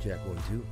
Check 1 2.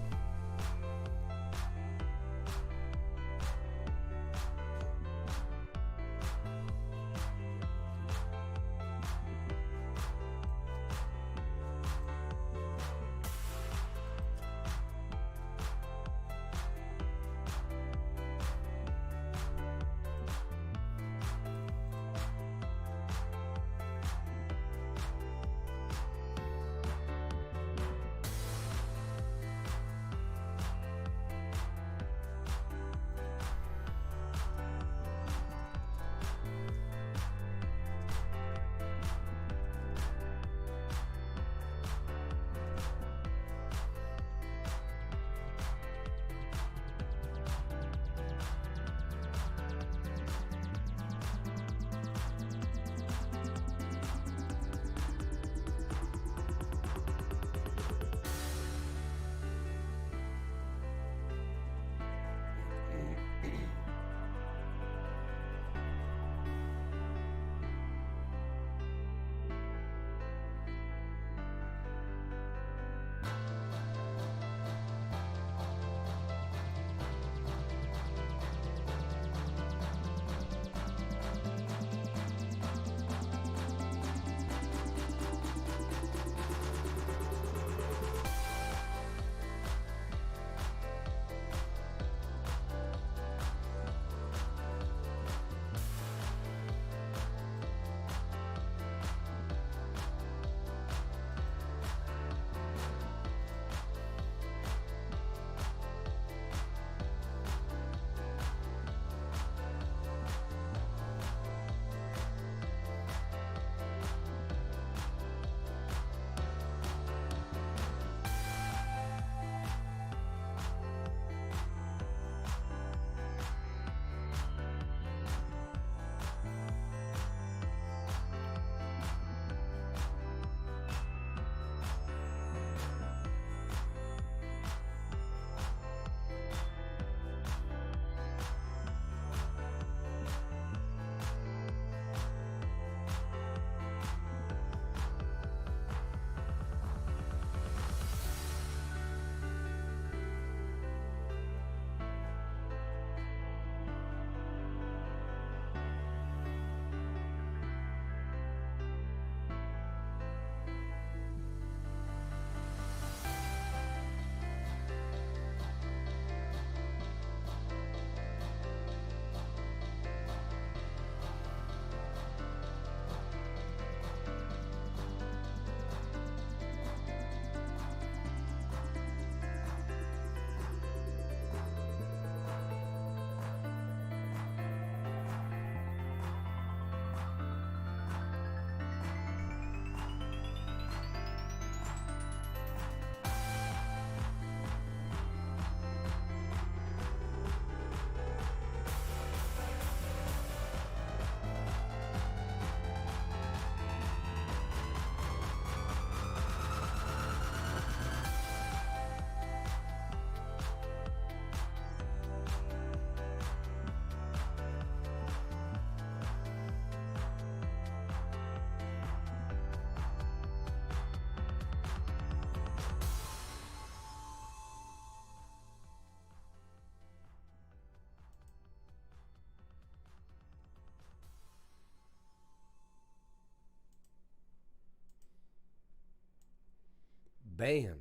Bam.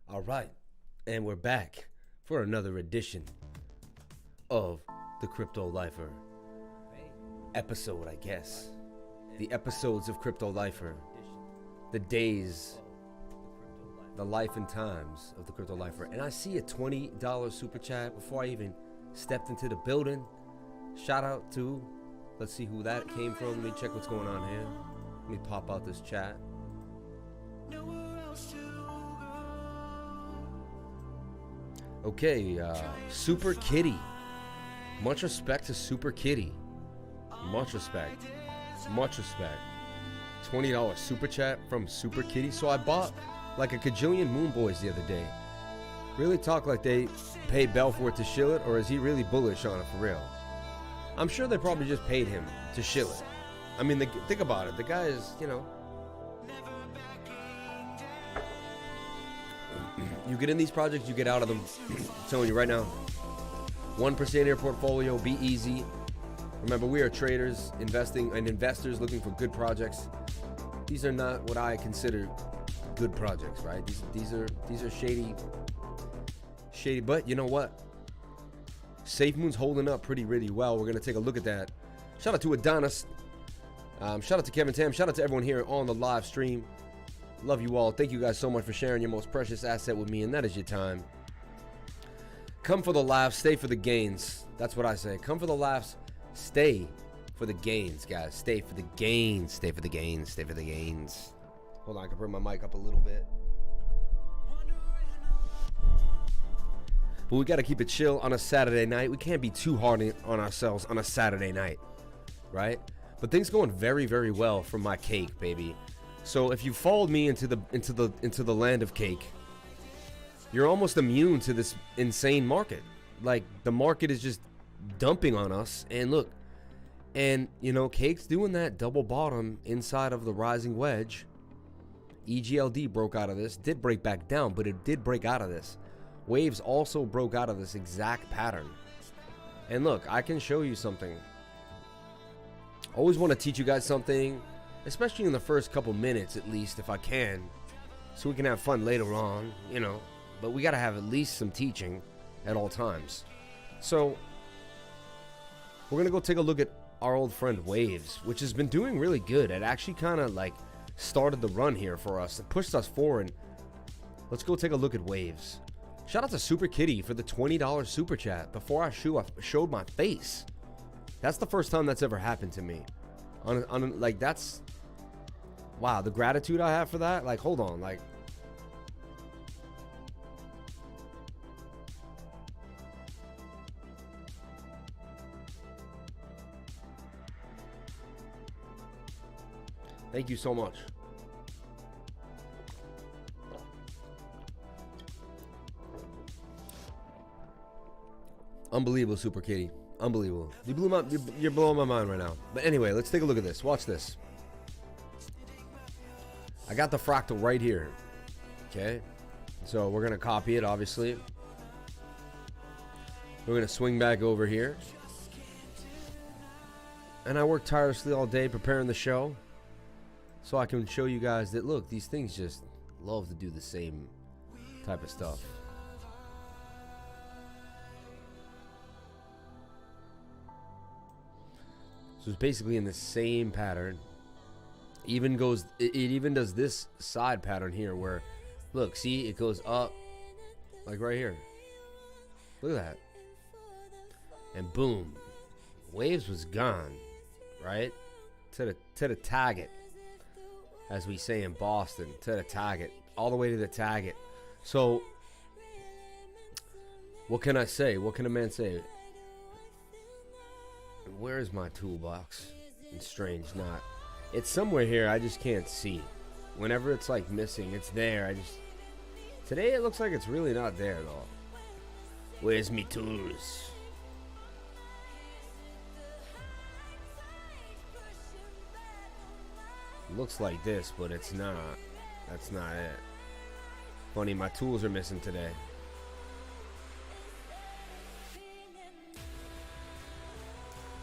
All right. And we're back for another edition of the Crypto Lifer episode, I guess. The episodes of Crypto Lifer. The days, the life and times of the Crypto Lifer. And I see a $20 super chat before I even stepped into the building. Shout out to, let's see who that came from. Let me check what's going on here. Let me pop out this chat. Okay, Super Kitty. Much respect to Super Kitty. Much respect. Much respect. $20 super chat from Super Kitty. So I bought like a kajillion Moon Boys the other day. Really talk like they paid Belfort to shill it, or is he really bullish on it for real? I'm sure they probably just paid him to shill it. I mean, think about it. The guy is, you know. You get in these projects, you get out of them. I'm telling you right now. 1% of your portfolio, be easy. Remember, we are traders, investing, and investors looking for good projects. These are not what I consider good projects, right? These are shady. But you know what? SafeMoon's holding up really well. We're gonna take a look at that. Shout out to Adonis. Shout out to Kevin Tam. Shout out to everyone here on the live stream. Love you all. Thank you guys so much for sharing your most precious asset with me, and that is your time. Come for the laughs, stay for the gains. That's what I say. Come for the laughs, stay for the gains, guys. Stay for the gains. Stay for the gains. Stay for the gains. Hold on, I can bring my mic up a little bit. But we got to keep it chill on a Saturday night. We can't be too hard on ourselves on a Saturday night, right? But things going very, very well for my cake, baby. So if you followed me into the land of cake, you're almost immune to this insane market. Like, the market is just dumping on us. And look, and you know, cake's doing that double bottom inside of the rising wedge. EGLD broke out of this, did break back down, but it did break out of this. Waves also broke out of this exact pattern. And look, I can show you something. Always want to teach you guys something, especially in the first couple minutes at least, if I can, so we can have fun later on, you know. But we got to have at least some teaching at all times. So we're going to go take a look at our old friend Waves, which has been doing really good. It actually kind of like started the run here for us. It pushed us forward. Let's go take a look at Waves. Shout out to Super Kitty for the $20 super chat before I showed my face. That's the first time that's ever happened to me. Like, that's, wow, the gratitude I have for that. Like, hold on, like, thank you so much. Unbelievable, Super Kitty. Unbelievable. You're blowing my mind right now. But anyway, let's take a look at this. Watch this. I got the fractal right here. Okay. So we're going to copy it, obviously. We're going to swing back over here. And I worked tirelessly all day preparing the show, so I can show you guys that, look, these things just love to do the same type of stuff. So it's basically in the same pattern. It even does this side pattern here where, look, see, it goes up like right here. Look at that. And boom, Waves was gone, right? To the target, as we say in Boston, to the target, all the way to the target. So what can I say? What can a man say? Where is my toolbox? It's strange, not. It's somewhere here, I just can't see. Whenever it's like missing, it's there. Today it looks like it's really not there though. Where's me tools? Looks like this, but it's not. That's not it. Funny, my tools are missing today.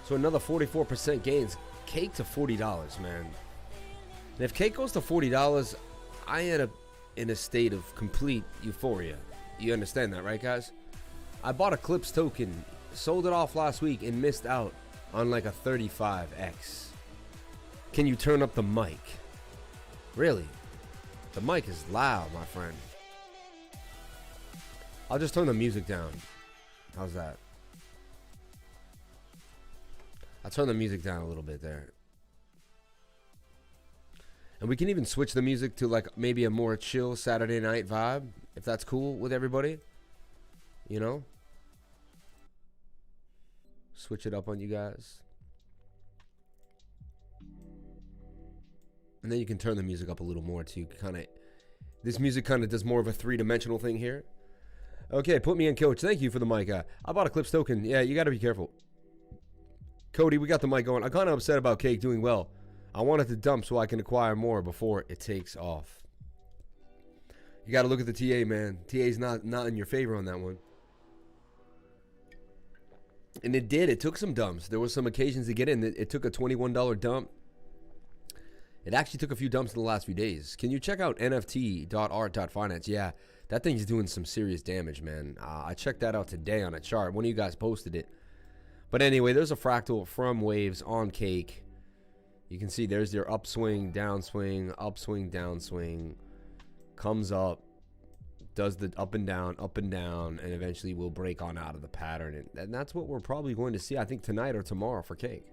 So another 44% gains. Cake to $40, man. And if cake goes to $40, I end up in a state of complete euphoria. You understand that, right, guys? I bought a Clips token, sold it off last week, and missed out on like a 35x. Can you turn up the mic? Really? The mic is loud, my friend. I'll just turn the music down. How's that? I'll turn the music down a little bit there. And we can even switch the music to like maybe a more chill Saturday night vibe, if that's cool with everybody. You know? Switch it up on you guys. And then you can turn the music up a little more too. This music kind of does more of a three-dimensional thing here. Okay, put me in, coach. Thank you for the mic. I bought a Clips token. Yeah, you got to be careful. Cody, we got the mic going. I'm kind of upset about cake doing well. I wanted to dump so I can acquire more before it takes off. You got to look at the TA, man. TA's not in your favor on that one. And it did. It took some dumps. There were some occasions to get in. It took a $21 dump. It actually took a few dumps in the last few days. Can you check out nft.art.finance? Yeah, that thing's doing some serious damage, man. I checked that out today on a chart. One of you guys posted it. But anyway, there's a fractal from waves on cake. You can see there's their upswing, downswing, upswing, downswing. Comes up, does the up and down, and eventually will break on out of the pattern. And that's what we're probably going to see, I think, tonight or tomorrow for cake.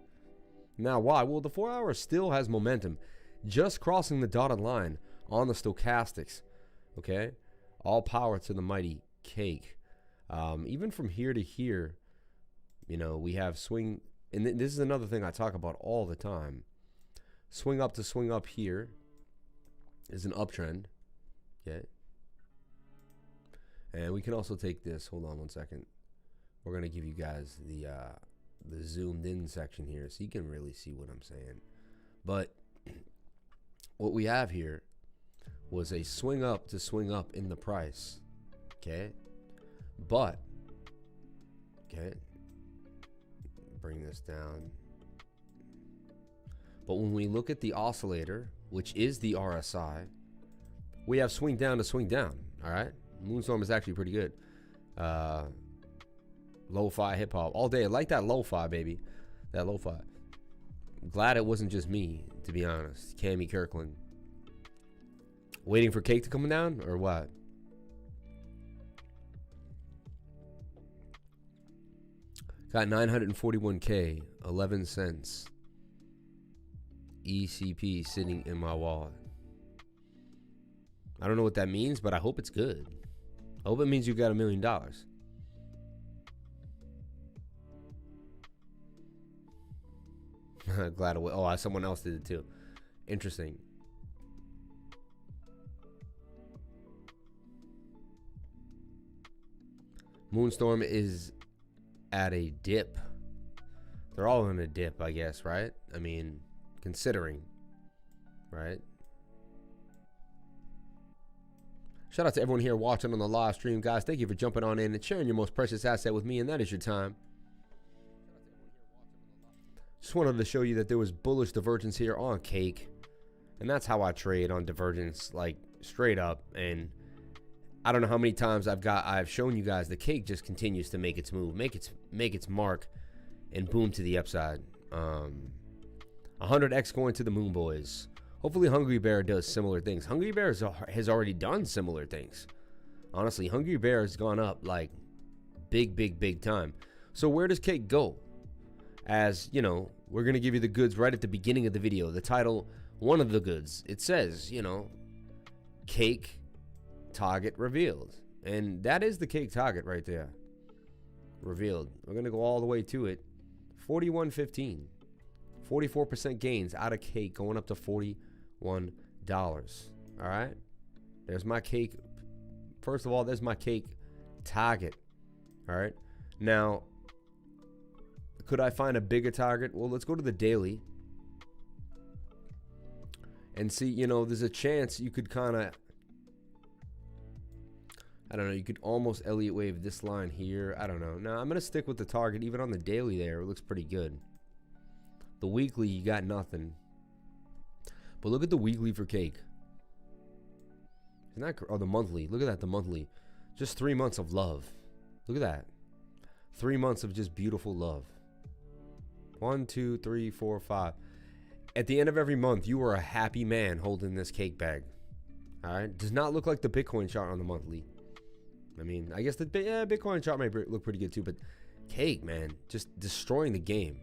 Now, why? Well, the 4 hour still has momentum. Just crossing the dotted line on the stochastics. Okay? All power to the mighty cake. Even from here to here, you know, we have swing. And this is another thing I talk about all the time. Swing up to swing up here is an uptrend. Okay? And we can also take this. Hold on one second. We're going to give you guys the zoomed in section here so you can really see what I'm saying. But what we have here was a swing up to swing up in the price. Okay? But, okay, bring this down. But when we look at the oscillator, which is the RSI, we have swing down to swing down. All right? Moonstorm is actually pretty good. Lo-fi hip-hop all day. I like that lo-fi, baby. That lo-fi. Glad it wasn't just me, to be honest. Cammy Kirkland. Waiting for cake to come down or what? Got 941K, 11 cents. ECP sitting in my wallet. I don't know what that means, but I hope it's good. I hope it means you got $1 million. Glad away. Oh, someone else did it too. Interesting. Moonstorm is at a dip. They're all in a dip, I guess, right? I mean, considering, right? Shout out to everyone here watching on the live stream, guys. Thank you for jumping on in and sharing your most precious asset with me, and that is your time. Just wanted to show you that there was bullish divergence here on cake, and that's how I trade on divergence, like straight up. And I don't know how many times I've shown you guys the cake just continues to make its move, make its mark, and boom to the upside. 100x going to the moon, boys. Hopefully Hungry Bear does similar things. Hungry Bear has already done similar things. Honestly, Hungry Bear has gone up like big time. So where does cake go? As you know, we're going to give you the goods right at the beginning of the video. The title, one of the goods, it says, you know, cake target revealed. And that is the cake target right there. Revealed. We're going to go all the way to it. 41.15. 44% gains out of cake going up to $41. All right. There's my cake. First of all, there's my cake target. All right. Now, could I find a bigger target? Well, let's go to the daily and see, you know, there's a chance you could kind of, I don't know, you could almost Elliott wave this line here. I don't know. Now, I'm going to stick with the target even on the daily there. It looks pretty good. The weekly, you got nothing. But look at the weekly for cake. Isn't that, or the monthly. Look at that, the monthly. Just 3 months of love. Look at that. 3 months of just beautiful love. 1, 2, 3, 4, 5. At the end of every month, you are a happy man holding this cake bag. All right? Does not look like the Bitcoin chart on the monthly. I mean, I guess the Bitcoin chart might look pretty good too, but cake, man, just destroying the game.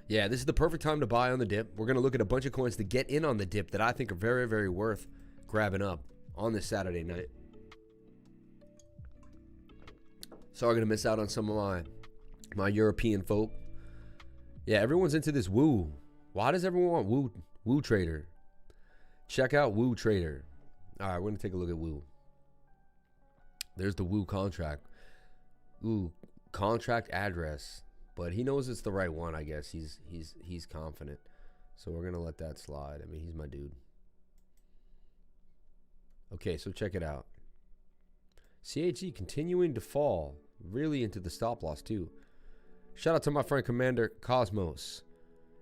Yeah, this is the perfect time to buy on the dip. We're going to look at a bunch of coins to get in on the dip that I think are very, very worth grabbing up on this Saturday night. Sorry, going to miss out on some of my European folk. Yeah, everyone's into this Woo. Why does everyone want Woo Trader? Check out Woo Trader. All right, we're going to take a look at Woo. There's the Woo contract. Ooh, contract address. But he knows it's the right one, I guess. He's confident. So we're going to let that slide. I mean, he's my dude. Okay, so check it out. CHZ continuing to fall, really into the stop loss too. Shout out to my friend Commander Cosmos.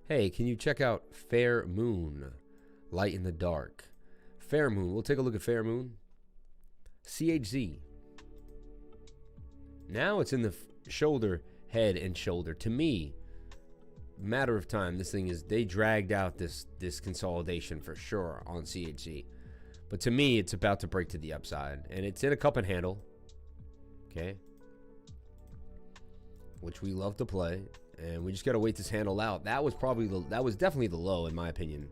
Hey, can you check out Fair Moon? Light in the dark. Fair Moon. We'll take a look at Fair Moon. CHZ. Now it's in the shoulder, head, and shoulder. To me, matter of time. This thing is, they dragged out this consolidation for sure on CHZ. But to me, it's about to break to the upside. And it's in a cup and handle. Okay. Which we love to play. And we just got to wait this handle out. That was definitely the low, in my opinion.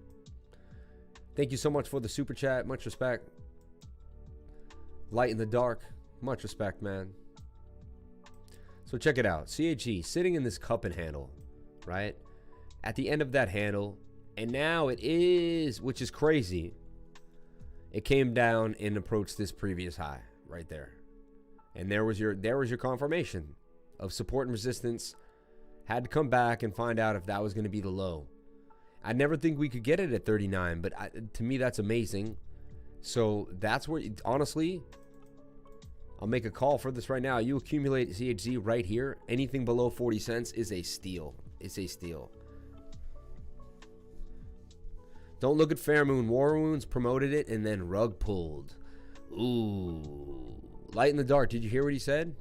Thank you so much for the super chat. Much respect. Light in the dark. Much respect, man. So check it out. CHG sitting in this cup and handle, right? At the end of that handle. And now it is, which is crazy. It came down and approached this previous high right there. And there was your confirmation of support and resistance. Had to come back and find out if that was going to be the low. I never think we could get it at 39, but to me, that's amazing. So that's where, honestly, I'll make a call for this right now. You accumulate CHZ right here. Anything below 40 cents is a steal. It's a steal. Don't look at Fair Moon. War Wounds promoted it and then rug pulled. Ooh. Light in the dark. Did you hear what he said?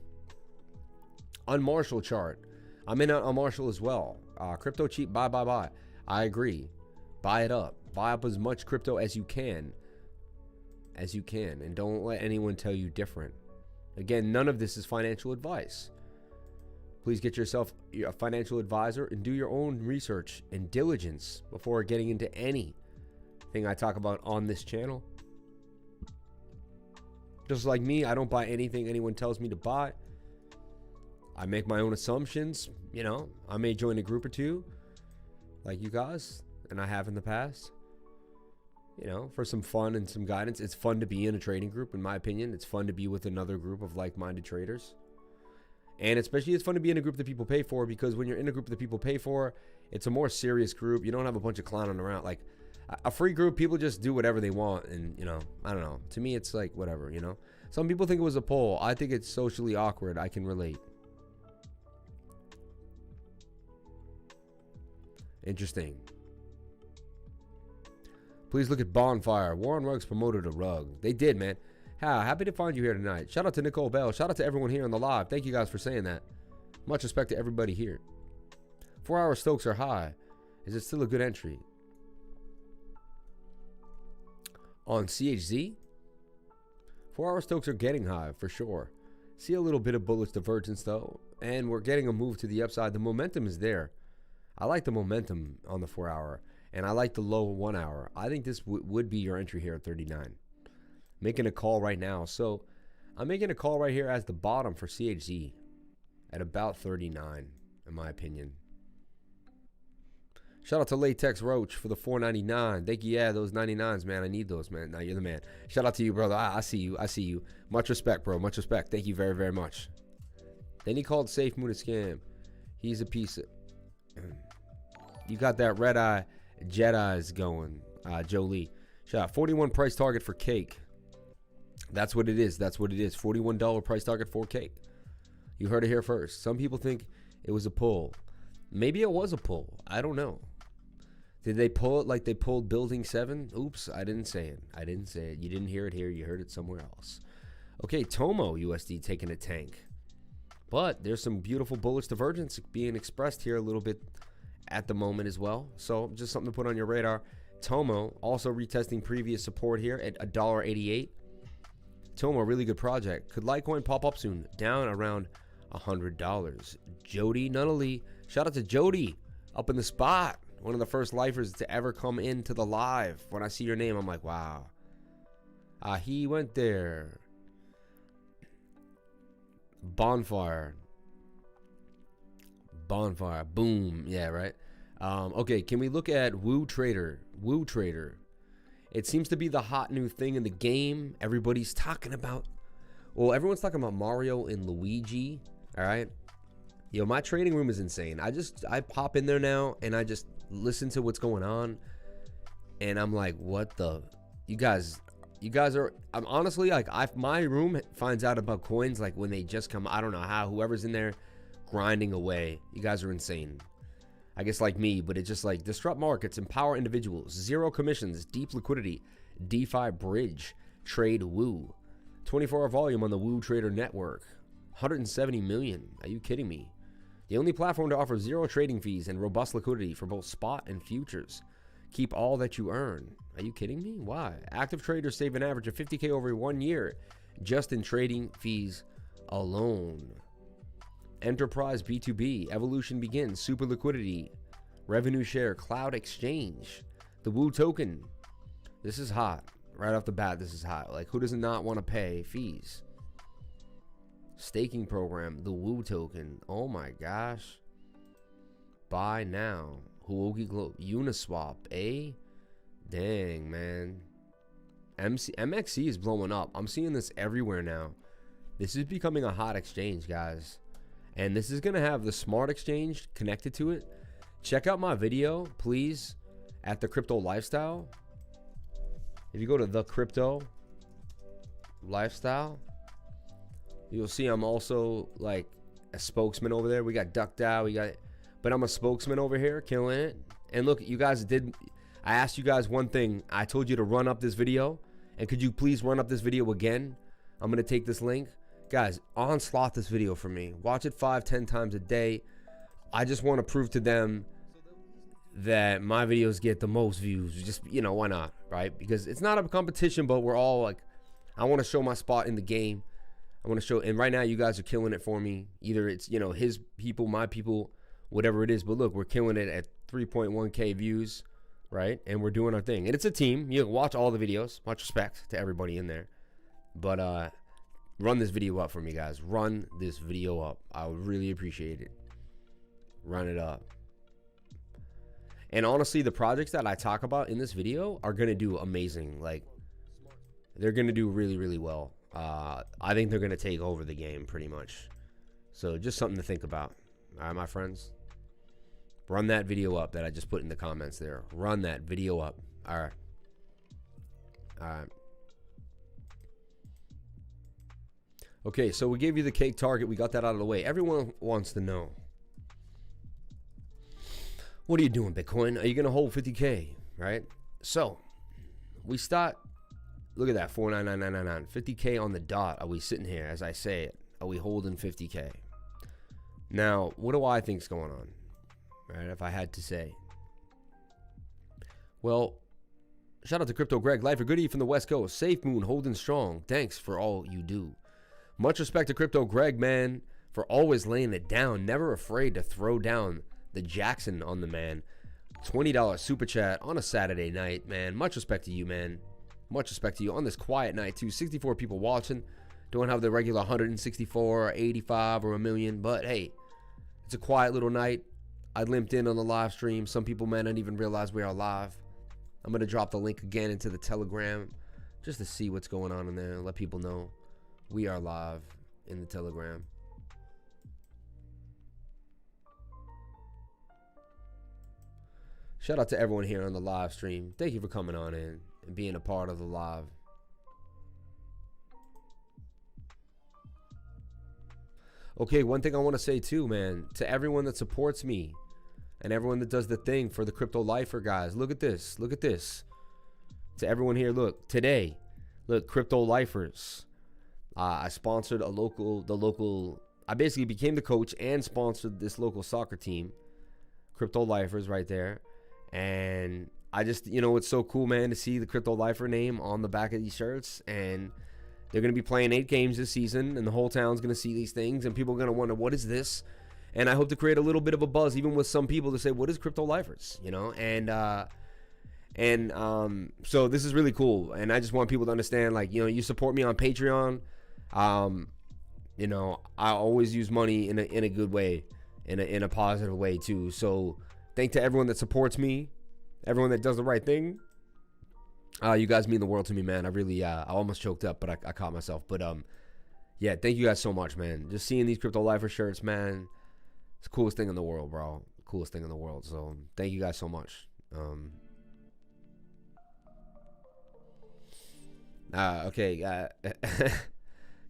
On Marshall chart. I'm in on Marshall as well. Crypto cheap. Buy. I agree. Buy it up. Buy up as much crypto as you can. And don't let anyone tell you different. Again, none of this is financial advice. Please get yourself a financial advisor and do your own research and diligence before getting into anything I talk about on this channel. Just like me, I don't buy anything anyone tells me to buy. I make my own assumptions. You know, I may join a group or two like you guys, and I have in the past, you know, for some fun and some guidance. It's fun to be in a trading group, in my opinion. It's fun to be with another group of like-minded traders. And especially it's fun to be in a group that people pay for, because when you're in a group that people pay for, it's a more serious group. You don't have a bunch of clowning around. Like a free group, people just do whatever they want. And, you know, I don't know. To me, it's like whatever, you know. Some people think it was a poll. I think it's socially awkward. I can relate. Interesting. Please look at Bonfire. Warren Ruggs promoted a rug. They did, man. Happy to find you here tonight. Shout out to Nicole Bell. Shout out to everyone here on the live. Thank you guys for saying that. Much respect to everybody here. 4-hour Stokes are high. Is it still a good entry? On CHZ? 4-hour Stokes are getting high for sure. See a little bit of bullish divergence though. And we're getting a move to the upside. The momentum is there. I like the momentum on the 4-hour, and I like the low 1 hour. I think this would be your entry here at 39. Making a call right now. So I'm making a call right here as the bottom for CHZ at about 39, in my opinion. Shout out to Latex Roach for the $4.99. Thank you. Yeah, those 99s, man. I need those, man. Now you're the man. Shout out to you, brother. I see you. I see you. Much respect, bro. Much respect. Thank you very, very much. Then he called Safe Moon a scam. He's a piece of... You got that red eye Jedi's going, Jolie. Shout out. 41 price target for cake. That's what it is. That's what it is. $41 price target for cake. You heard it here first. Some people think it was a pull. Maybe it was a pull. I don't know. Did they pull it like they pulled Building 7? Oops, I didn't say it. I didn't say it. You didn't hear it here. You heard it somewhere else. Okay, Tomo USD taking a tank. But there's some beautiful bullish divergence being expressed here a little bit at the moment as well. So just something to put on your radar. Tomo also retesting previous support here at $1.88. Tomo, really good project. Could Litecoin pop up soon? Down around $100. Jody Nunnally. Shout out to Jody up in the spot. One of the first lifers to ever come into the live. When I see your name, I'm like, wow. He went there. Bonfire. Boom. Yeah, right. Okay, can we look at Woo Trader? It seems to be the hot new thing in the game. Everybody's talking about... Well, everyone's talking about Mario and Luigi. All right. Yo, my trading room is insane. I pop in there now and I just listen to what's going on. And I'm like, what the... You guys You guys are, I'm honestly, like, my room finds out about coins like when they just come. I don't know how, whoever's in there grinding away. You guys are insane. I guess like me, but it's just like disrupt markets, empower individuals, zero commissions, deep liquidity, DeFi bridge, trade Woo, 24-hour volume on the Woo Trader Network, 170 million. Are you kidding me? The only platform to offer zero trading fees and robust liquidity for both spot and futures. Keep all that you earn. Are you kidding me? Why? Active traders save an average of 50K over 1 year just in trading fees alone. Enterprise B2B, evolution begins, super liquidity, revenue share, cloud exchange, the Woo token. This is hot. Right off the bat, this is hot. Like, who does not want to pay fees? Staking program, the Woo token. Oh my gosh. Buy now. Huogi Globe, Uniswap, eh? Dang, man. MXC is blowing up. I'm seeing this everywhere now. This is becoming a hot exchange, guys. And this is going to have the smart exchange connected to it. Check out my video, please, at the Crypto Lifestyle. If you go to the Crypto Lifestyle, you'll see I'm also like a spokesman over there. We got DuckDAO, but I'm a spokesman over here, killing it. And look, you guys I asked you guys one thing. I told you to run up this video. And could you please run up this video again? I'm going to take this link. Guys, onslaught this video for me. Watch it 5-10 times a day. I just want to prove to them that my videos get the most views. Just, you know, why not, right? Because it's not a competition, but we're all like, I want to show my spot in the game. I want to show, and right now you guys are killing it for me. Either it's, you know, his people, my people, whatever it is. But look, we're killing it at 3.1K views, right? And we're doing our thing. And it's a team. You watch all the videos. Much respect to everybody in there. But run this video up for me, guys. Run this video up. I would really appreciate it. Run it up. And honestly, the projects that I talk about in this video are going to do amazing. Like, they're going to do really, really well. I think they're going to take over the game pretty much. So just something to think about. All right, my friends. Run that video up that I just put in the comments there. Run that video up. All right. All right. Okay, so we gave you the cake target. We got that out of the way. Everyone wants to know. What are you doing, Bitcoin? Are you going to hold 50K, right? So, we start. Look at that, 49999. 50K on the dot. Are we sitting here as I say it? Are we holding 50K? Now, what do I think's going on? Right, if I had to say. Well, shout out to Crypto Greg. Life or Goodie from the West Coast. Safe Moon, holding strong. Thanks for all you do. Much respect to Crypto Greg, man, for always laying it down. Never afraid to throw down the Jackson on the man. $20 super chat on a Saturday night, man. Much respect to you, man. Much respect to you on this quiet night, too. 64 people watching. Don't have the regular 164 or 85 or a million, but hey, it's a quiet little night. I limped in on the live stream. Some people may not even realize we are live. I'm going to drop the link again into the Telegram just to see what's going on in there and let people know we are live in the Telegram. Shout out to everyone here on the live stream. Thank you for coming on in and being a part of the live. Okay, one thing I want to say too, man, to everyone that supports me and everyone that does the thing for the Crypto Lifer guys, look at this. Look at this. To everyone here, look, today, look, Crypto Lifers. I sponsored I basically became the coach and sponsored this local soccer team, Crypto Lifers right there. And I just, you know, it's so cool, man, to see the Crypto Lifer name on the back of these shirts. And they're going to be playing 8 games this season, and the whole town's going to see these things, and people are going to wonder, what is this? And I hope to create a little bit of a buzz, even with some people to say, what is Crypto Lifers? You know, so this is really cool. And I just want people to understand, like, you know, you support me on Patreon. You know, I always use money in a good way, in a positive way too. So thank to everyone that supports me, everyone that does the right thing. You guys mean the world to me, man. I really, I almost choked up, but I caught myself. But yeah, thank you guys so much, man. Just seeing these Crypto Lifer shirts, man, it's the coolest thing in the world, bro. Coolest thing in the world. So thank you guys so much. Okay.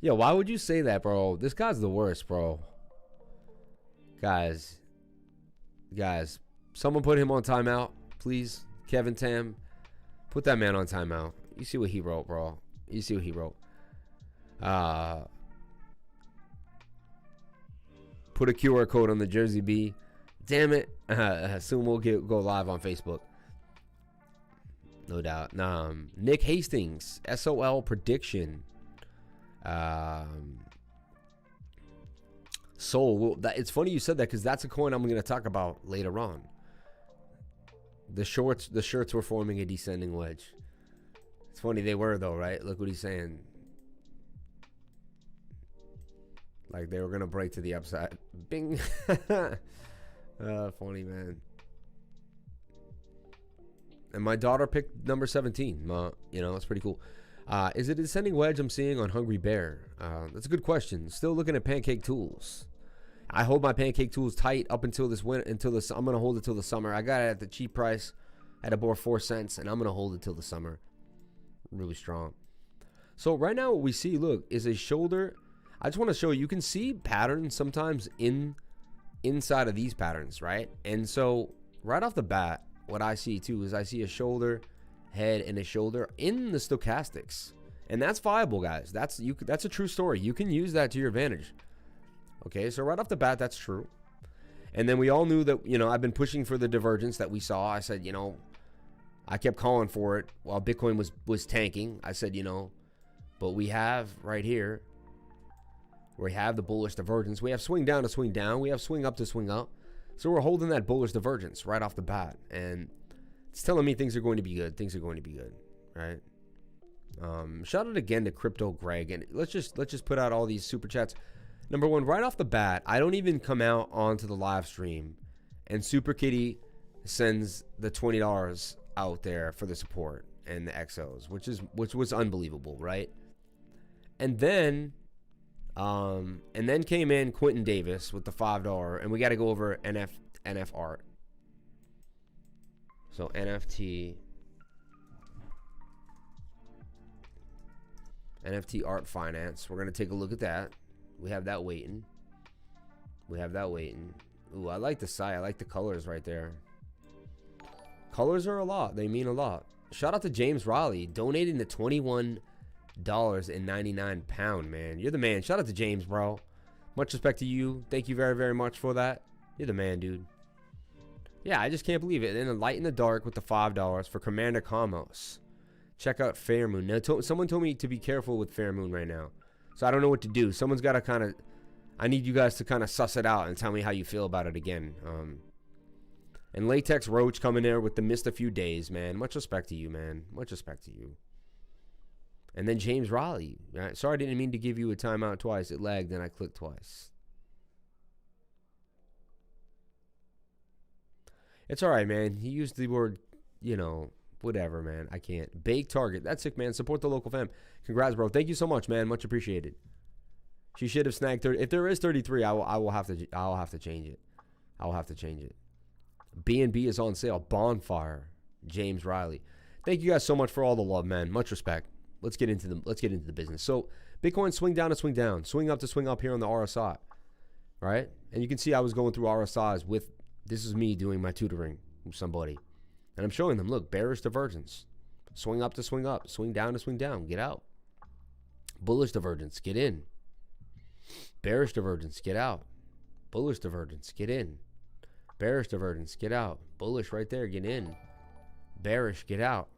Yeah, why would you say that, bro? This guy's the worst, bro. Guys, someone put him on timeout, please. Kevin Tam, put that man on timeout. You see what he wrote, bro. You see what he wrote. Put a QR code on the Jersey B. Damn it. Soon we'll go live on Facebook. No doubt. Nick Hastings, SOL prediction. Soul. It's funny you said that because that's a coin I'm going to talk about later on. The shirts were forming a descending wedge. It's funny they were though, right? Look what he's saying. Like they were going to break to the upside. Bing. Funny, man. And my daughter picked number 17. You know, it's pretty cool. Is it a descending wedge I'm seeing on Hungry Bear? That's a good question. Still looking at Pancake Tools. I hold my Pancake Tools tight up until this winter. I'm gonna hold it till the summer. I got it at the cheap price, at about 4 cents, and I'm gonna hold it till the summer. Really strong. So right now what we see, look, is a shoulder. I just want to show you. You can see patterns sometimes inside of these patterns, right? And so right off the bat, what I see too is I see a shoulder, head, and a shoulder in the stochastics, and that's viable, guys. That's a true story. You can use that to your advantage. Okay, so right off the bat, that's true. And then we all knew that, you know, I've been pushing for the divergence that we saw. I said, you know, I kept calling for it while Bitcoin was tanking. I said, you know, but we have right here, we have the bullish divergence. We have swing down to swing down. We have swing up to swing up. So we're holding that bullish divergence right off the bat, and it's telling me things are going to be good. Things are going to be good, right? Shout out again to Crypto Greg, and let's just put out all these super chats. Number one, right off the bat, I don't even come out onto the live stream, and Super Kitty sends the $20 out there for the support and the XOs, which was unbelievable, right? And then came in Quentin Davis with the $5, and we got to go over NF art. So NFT art finance. We're gonna take a look at that. We have that waiting. Ooh, I like the site. I like the colors right there. Colors are a lot. They mean a lot. Shout out to James Raleigh donating the $21.99, man. You're the man. Shout out to James, bro. Much respect to you. Thank you very, very much for that. You're the man, dude. Yeah, I just can't believe it. And then Light in the Dark with the $5 for Commander Comos. Check out Fair Moon. Now, someone told me to be careful with Fair Moon right now. So I don't know what to do. Someone's got to kind of... I need you guys to kind of suss it out and tell me how you feel about it again. And Latex Roach coming there with the missed a few days, man. Much respect to you, man. Much respect to you. And then James Raleigh. Right? Sorry, I didn't mean to give you a timeout twice. It lagged and I clicked twice. It's all right, man. He used the word, you know, whatever, man. I can't. Bake Target. That's sick, man. Support the local fam. Congrats, bro. Thank you so much, man. Much appreciated. She should have snagged 30. If there is 33, I will have to change it. I will have to change it. B&B is on sale. Bonfire. James Riley. Thank you guys so much for all the love, man. Much respect. Let's get into the business. So Bitcoin swing down to swing down, swing up to swing up here on the RSI, right? And you can see I was going through RSIs with. This is me doing my tutoring with somebody, and I'm showing them. Look, bearish divergence, swing up to swing up, swing down to swing down. Get out. Bullish divergence. Get in. Bearish divergence. Get out. Bullish divergence. Get in. Bearish divergence. Get out. Bullish right there. Get in. Bearish. Get out.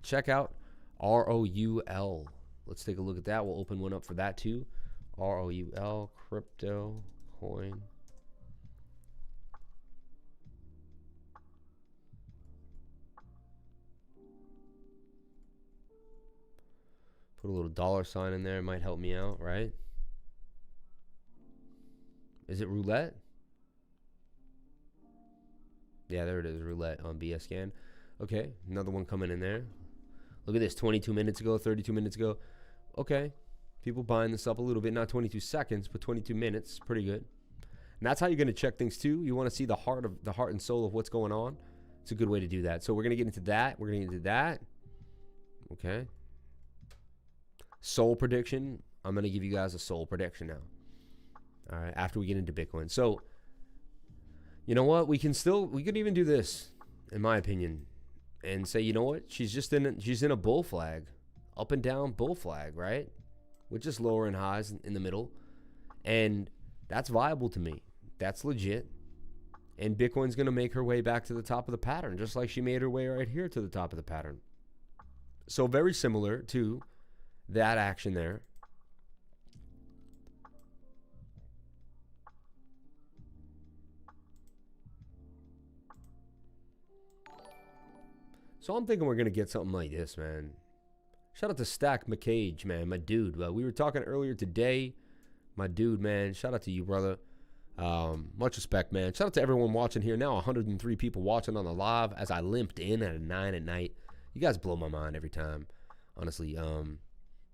Check out ROUL. Let's take a look at that. We'll open one up for that too. ROUL, crypto coin. Put a little $sign in there. It might help me out, right? Is it roulette? Yeah, there it is. Roulette on BS scan. Okay, another one coming in there. Look at this, 22 minutes ago, 32 minutes ago. Okay, people buying this up a little bit. Not 22 seconds, but 22 minutes. Pretty good. And that's how you're going to check things too. You want to see the heart and soul of what's going on. It's a good way to do that. So we're going to get into that. We're going to get into that. Okay. Soul prediction. I'm going to give you guys a soul prediction now. All right, after we get into Bitcoin. So, you know what? We could even do this, in my opinion, and say, you know what? She's in a bull flag, up and down bull flag, right? With just lower and highs in the middle. And that's viable to me. That's legit. And Bitcoin's going to make her way back to the top of the pattern, just like she made her way right here to the top of the pattern. So very similar to that action there. So I'm thinking we're going to get something like this, man. Shout out to Stack McCage, man, my dude. We were talking earlier today. My dude, man. Shout out to you, brother. Much respect, man. Shout out to everyone watching here now. 103 people watching on the live as I limped in at 9 at night. You guys blow my mind every time, honestly.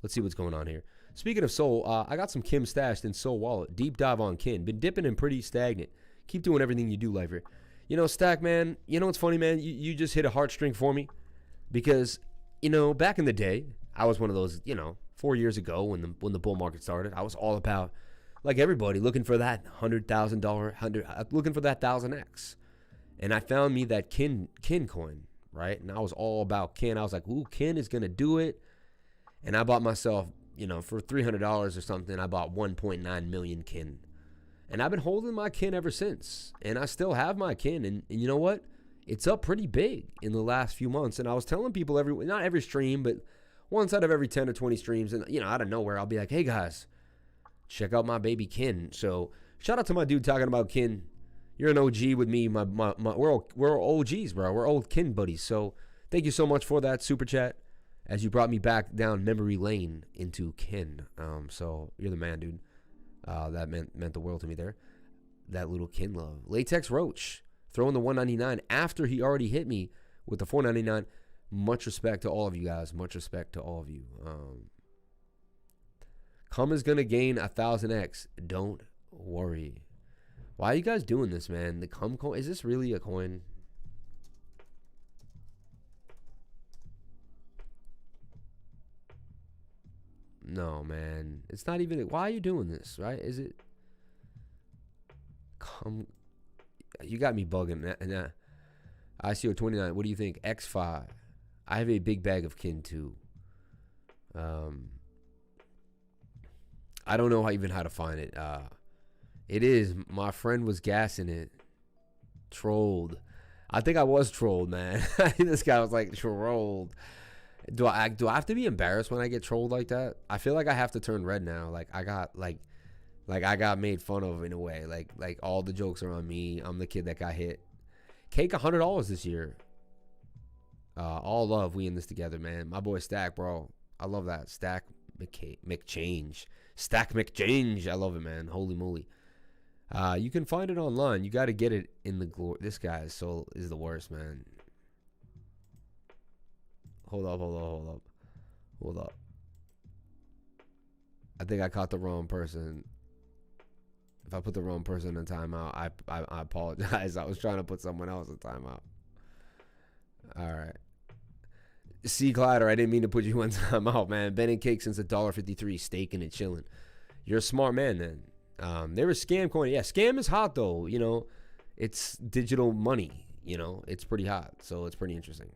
Let's see what's going on here. Speaking of Soul, I got some Kim stashed in Soul Wallet. Deep dive on Kin. Been dipping and pretty stagnant. Keep doing everything you do, Lifer. You know, Stack, man, you know what's funny, man? You just hit a heartstring for me because, you know, back in the day, I was one of those, you know, 4 years ago when the bull market started, I was all about, like everybody, looking for that $100,000, looking for that 1000x. And I found me that Kin coin, right? And I was all about Kin. I was like, ooh, Kin is going to do it. And I bought myself, you know, for $300 or something, I bought 1.9 million Kin. And I've been holding my Kin ever since. And I still have my Kin. And you know what? It's up pretty big in the last few months. And I was telling people not every stream, but once out of every 10 or 20 streams. And, you know, out of nowhere, I'll be like, hey, guys, check out my baby Kin. So shout out to my dude talking about Kin. You're an OG with me. We're OGs, bro. We're old Kin buddies. So thank you so much for that super chat as you brought me back down memory lane into Kin. So you're the man, dude. That meant the world to me there. That little Kin love. Latex Roach throwing the 199 after he already hit me with the 499. Much respect to all of you guys. Much respect to all of you. Cum is gonna gain 1000x. Don't worry. Why are you guys doing this, man? The Cum coin, is this really a coin? No, man. It's not even. Why are you doing this, right? Is it? Cum. You got me bugging. ICO 29. What do you think? X5. I have a big bag of Kin too. I don't know how to find it. It is. My friend was gassing it. Trolled. I think I was trolled, man. This guy was like trolled. Do I have to be embarrassed when I get trolled like that? I feel like I have to turn red now. Like I got I got made fun of in a way. Like all the jokes are on me. I'm the kid that got hit. Cake $100 this year. All love. We in this together, man. My boy Stack, bro. I love that. Stack McChange. Stack McChange. I love it, man. Holy moly. You can find it online. You got to get it in the glory. This guy is the worst, man. Hold up. I think I caught the wrong person. If I put the wrong person in timeout, I apologize. I was trying to put someone else in timeout. All right. C. Glider, I didn't mean to put you in timeout, man. Ben and Cake since $1.53, staking and chilling. You're a smart man, then. There was Scam Coin. Yeah, Scam is hot, though. You know, it's digital money. You know, it's pretty hot. So it's pretty interesting.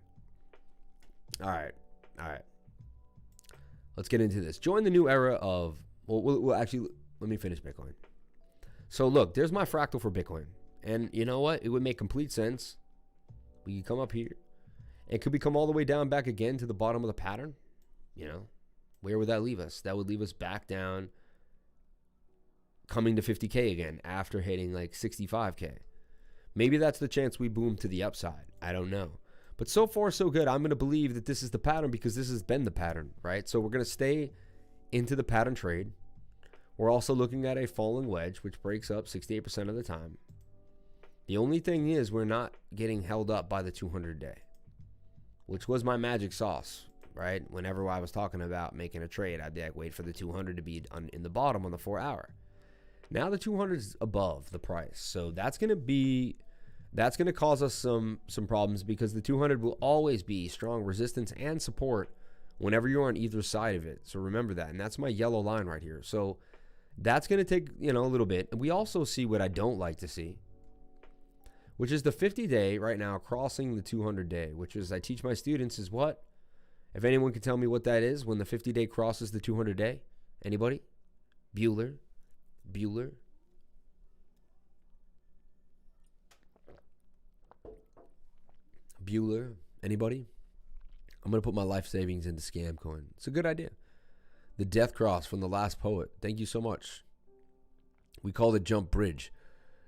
All right. Let's get into this. Join the new era of, we'll actually, let me finish Bitcoin. So look, there's my fractal for Bitcoin. And you know what? It would make complete sense. We can come up here. And could we come all the way down back again to the bottom of the pattern? You know, where would that leave us? That would leave us back down, coming to 50K again after hitting like 65K. Maybe that's the chance we boom to the upside. I don't know. But so far, so good. I'm going to believe that this is the pattern because this has been the pattern, right? So we're going to stay into the pattern trade. We're also looking at a falling wedge, which breaks up 68% of the time. The only thing is we're not getting held up by the 200-day, which was my magic sauce, right? Whenever I was talking about making a trade, I'd be like, wait for the 200 to be in the bottom on the 4-hour. Now the 200 is above the price. So that's going to cause us some problems because the 200 will always be strong resistance and support whenever you're on either side of it. So remember that. And that's my yellow line right here. So that's going to take, a little bit. And we also see what I don't like to see, which is the 50-day right now crossing the 200-day, which is, I teach my students, is what? If anyone can tell me what that is when the 50-day crosses the 200-day. Anybody? Bueller? Anybody? I'm going to put my life savings into scam coin. It's a good idea. The death cross from the last poet. Thank you so much. We call it Jump Bridge.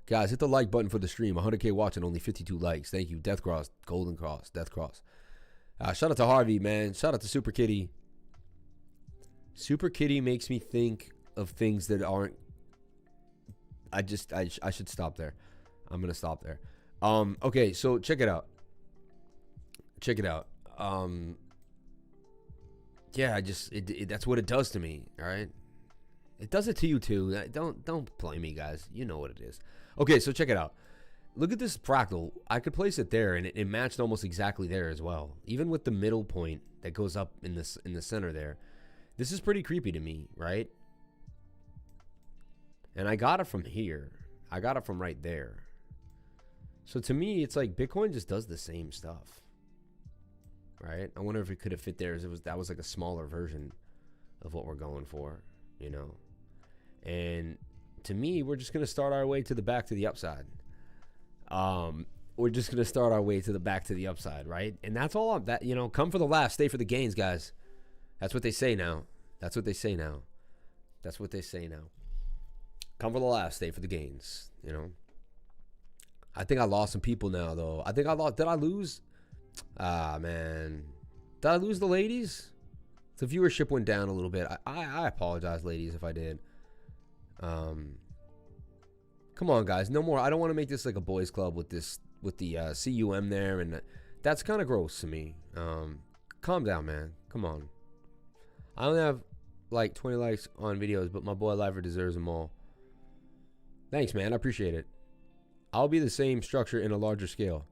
Guys, hit the like button for the stream. 100K watching, only 52 likes. Thank you. Death cross, golden cross, death cross. Shout out to Harvey, man. Shout out to Super Kitty. Super Kitty makes me think of things that aren't. I should stop there. I'm going to stop there. Okay, so check it out. Yeah, that's what it does to me. All right, it does it to you too. Don't blame me, guys. You know what it is. Okay, so check it out. Look at this fractal. I could place it there, and it matched almost exactly there as well. Even with the middle point that goes up in the center there, this is pretty creepy to me, right? And I got it from here. I got it from right there. So to me, it's like Bitcoin just does the same stuff. Right? I wonder if it could have fit there as that was like a smaller version of what we're going for, And to me, we're just going to start our way to the back to the upside. We're just going to start our way to the back to the upside, right? And that's all come for the laugh, stay for the gains, guys. That's what they say now. Come for the laugh, stay for the gains, I think I lost some people now, though. Did I lose? Man. Did I lose the ladies? The viewership went down a little bit. I apologize, ladies, if I did. Come on, guys. No more. I don't want to make this like a boys club with the CUM there, and that's kind of gross to me. Calm down, man. Come on. I only have like 20 likes on videos, but my boy Lifer deserves them all. Thanks, man. I appreciate it. I'll be the same structure in a larger scale.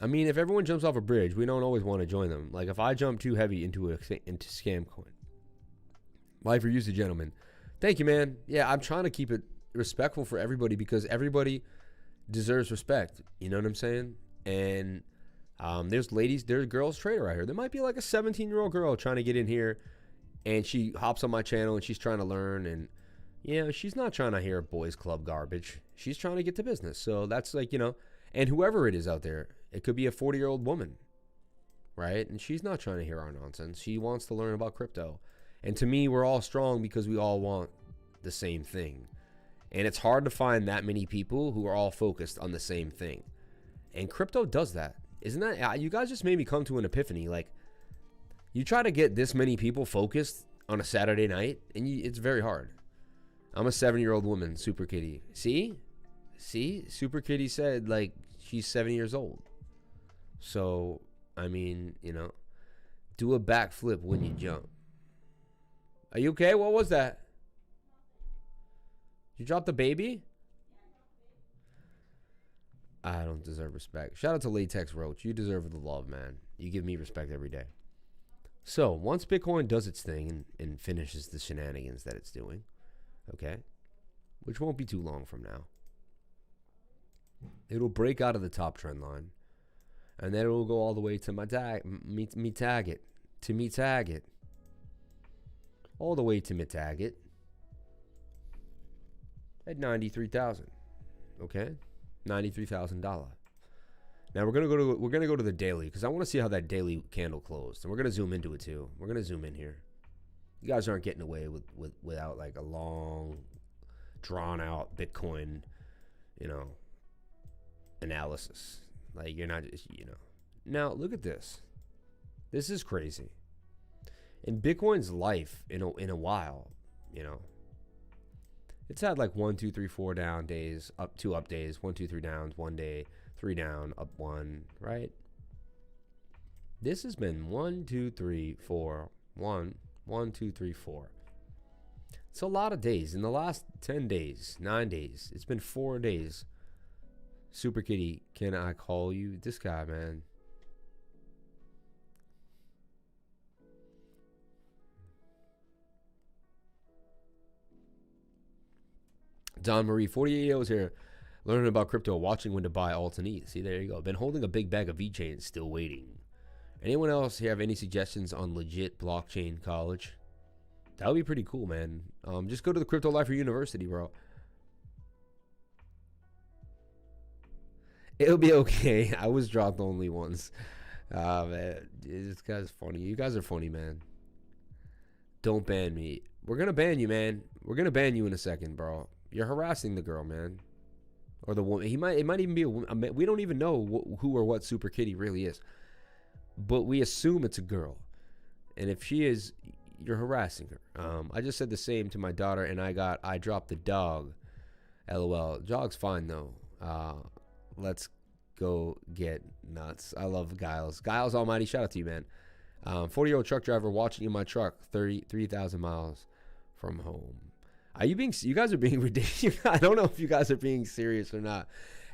I mean, if everyone jumps off a bridge, we don't always want to join them. Like if I jump too heavy into scam coin. Lifer, use the gentleman. Thank you, man. Yeah, I'm trying to keep it respectful for everybody because everybody deserves respect. You know what I'm saying? And there's girls trader right here. There might be like a 17-year-old girl trying to get in here, and she hops on my channel and she's trying to learn, and she's not trying to hear boys club garbage. She's trying to get to business. So that's like, and whoever it is out there, it could be a 40-year-old woman, right? And she's not trying to hear our nonsense. She wants to learn about crypto. And to me, we're all strong because we all want the same thing. And it's hard to find that many people who are all focused on the same thing. And crypto does that. Isn't that, you guys just made me come to an epiphany. Like, you try to get this many people focused on a Saturday night, and it's very hard. I'm a 7-year-old woman, Super Kitty. See? Super Kitty said, like, she's 7 years old. So, I mean, do a backflip when you jump. Are you okay? What was that? You dropped the baby? I don't deserve respect. Shout out to Latex Roach. You deserve the love, man. You give me respect every day. So, once Bitcoin does its thing and finishes the shenanigans that it's doing, okay, which won't be too long from now, it'll break out of the top trend line, and then it'll go all the way to me target, all the way to me target at 93,000. Okay, $93,000. Now we're gonna go to the daily because I want to see how that daily candle closed, and we're gonna zoom into it too. We're gonna zoom in here. You guys aren't getting away without like a long, drawn out Bitcoin, analysis. Like you're not just, Now look at this. This is crazy. In Bitcoin's life, in a while, it's had like 1, 2, 3, 4 down days, up 2 up days, 1, 2, 3 downs, 1 day, 3 down, up 1, right? This has been 1, 2, 3, 4, 1, 1, 2, 3, 4. It's a lot of days. In the last 10 days, 9 days, it's been 4 days. Super Kitty, can I call you? This guy, man. Don Marie, 48 years here, learning about crypto, watching when to buy alt and eat. See, there you go. Been holding a big bag of VeChains, still waiting. Anyone else here have any suggestions on legit blockchain college? That would be pretty cool, man. Just go to the Crypto Lifer University, bro. It'll be okay. I was dropped only once. Man, this guy's funny. You guys are funny, man. Don't ban me. We're gonna ban you, man. We're gonna ban you in a second, bro. You're harassing the girl, man, or the woman. It might even be a woman. We don't even know who or what Super Kitty really is, but we assume it's a girl. And if she is, you're harassing her. I just said the same to my daughter, and I dropped the dog. LOL. Dog's fine though. Let's go get nuts. I love Giles. Giles Almighty, shout out to you, man. 40-year-old truck driver watching in my truck 33,000 miles from home. Are you being, you guys are being ridiculous. I don't know if you guys are being serious or not.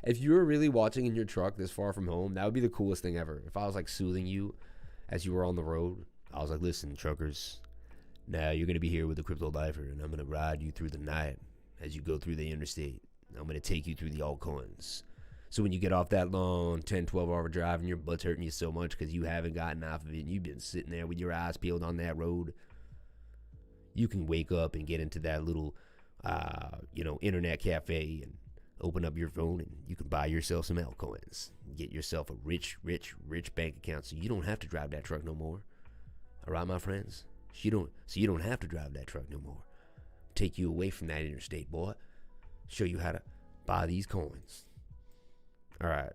If you were really watching in your truck this far from home, that would be the coolest thing ever. If I was like soothing you as you were on the road, I was like, listen, truckers, now you're going to be here with the Crypto Lifer, and I'm going to ride you through the night as you go through the interstate. I'm going to take you through the altcoins. So when you get off that long 10, 12-hour drive and your butt's hurting you so much because you haven't gotten off of it and you've been sitting there with your eyes peeled on that road, you can wake up and get into that little, internet cafe and open up your phone and you can buy yourself some altcoins. Get yourself a rich, rich, rich bank account so you don't have to drive that truck no more. All right, my friends? So you don't have to drive that truck no more. Take you away from that interstate, boy. Show you how to buy these coins. All right.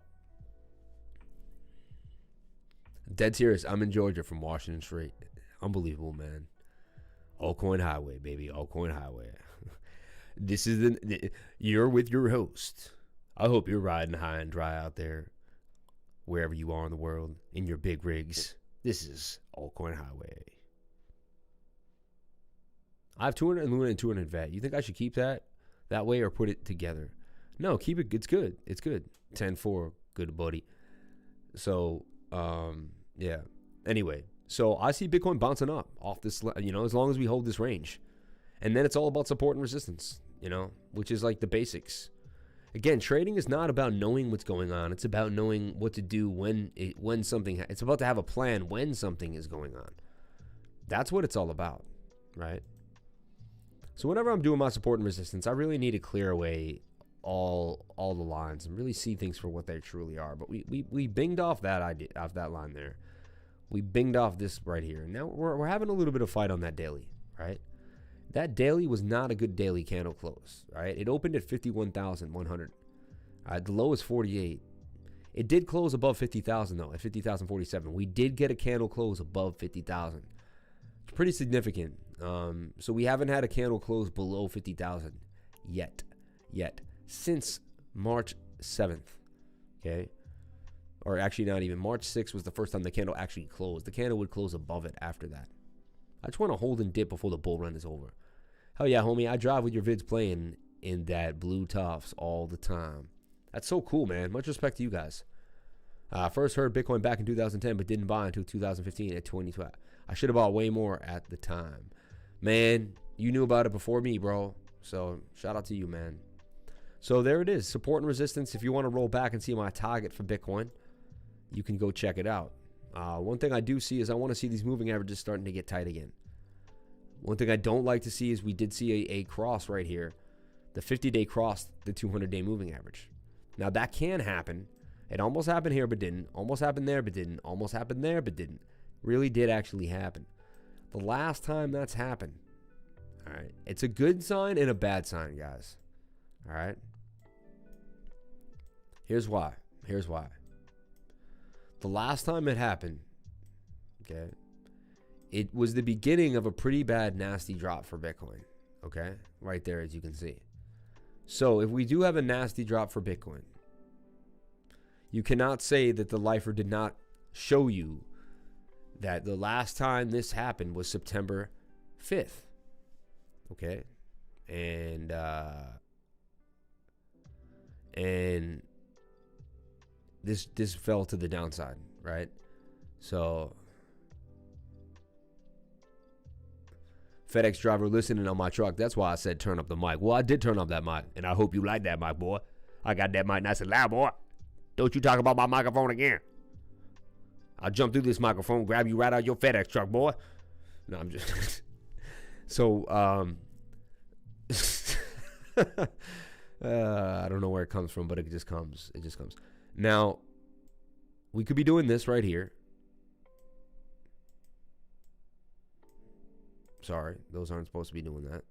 Dead serious. I'm in Georgia from Washington Street. Unbelievable, man. Altcoin Highway, baby. Altcoin Highway. This is you're with your host. I hope you're riding high and dry out there, wherever you are in the world, in your big rigs. This is Altcoin Highway. I have 200 Luna and 200 Vet. You think I should keep that way or put it together? No, keep it. It's good. It's good. 10-4, good buddy. So, yeah. Anyway, so I see Bitcoin bouncing up off this, as long as we hold this range. And then it's all about support and resistance, which is like the basics. Again, trading is not about knowing what's going on. It's about knowing what to do when something, it's about to have a plan when something is going on. That's what it's all about, right? So whenever I'm doing my support and resistance, I really need to clear away all the lines and really see things for what they truly are. But we binged off that idea, off that line there. We binged off this right here. And now we're having a little bit of fight on that daily, right? That daily was not a good daily candle close, right? It opened at 51,100. The low is 48. It did close above 50,000 though, at 50,047. We did get a candle close above 50,000. It's pretty significant. So we haven't had a candle close below 50,000 yet, since March 7th, okay? Or actually not even. March 6th was the first time the candle actually closed. The candle would close above it after that. I just want to hold and dip before the bull run is over. Hell yeah, homie. I drive with your vids playing in that blue tops all the time. That's so cool, man. Much respect to you guys. First heard Bitcoin back in 2010, but didn't buy until 2015 at 2012. I should have bought way more at the time. Man, you knew about it before me, bro. So shout out to you, man. So there it is. Support and resistance. If you want to roll back and see my target for Bitcoin, you can go check it out. One thing I do see is I want to see these moving averages starting to get tight again. One thing I don't like to see is we did see a cross right here. The 50-day crossed the 200-day moving average. Now that can happen. It almost happened here but didn't. Almost happened there but didn't. Almost happened there but didn't. Really did actually happen. The last time that's happened. All right. It's a good sign and a bad sign, guys. All right. Here's why. The last time it happened, okay, it was the beginning of a pretty bad, nasty drop for Bitcoin, okay? Right there, as you can see. So if we do have a nasty drop for Bitcoin, you cannot say that the Lifer did not show you that the last time this happened was September 5th, okay? And this fell to the downside, right? So FedEx driver listening on my truck. That's why I said turn up the mic. Well, I did turn up that mic, and I hope you like that mic, boy. I got that mic nice and loud, boy. Don't you talk about my microphone again. I'll jump through this microphone, grab you right out your FedEx truck, boy. No, I'm just... So, I don't know where it comes from, but it just comes. It just comes. Now, we could be doing this right here. Sorry, those aren't supposed to be doing that.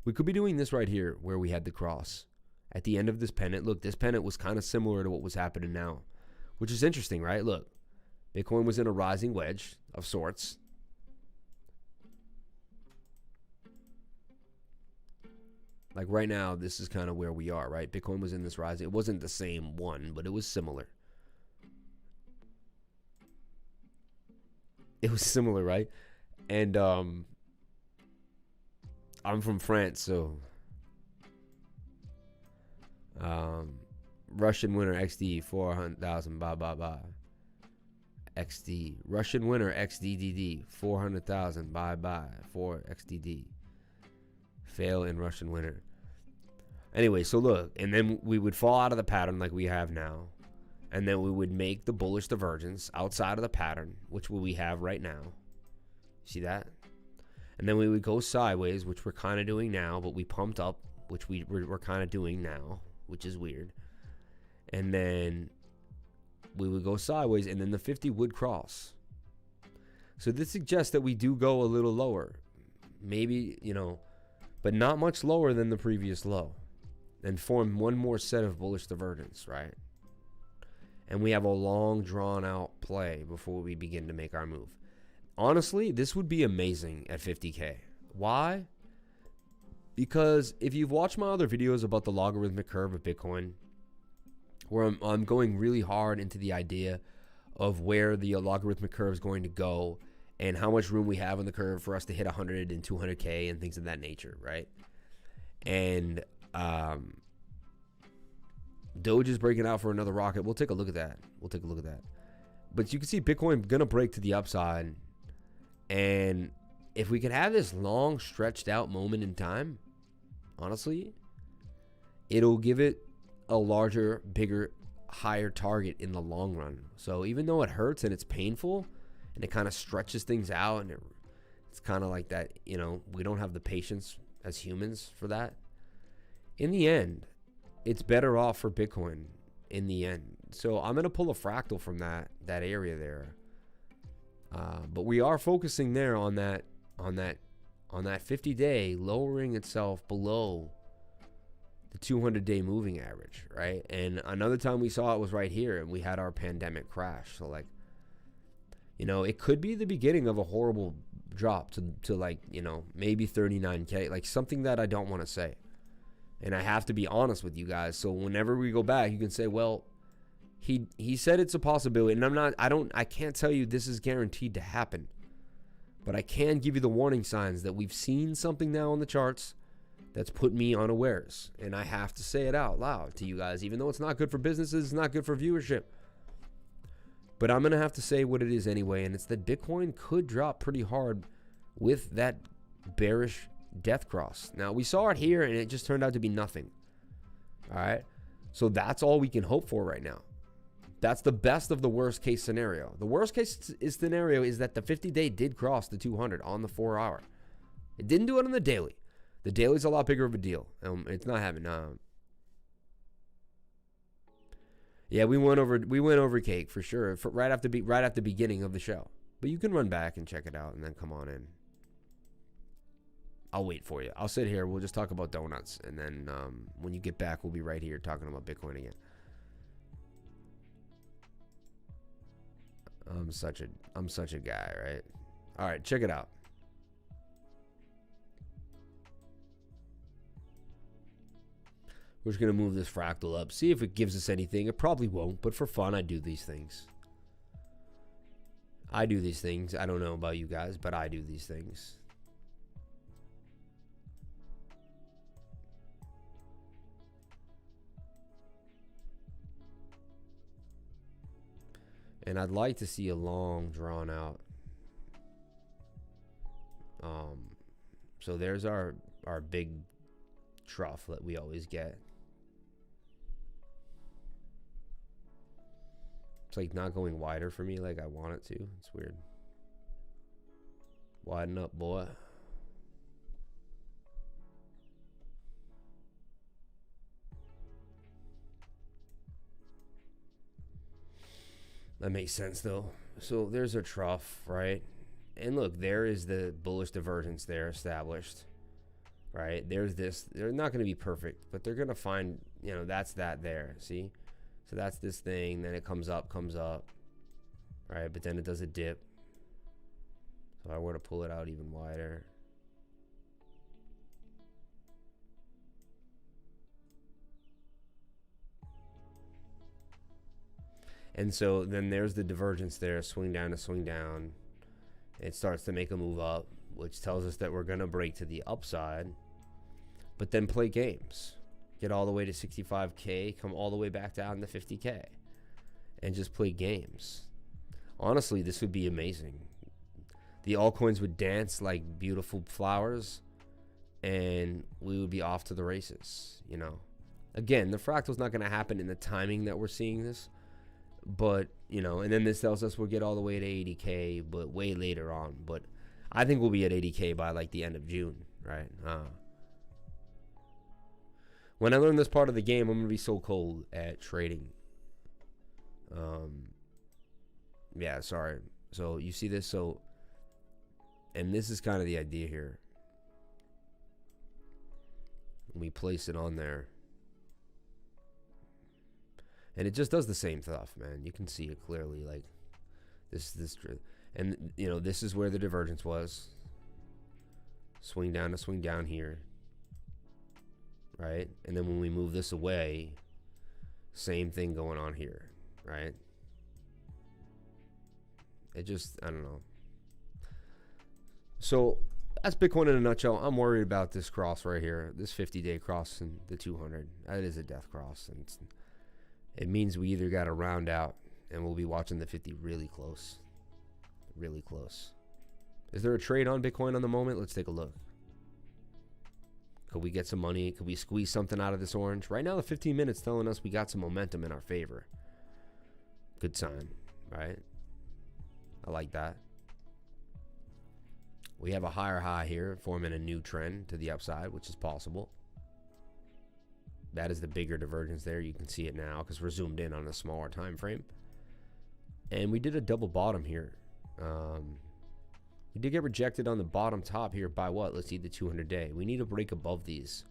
We could be doing this right here where we had the cross. At the end of this pennant, look, this pennant was kind of similar to what was happening now, which is interesting, right? Look, Bitcoin was in a rising wedge of sorts. Like right now, this is kind of where we are, right? Bitcoin was in this rising. It wasn't the same one, but it was similar. It was similar, right? And I'm from France, so Russian winner XD 400,000 bye. XD Russian winner XDDD 400,000 bye for XDD. Fail in Russian winner. Anyway, so look, and then we would fall out of the pattern like we have now, and then we would make the bullish divergence outside of the pattern, which we have right now. See that? And then we would go sideways, which we're kind of doing now, but we pumped up, which we're kind of doing now, which is weird. And then we would go sideways, and then the 50 would cross. So this suggests that we do go a little lower. Maybe, you know, but not much lower than the previous low. And form one more set of bullish divergence, right? And we have a long, drawn-out play before we begin to make our move. Honestly, this would be amazing at 50K. Why? Because if you've watched my other videos about the logarithmic curve of Bitcoin, where I'm going really hard into the idea of where the logarithmic curve is going to go and how much room we have on the curve for us to hit 100 and 200K and things of that nature, right? And Doge is breaking out for another rocket. We'll take a look at that. But you can see Bitcoin going to break to the upside. And if we could have this long stretched out moment in time, honestly, it'll give it a larger, bigger, higher target in the long run. So even though it hurts and it's painful and it kind of stretches things out and it's kind of like that, you know, we don't have the patience as humans for that. In the end, it's better off for Bitcoin in the end. So I'm going to pull a fractal from that area there. But we are focusing there on that 50-day lowering itself below the 200-day moving average, right? And another time we saw it was right here, and we had our pandemic crash. So like, you know, it could be the beginning of a horrible drop to like, you know, maybe 39K, like something that I don't want to say. And I have to be honest with you guys. So whenever we go back, you can say, well, he said it's a possibility, and I can't tell you this is guaranteed to happen, but I can give you the warning signs that we've seen something now on the charts that's put me unawares, and I have to say it out loud to you guys, even though it's not good for businesses, it's not good for viewership, but I'm gonna have to say what it is anyway, and it's that Bitcoin could drop pretty hard with that bearish death cross. Now we saw it here, and it just turned out to be nothing. All right, so that's all we can hope for right now. That's the best of the worst case scenario. The worst case scenario is that the 50-day did cross the 200 on the 4-hour. It didn't do it on the daily. The daily's a lot bigger of a deal. It's not having. Yeah, we went over cake for sure. Right at the beginning of the show. But you can run back and check it out and then come on in. I'll wait for you. I'll sit here. We'll just talk about donuts, and then when you get back, we'll be right here talking about Bitcoin again. I'm such a guy, right? All right, check it out. We're just gonna move this fractal up, see if it gives us anything. It probably won't, but for fun, I do these things. I don't know about you guys, but I do these things. And I'd like to see a long, drawn out So there's our big trough that we always get. It's like not going wider for me like I want it to. It's weird. Widen up, boy. That makes sense though. So there's a trough, right? And look, there is the bullish divergence there established, right? There's this. They're not going to be perfect, but they're going to find, you know, that's that there. See? So that's this thing. Then it comes up, right? But then it does a dip. So I were to pull it out even wider. And so then there's the divergence there, swing down to swing down. It starts to make a move up, which tells us that we're going to break to the upside, but then play games. Get all the way to 65K, come all the way back down to 50K, and just play games. Honestly, this would be amazing. The altcoins would dance like beautiful flowers, and we would be off to the races, you know. Again, the fractal's not going to happen in the timing that we're seeing this. But, you know, and then this tells us we'll get all the way to 80K, but way later on. But I think we'll be at 80K by like the end of June, right? When I learn this part of the game, I'm going to be so cold at trading. Yeah, sorry. So you see this? So, and this is kind of the idea here. We place it on there. And it just does the same stuff, man. You can see it clearly, like this, and you know, this is where the divergence was. Swing down to swing down here, right? And then when we move this away, same thing going on here, right? It just, I don't know. So that's Bitcoin in a nutshell. I'm worried about this cross right here, this 50-day cross and the 200. That is a death cross, and it means we either got to round out, and we'll be watching the 50 really close. Really close. Is there a trade on Bitcoin on the moment? Let's take a look. Could we get some money? Could we squeeze something out of this orange? Right now, the 15 minutes telling us we got some momentum in our favor. Good sign, right? I like that. We have a higher high here, forming a new trend to the upside, which is possible. That is the bigger divergence there. You can see it now because we're zoomed in on a smaller time frame. And we did a double bottom here. We did get rejected on the bottom top here by what? Let's see the 200-day. We need to break above these.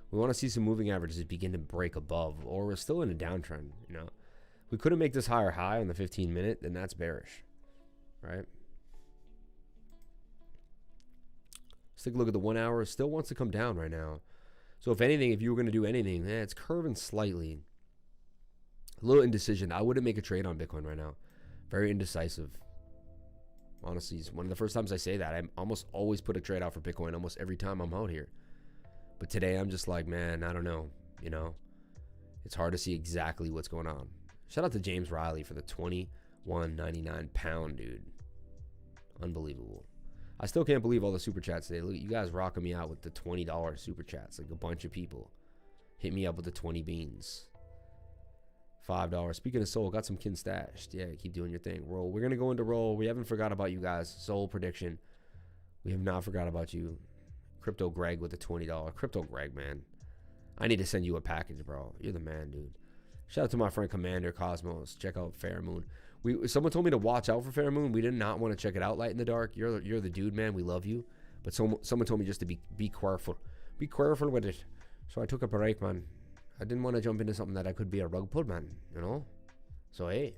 We want to see some moving averages begin to break above, or we're still in a downtrend. You know, we couldn't make this higher high on the 15-minute, then that's bearish, right? Let's take a look at the 1 hour. It still wants to come down right now. So if anything, if you were going to do anything, it's curving slightly. A little indecision. I wouldn't make a trade on Bitcoin right now. Very indecisive. Honestly, it's one of the first times I say that. I almost always put a trade out for Bitcoin almost every time I'm out here. But today I'm just like, man, I don't know. You know, it's hard to see exactly what's going on. Shout out to James Riley for the $21.99 pound, dude. Unbelievable. I still can't believe all the super chats today. Look, you guys rocking me out with the $20 super chats. Like a bunch of people hit me up with the 20 beans. $5. Speaking of Soul, got some kin stashed. Yeah, keep doing your thing. Roll. We're going to go into roll. We haven't forgot about you guys. Soul prediction. We have not forgot about you. Crypto Greg with the $20. Crypto Greg, man. I need to send you a package, bro. You're the man, dude. Shout out to my friend Commander Cosmos. Check out Fair Moon. Someone told me to watch out for Fair Moon. We did not want to check it out light in the dark. You're the dude, man. We love you. But someone told me just to be careful. Be careful with it. So I took a break, man. I didn't want to jump into something that I could be a rug pull, man. You know? So, hey.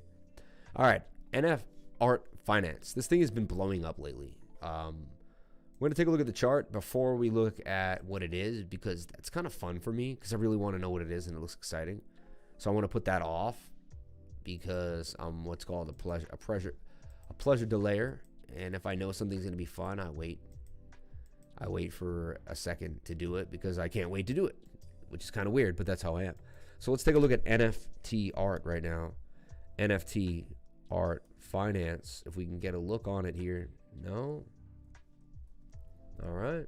All right. NF Art Finance. This thing has been blowing up lately. We're going to take a look at the chart before we look at what it is, because that's kind of fun for me, because I really want to know what it is and it looks exciting. So I want to put that off, because I'm what's called a pleasure delayer. And if I know something's going to be fun, I wait for a second to do it, because I can't wait to do it, which is kind of weird, but that's how I am. So let's take a look at NFT art right now. NFT art finance. If we can get a look on it here. No. All right.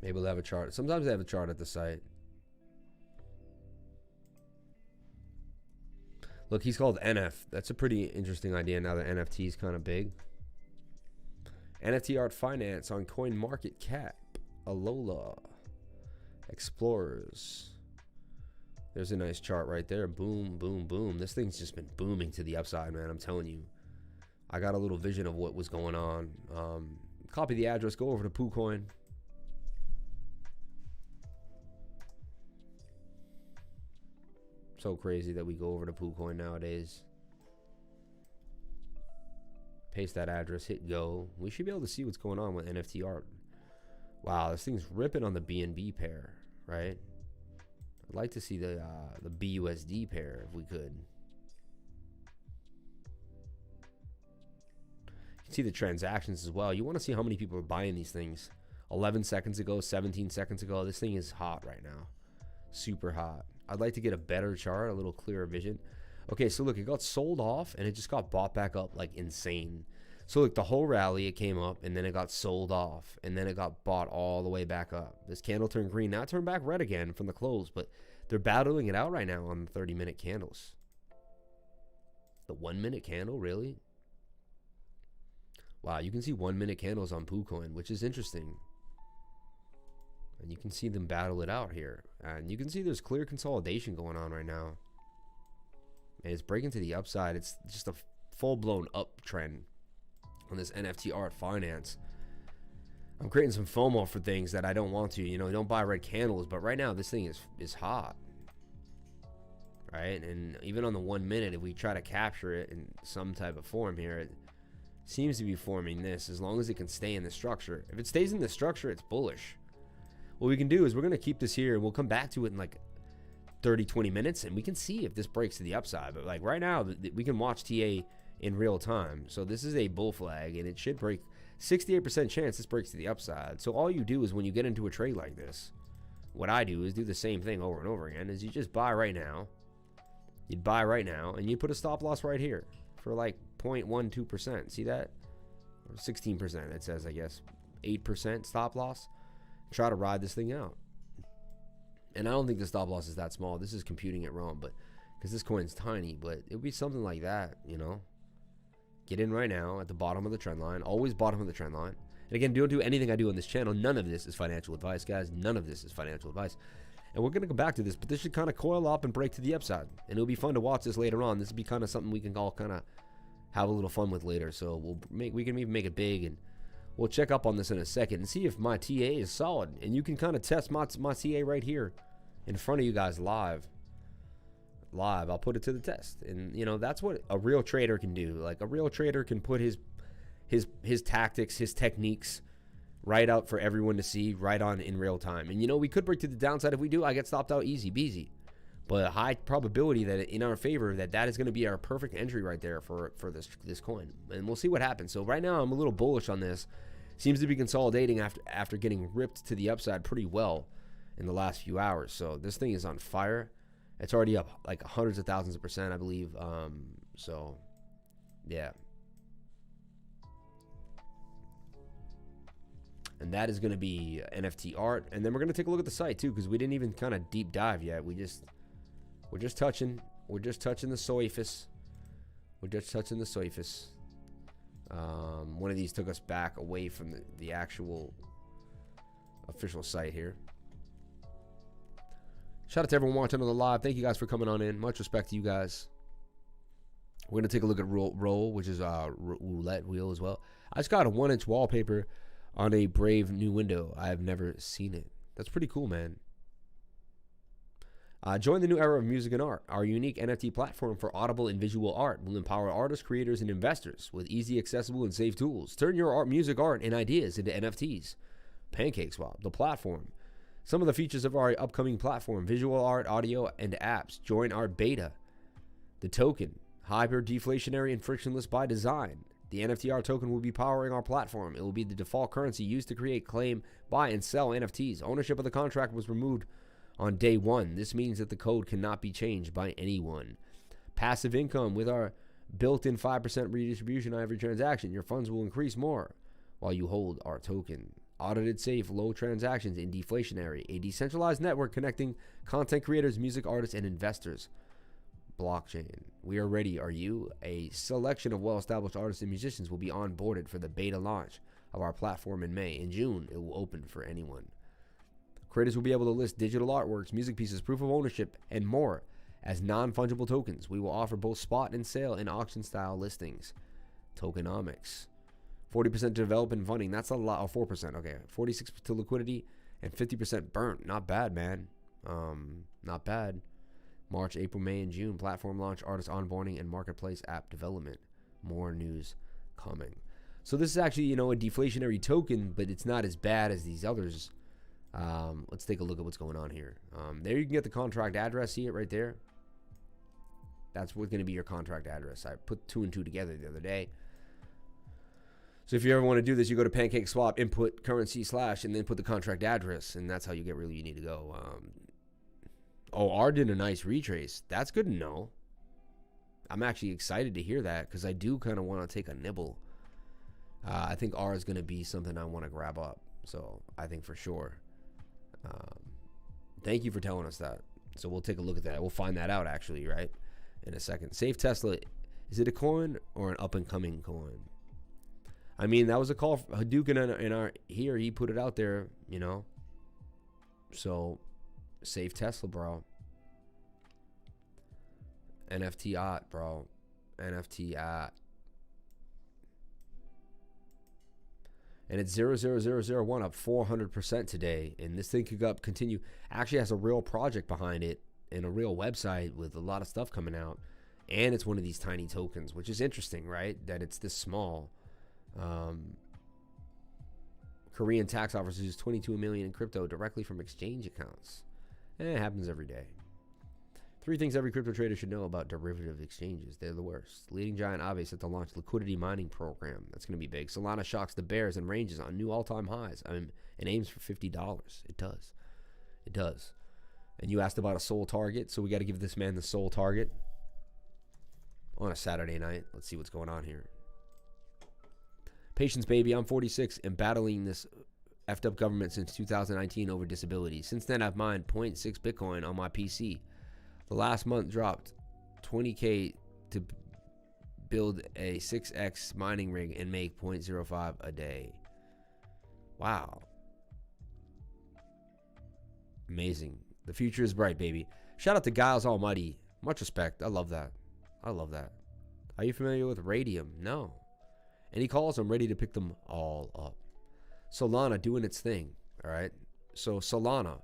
Maybe they'll have a chart. Sometimes they have a chart at the site. Look, he's called NF. That's a pretty interesting idea now that NFT is kind of big. NFT art finance on CoinMarketCap. Alola. Explorers. There's a nice chart right there. Boom, boom, boom. This thing's just been booming to the upside, man. I'm telling you. I got a little vision of what was going on. Copy the address. Go over to KuCoin. So crazy that we go over to KuCoin nowadays. Paste that address. Hit go. We should be able to see what's going on with NFT art. Wow, this thing's ripping on the BNB pair, right? I'd like to see the BUSD pair if we could. You can see the transactions as well. You want to see how many people are buying these things. 11 seconds ago, 17 seconds ago. This thing is hot right now. Super hot. I'd like to get a better chart, a little clearer vision. Okay, so look, it got sold off and it just got bought back up like insane. So look, the whole rally, it came up and then it got sold off and then it got bought all the way back up. This candle turned green. Now it turned back red again from the close, but they're battling it out right now on the 30-minute candles. The 1-minute candle, really? Wow, you can see 1-minute candles on KuCoin, which is interesting. And you can see them battle it out here. And you can see there's clear consolidation going on right now. And it's breaking to the upside. It's just a full-blown uptrend on this NFT art finance. I'm creating some FOMO for things that I don't want to. You know, don't buy red candles. But right now, this thing is hot. Right? And even on the 1 minute, if we try to capture it in some type of form here, it seems to be forming this as long as it can stay in the structure. If it stays in the structure, it's bullish. What we can do is we're going to keep this here and we'll come back to it in like 30-20 minutes and we can see if this breaks to the upside. But like right now, we can watch TA in real time. So this is a bull flag and it should break. 68% chance this breaks to the upside. So all you do is when you get into a trade like this, what I do is do the same thing over and over again, is you just buy right now. You'd buy right now and you put a stop loss right here for like 0.12%. See that? Or 16% it says, I guess. 8% stop loss. Try to ride this thing out. And I don't think the stop loss is that small. This is computing it wrong, but because this coin's tiny, but it would be something like that, you know. Get in right now at the bottom of the trend line. Always bottom of the trend line. And again, don't do anything I do on this channel. None of this is financial advice, guys. None of this is financial advice. And we're going to go back to this, but this should kind of coil up and break to the upside. And it'll be fun to watch this later on. This will be kind of something we can all kind of have a little fun with later. So we can even make it big, and we'll check up on this in a second and see if my TA is solid. And you can kind of test my TA right here in front of you guys live. I'll put it to the test. And you know, that's what a real trader can do. Like a real trader can put his tactics, his techniques right out for everyone to see right on in real time. And you know, we could break to the downside. If we do, I get stopped out easy peasy. But a high probability that in our favor that is going to be our perfect entry right there for this coin. And we'll see what happens. So right now I'm a little bullish on this. Seems to be consolidating after getting ripped to the upside pretty well in the last few hours. So this thing is on fire. It's already up like hundreds of thousands of percent, I believe. So yeah. And that is going to be NFT art. And then we're going to take a look at the site too, because we didn't even kind of deep dive yet. We're just touching the surface. We're just touching the surface. One of these took us back away from the actual official site here. Shout out to everyone watching on the live. Thank you guys for coming on in. Much respect to you guys. We're going to take a look at roll, which is roulette wheel as well. I just got a 1-inch wallpaper on a Brave new window. I have never seen it. That's pretty cool, man. Join the new era of music and art. Our unique NFT platform for audible and visual art will empower artists, creators, and investors with easy, accessible, and safe tools. Turn your music art, and ideas into NFTs. PancakeSwap, the platform. Some of the features of our upcoming platform: visual art, audio, and apps. Join our beta. The token, hyper deflationary and frictionless by design. The NFT art token will be powering our platform. It will be the default currency used to create, claim, buy, and sell NFTs. Ownership of the contract was removed on day one. This means that the code cannot be changed by anyone. Passive income with our built-in 5% redistribution on every transaction. Your funds will increase more while you hold our token. audited, safe, low transactions, and deflationary. A decentralized network connecting content creators, music artists, and investors. Blockchain. We are ready. Are you? A selection of well-established artists and musicians will be onboarded for the beta launch of our platform in May. In June, it will open for anyone. Creators will be able to list digital artworks, music pieces, proof of ownership, and more as non-fungible tokens. We will offer both spot and sale and auction-style listings. Tokenomics. 40% to development funding. That's a lot. Oh, 4%. Okay. 46% to liquidity and 50% burnt. Not bad, man. Not bad. March, April, May, and June. Platform launch, artist onboarding, and marketplace app development. More news coming. So this is actually, a deflationary token, but it's not as bad as these others. Let's take a look at what's going on here. There you can get the contract address. See it right there? That's what's going to be your contract address. I put 2 and 2 together the other day. So if you ever want to do this, you go to pancakeswap, input currency / and then put the contract address, and that's how you get where you need to go. R did a nice retrace. That's good to know. I'm actually excited to hear that because I do kind of want to take a nibble. I think R is going to be something I want to grab up. So I think for sure. Thank you for telling us that. So we'll take a look at that. We'll find that out actually, right? In a second. Safe Tesla. Is it a coin or an up and coming coin? I mean, that was a call. Hadouken in our here. He put it out there, So, Safe Tesla, bro. NFT art, bro. NFT art. And it's 0.0001 up 400% today. And this thing could continue. Actually has a real project behind it and a real website with a lot of stuff coming out. And it's one of these tiny tokens, which is interesting, right? That it's this small. Korean tax officers use 22 million in crypto directly from exchange accounts. It happens every day. 3 things every crypto trader should know about derivative exchanges. They're the worst. Leading giant Aave set to launch liquidity mining program. That's going to be big. Solana shocks the bears and ranges on new all-time highs. And aims for $50. It does. It does. And you asked about a soul target, so we got to give this man the soul target on a Saturday night. Let's see what's going on here. Patience, baby. I'm 46 and battling this effed up government since 2019 over disability. Since then, I've mined 0.6 Bitcoin on my PC. The last month dropped 20K to build a 6x mining rig and make 0.05 a day. Wow. Amazing. The future is bright, baby. Shout out to Giles Almighty. Much respect. I love that. I love that. Are you familiar with Radium? No. Any calls? I'm ready to pick them all up. Solana doing its thing. All right. So Solana,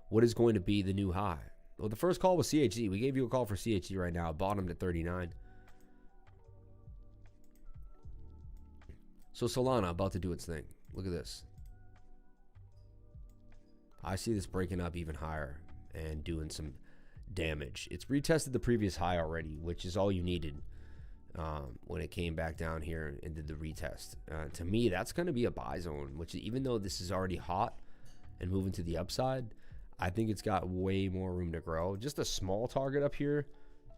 what is going to be the new high? Well, the first call was CHZ. We gave you a call for CHZ right now. Bottomed at 39. So Solana about to do its thing. Look at this. I see this breaking up even higher and doing some damage. It's retested the previous high already, which is all you needed. When it came back down here and did the retest. To me, that's going to be a buy zone, which even though this is already hot and moving to the upside, I think it's got way more room to grow. Just a small target up here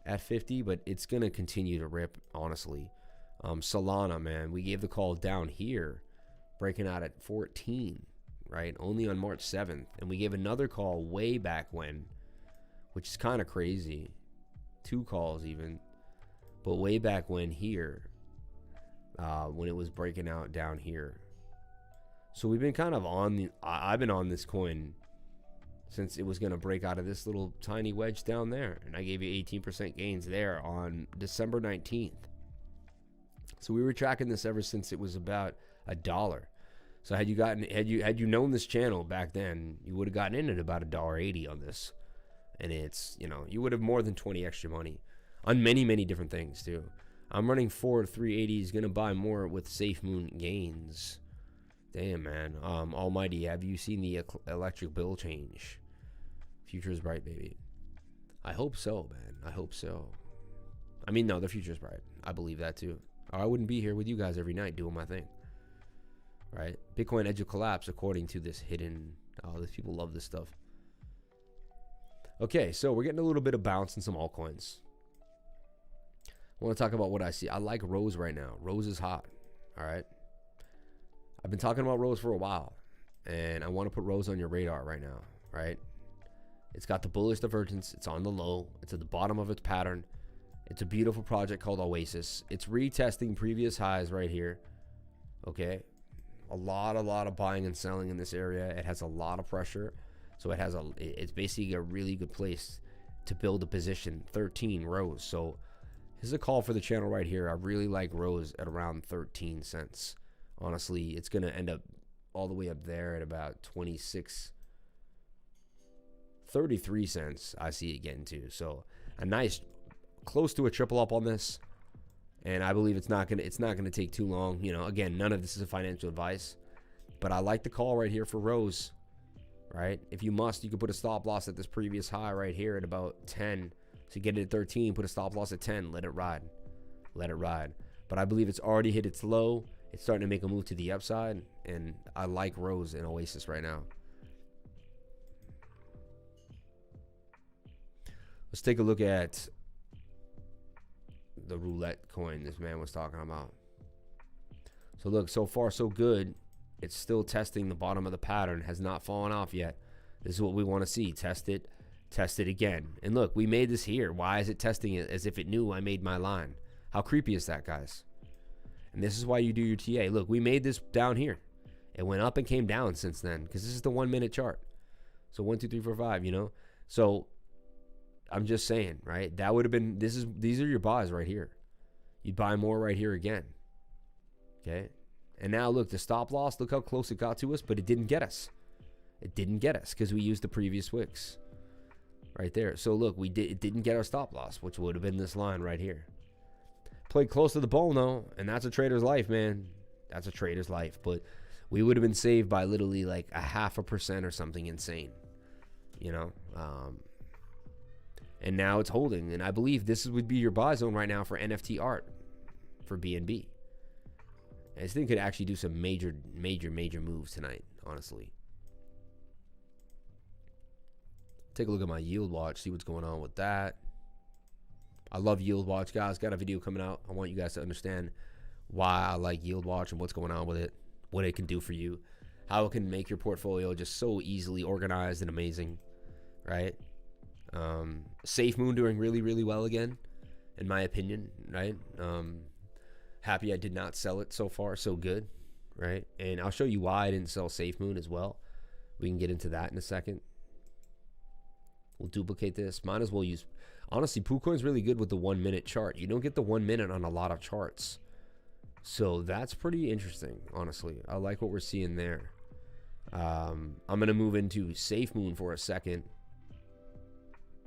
at 50, but it's going to continue to rip, honestly. Solana, man, we gave the call down here, breaking out at 14, right? Only on March 7th. And we gave another call way back when, which is kind of crazy. 2 calls even. But way back when here, when it was breaking out down here. So we've been kind of on I've been on this coin since it was going to break out of this little tiny wedge down there. And I gave you 18% gains there on December 19th. So we were tracking this ever since it was about $1. So had you known this channel back then, you would have gotten in at about $1.80 on this. And it's, you would have more than 20 extra money. On many different things too. I'm running 4 380s, gonna buy more with Safe Moon gains. Damn, man. Almighty, have you seen the electric bill change? Future is bright, baby. I hope so, man. I hope so. I mean, no, the future is bright. I believe that too. Or I wouldn't be here with you guys every night doing my thing. Right? Bitcoin edge of collapse according to this hidden. Oh, these people love this stuff. Okay, so we're getting a little bit of bounce in some altcoins. I want to talk about what I see. I like Rose right now. Rose is hot. All right. I've been talking about Rose for a while. And I want to put Rose on your radar right now, right? It's got the bullish divergence. It's on the low. It's at the bottom of its pattern. It's a beautiful project called Oasis. It's retesting previous highs right here. Okay. A lot of buying and selling in this area. It has a lot of pressure. So it's basically a really good place to build a position. 13 Rose. So here's a call for the channel right here. I really like Rose at around 13 cents. Honestly, it's going to end up all the way up there at about 33 cents. I see it getting to. So a nice, close to a triple up on this. And I believe it's not gonna take too long. You know, again, none of this is a financial advice, but I like the call right here for Rose. Right? If you must, you could put a stop loss at this previous high right here at about 10. So get it at 13, put a stop loss at 10, let it ride. Let it ride. But I believe it's already hit its low. It's starting to make a move to the upside, and I like Rose and Oasis right now. Let's take a look at the roulette coin this man was talking about. So look, so far so good. It's still testing the bottom of the pattern, has not fallen off yet. This is what we want to see. Test it again. And look, we made this here. Why is it testing it as if it knew I made my line? How creepy is that, guys? And this is why you do your TA. Look, we made this down here. It went up and came down since then, because this is the 1 minute chart. So 1, 2, 3, 4, 5, you know? So I'm just saying, right? That would have been, these are your buys right here. You'd buy more right here again. Okay? And now look, the stop loss, look how close it got to us, but it didn't get us. It didn't get us because we used the previous wicks right there. So look, it didn't get our stop loss, which would have been this line right here. Played close to the bone though, and that's a trader's life, man. That's a trader's life. But we would have been saved by literally like 0.5% or something insane, you know. And now it's holding, and I believe this would be your buy zone right now for NFT art for BNB. This thing could actually do some major moves tonight, honestly. Take a look at my yield watch, see what's going on with that. I love yield watch, guys. Got a video coming out. I want you guys to understand why I like yield watch and what's going on with it, what it can do for you, how it can make your portfolio just so easily organized and amazing, right? Safe Moon doing really well again, in my opinion, right? Happy I did not sell it so far. So good, right? And I'll show you why I didn't sell Safe Moon as well. We can get into that in a second. We'll duplicate this. Might as well use, honestly, KuCoin's really good with the 1 minute chart. You don't get the 1 minute on a lot of charts. So that's pretty interesting, honestly. I like what we're seeing there. I'm going to move into Safe Moon for a second.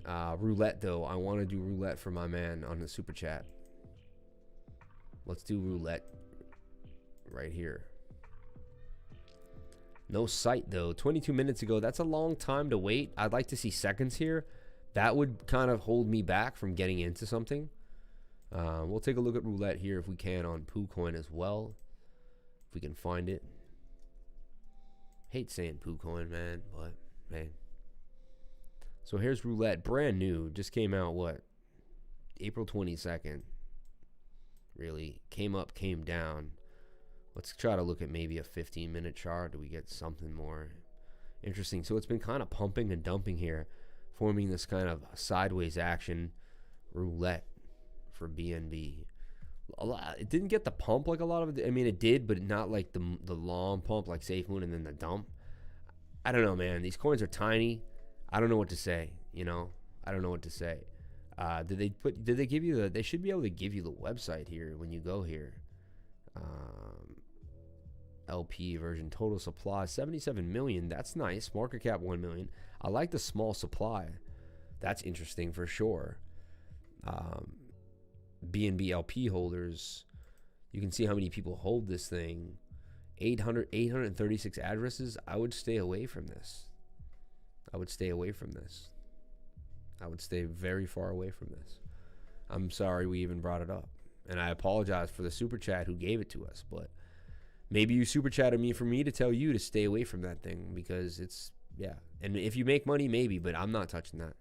Roulette, though. I want to do roulette for my man on the super chat. Let's do roulette right here. No sight, though. 22 minutes ago. That's a long time to wait. I'd like to see seconds here. That would kind of hold me back from getting into something. We'll take a look at roulette here if we can on KuCoin as well. If we can find it. Hate saying KuCoin, man, but man. So here's roulette. Brand new. Just came out, what? April 22nd. Really came up, came down. Let's try to look at maybe a 15-minute chart. Do we get something more interesting? So it's been kind of pumping and dumping here, forming this kind of sideways action roulette for BNB. It didn't get the pump like a lot of it. I mean, it did, but not like the long pump like Safe Moon and then the dump. I don't know, man. These coins are tiny. I don't know what to say. You know, I don't know what to say. Did they give you they should be able to give you the website here when you go here. LP version, total supply 77 million. That's nice. Market cap 1 million. I like the small supply. That's interesting for sure. BNB LP holders, you can see how many people hold this thing. 836 addresses. I would stay away from this. I would stay away from this. I would stay very far away from this. I'm sorry we even brought it up. And I apologize for the super chat who gave it to us. But maybe you super chatted me for me to tell you to stay away from that thing. Because it's, yeah. And if you make money, maybe. But I'm not touching that.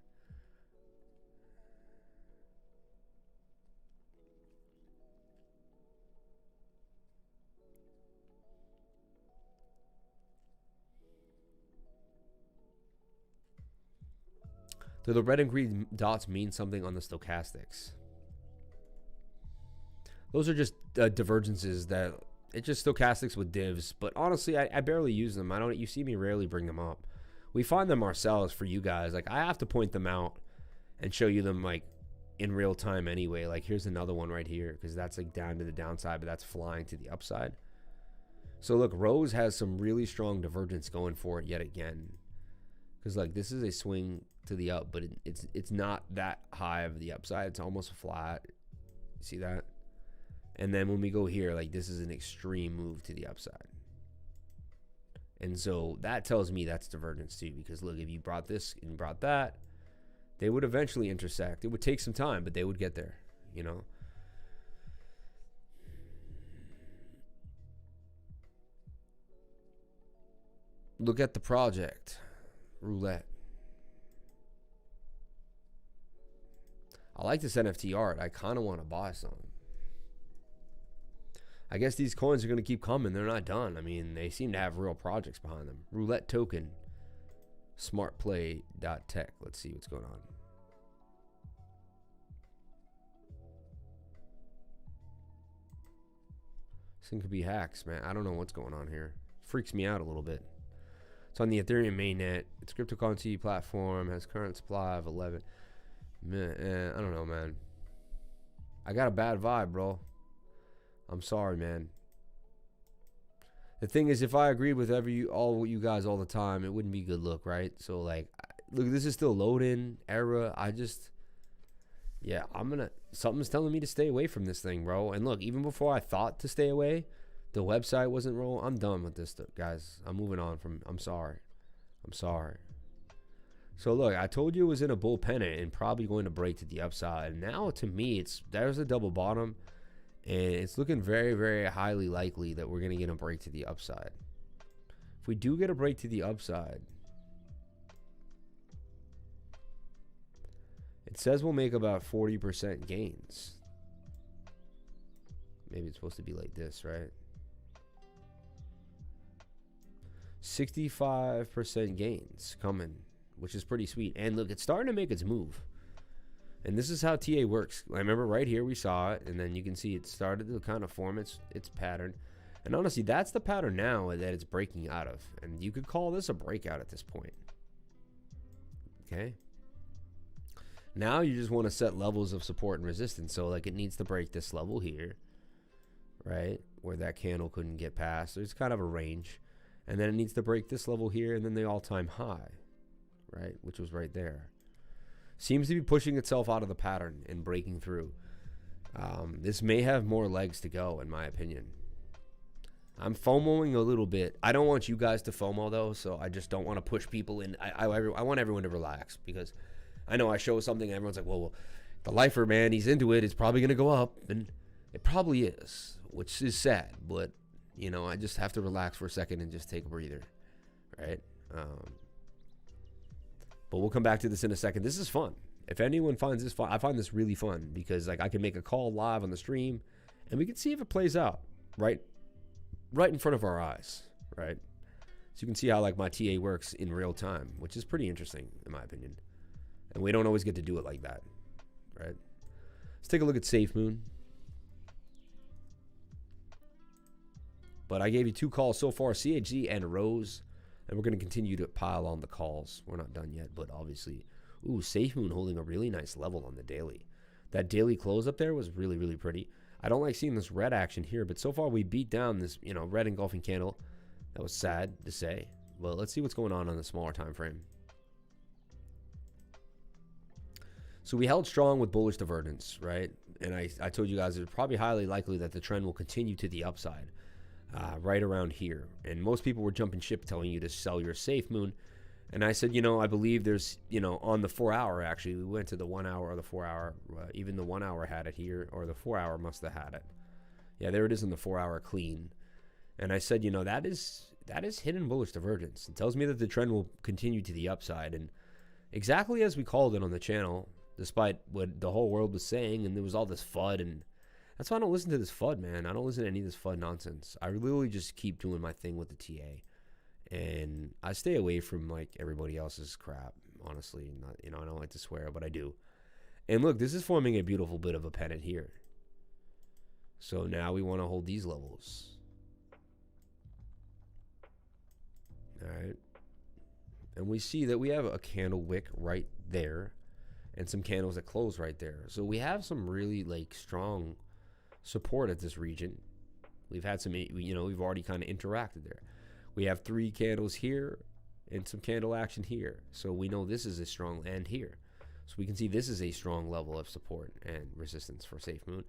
Do the red and green dots mean something on the stochastics? Those are just divergences that it's just stochastics with divs. But honestly, I barely use them. You see me rarely bring them up. We find them ourselves for you guys. Like, I have to point them out and show you them like in real time anyway. Like, here's another one right here, because that's like down to the downside, but that's flying to the upside. So look, Rose has some really strong divergence going for it yet again. Because like, this is a swing to the up, but it's not that high of the upside. It's almost flat. You see that? And then when we go here, like, this is an extreme move to the upside. And so that tells me that's divergence too, because look, if you brought this and brought that, they would eventually intersect. It would take some time, but they would get there, you know? Look at the project, Roulette. I like this NFT art. I kind of want to buy some. I guess these coins are going to keep coming. They're not done. I mean, they seem to have real projects behind them. Roulette token, smartplay.tech. Let's see what's going on. This thing could be hacks, man. I don't know what's going on here. Freaks me out a little bit. It's on the Ethereum mainnet. It's cryptocurrency platform. Has current supply of 11. Man, I don't know, man. I got a bad vibe, bro. I'm sorry, man. The thing is, if I agreed with all you guys all the time, it wouldn't be good look, right? So like, look, this is still loading era. Yeah, something's telling me to stay away from this thing, bro. And look, even before I thought to stay away, the website wasn't rolling. I'm done with this, guys. I'm moving on I'm sorry. So look, I told you it was in a bull pennant and probably going to break to the upside. And now to me, there's a double bottom. And it's looking very, very highly likely that we're going to get a break to the upside. If we do get a break to the upside, it says we'll make about 40% gains. Maybe it's supposed to be like this, right? 65% gains coming, which is pretty sweet. And look, it's starting to make its move. And this is how TA works. I remember right here we saw it, and then you can see it started to kind of form its pattern. And honestly, that's the pattern now that it's breaking out of. And you could call this a breakout at this point. Okay? Now you just want to set levels of support and resistance. So like, it needs to break this level here, right? Where that candle couldn't get past. There's kind of a range. And then it needs to break this level here, and then the all-time high, right? Which was right there. Seems to be pushing itself out of the pattern and breaking through. This may have more legs to go, in my opinion. I'm FOMOing a little bit. I don't want you guys to FOMO, though, so I just don't want to push people in. I want everyone to relax, because I know I show something and everyone's like, well, the lifer, man, he's into it. It's probably going to go up, and it probably is, which is sad. But, you know, I just have to relax for a second and just take a breather, right? But we'll come back to this in a second. This is fun. If anyone finds this fun, I find this really fun, because like, I can make a call live on the stream and we can see if it plays out right in front of our eyes, right? So you can see how like my TA works in real time, which is pretty interesting in my opinion. And we don't always get to do it like that, right? Let's take a look at SafeMoon. But I gave you 2 calls so far, CHZ and Rose. And we're going to continue to pile on the calls. We're not done yet, but obviously. Ooh, SafeMoon holding a really nice level on the daily. That daily close up there was really, really pretty. I don't like seeing this red action here, but so far we beat down this, you know, red engulfing candle. That was sad to say. Well, let's see what's going on the smaller time frame. So we held strong with bullish divergence, right? And I told you guys it's probably highly likely that the trend will continue to the upside. Right around here. And most people were jumping ship telling you to sell your SafeMoon. And I said, you know, I believe there's, you know, on the 4 hour, actually, we went to the 1 hour or the 4 hour, even the 1 hour had it here, or the 4 hour must have had it. Yeah, there it is in the 4 hour clean. And I said, you know, that is hidden bullish divergence. It tells me that the trend will continue to the upside. And exactly as we called it on the channel, despite what the whole world was saying, and there was all this FUD, and that's why I don't listen to this FUD, man. I don't listen to any of this FUD nonsense. I literally just keep doing my thing with the TA. And I stay away from, like, everybody else's crap. honestly. Not, you know, I don't like to swear, but I do. And look, this is forming a beautiful bit of a pennant here. So now we want to hold these levels. All right. And we see that we have a candle wick right there and some candles that close right there. So we have some really like strong support at this region. We've had some, you know, we've already kind of interacted there. We have 3 candles here and some candle action here. So we know this is a strong end here. So we can see this is a strong level of support and resistance for Safe Moon.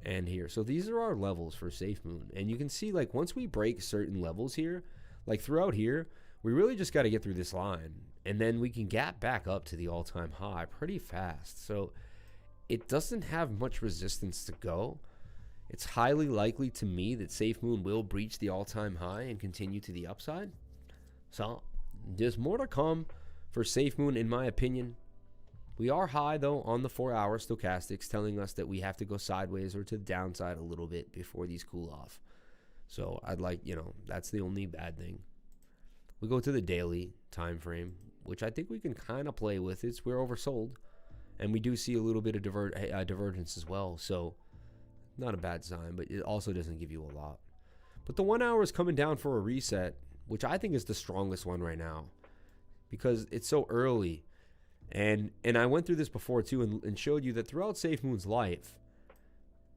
And here. So these are our levels for Safe Moon. And you can see like once we break certain levels here, like throughout here, we really just got to get through this line. And then we can gap back up to the all-time high pretty fast. So it doesn't have much resistance to go. It's highly likely to me that Safe Moon will breach the all-time high and continue to the upside. So there's more to come for Safe Moon in my opinion. We are high though on the 4-hour stochastics, telling us that we have to go sideways or to the downside a little bit before these cool off. So I'd like, you know, that's the only bad thing. We go to the daily time frame, which I think we can kind of play with. We're oversold, and we do see a little bit of divergence as well. So not a bad sign, but it also doesn't give you a lot. But the 1 hour is coming down for a reset, which I think is the strongest one right now because it's so early. And I went through this before too and showed you that throughout Safe Moon's life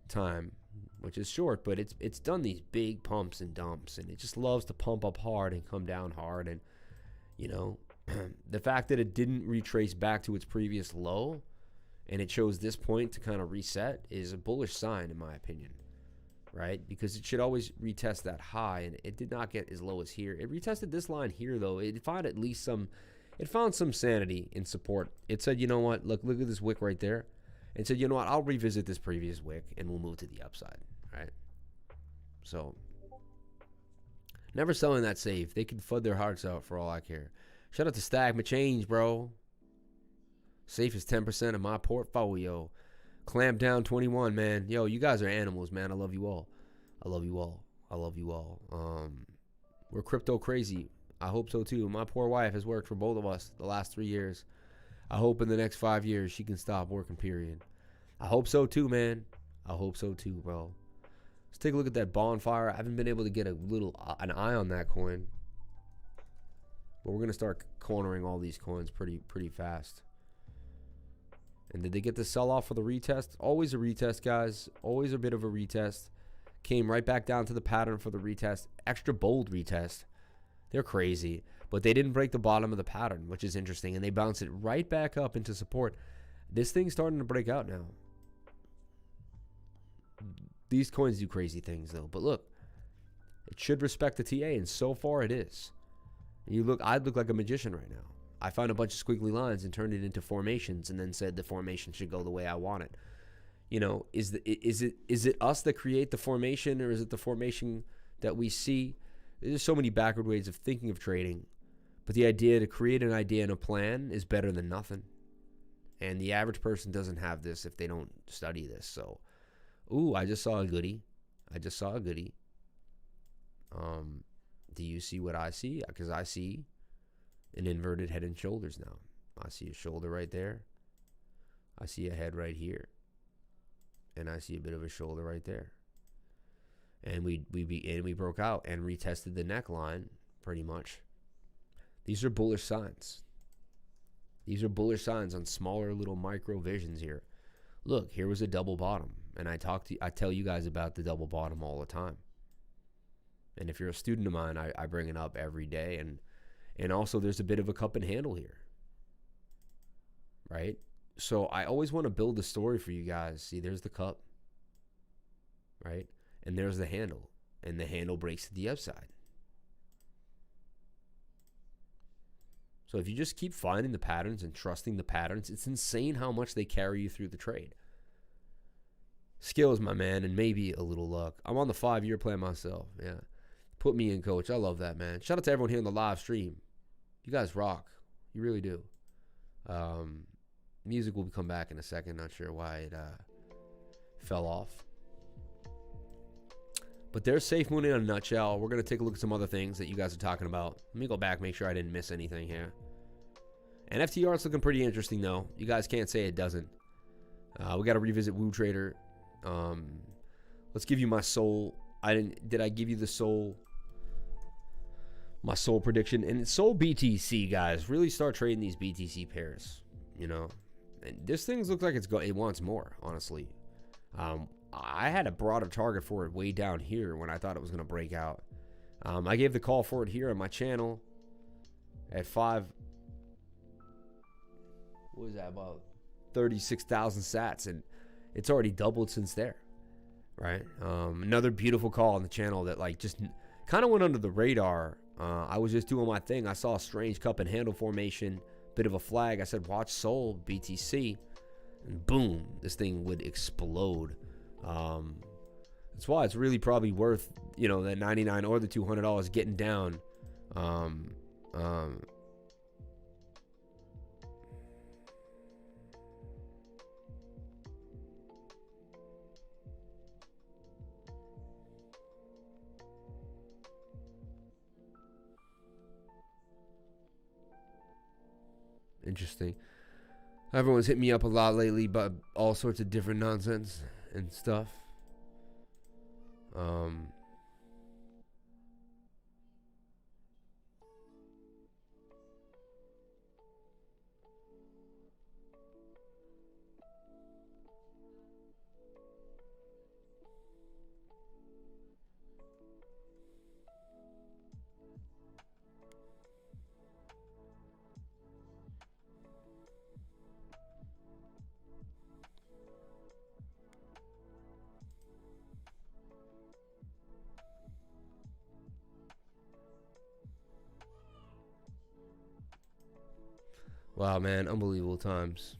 time, which is short, but it's done these big pumps and dumps, and it just loves to pump up hard and come down hard. And you know, the fact that it didn't retrace back to its previous low and it chose this point to kind of reset is a bullish sign in my opinion, right? Because it should always retest that high, and it did not get as low as here. It retested this line here though. It found at least some, it found some sanity in support. It said, you know what, look at this wick right there. And said, you know what, I'll revisit this previous wick and we'll move to the upside, right? So, never selling that safe. They can fud their hearts out for all I care. Shout out to Stack McChange, bro. Safe is 10% of my portfolio. Clamp down 21, man. Yo, you guys are animals, man. I love you all. I love you all. I love you all. We're crypto crazy. I hope so too. My poor wife has worked for both of us the last 3 years. I hope in the next 5 years she can stop working, period. I hope so too, man. I hope so too, bro. Let's take a look at that bonfire. I haven't been able to get an eye on that coin. But we're going to start cornering all these coins pretty fast. And did they get the sell-off for the retest? Always a retest, guys. Always a bit of a retest. Came right back down to the pattern for the retest. Extra bold retest. They're crazy. But they didn't break the bottom of the pattern, which is interesting. And they bounced it right back up into support. This thing's starting to break out now. These coins do crazy things, though. But look, it should respect the TA, and so far it is. I'd look like a magician right now. I found a bunch of squiggly lines and turned it into formations and then said the formation should go the way I want it. You know, is it us that create the formation, or is it the formation that we see? There's so many backward ways of thinking of trading. But the idea to create an idea and a plan is better than nothing. And the average person doesn't have this if they don't study this. So, ooh, I just saw a goodie. Do you see what I see? Because I see an inverted head and shoulders now. I see a shoulder right there. I see a head right here. And I see a bit of a shoulder right there. And we broke out and retested the neckline pretty much. These are bullish signs. These are bullish signs on smaller little micro visions here. Look, here was a double bottom. And I tell you guys about the double bottom all the time. And if you're a student of mine, I bring it up every day. And also there's a bit of a cup and handle here. Right? So I always want to build the story for you guys. See, there's the cup. Right? And there's the handle. And the handle breaks to the upside. So if you just keep finding the patterns and trusting the patterns, it's insane how much they carry you through the trade. Skills, my man, and maybe a little luck. I'm on the 5-year plan myself. Yeah. Put me in, coach. I love that, man. Shout out to everyone here on the live stream. You guys rock. You really do. Music will come back in a second. Not sure why it fell off. But there's Safe Moon in a nutshell. We're going to take a look at some other things that you guys are talking about. Let me go back, make sure I didn't miss anything here. And FTR's looking pretty interesting, though. You guys can't say it doesn't. We got to revisit Woo Trader. Let's give you my soul. Did I give you the soul? My soul prediction. And it's soul BTC, guys. Really start trading these BTC pairs. You know, and this thing looks like it wants more, honestly. I had a broader target for it way down here when I thought it was going to break out. I gave the call for it here on my channel at 5. What was that, about 36,000 sats, and it's already doubled since there, right? Another beautiful call on the channel that like just kind of went under the radar. I was just doing my thing. I saw a strange cup and handle formation, bit of a flag. I said, watch Soul BTC, and boom, this thing would explode. That's why it's really probably worth, you know, that $99 or the $200 getting down. Interesting. Everyone's hit me up a lot lately about all sorts of different nonsense and stuff. Wow, man, unbelievable times.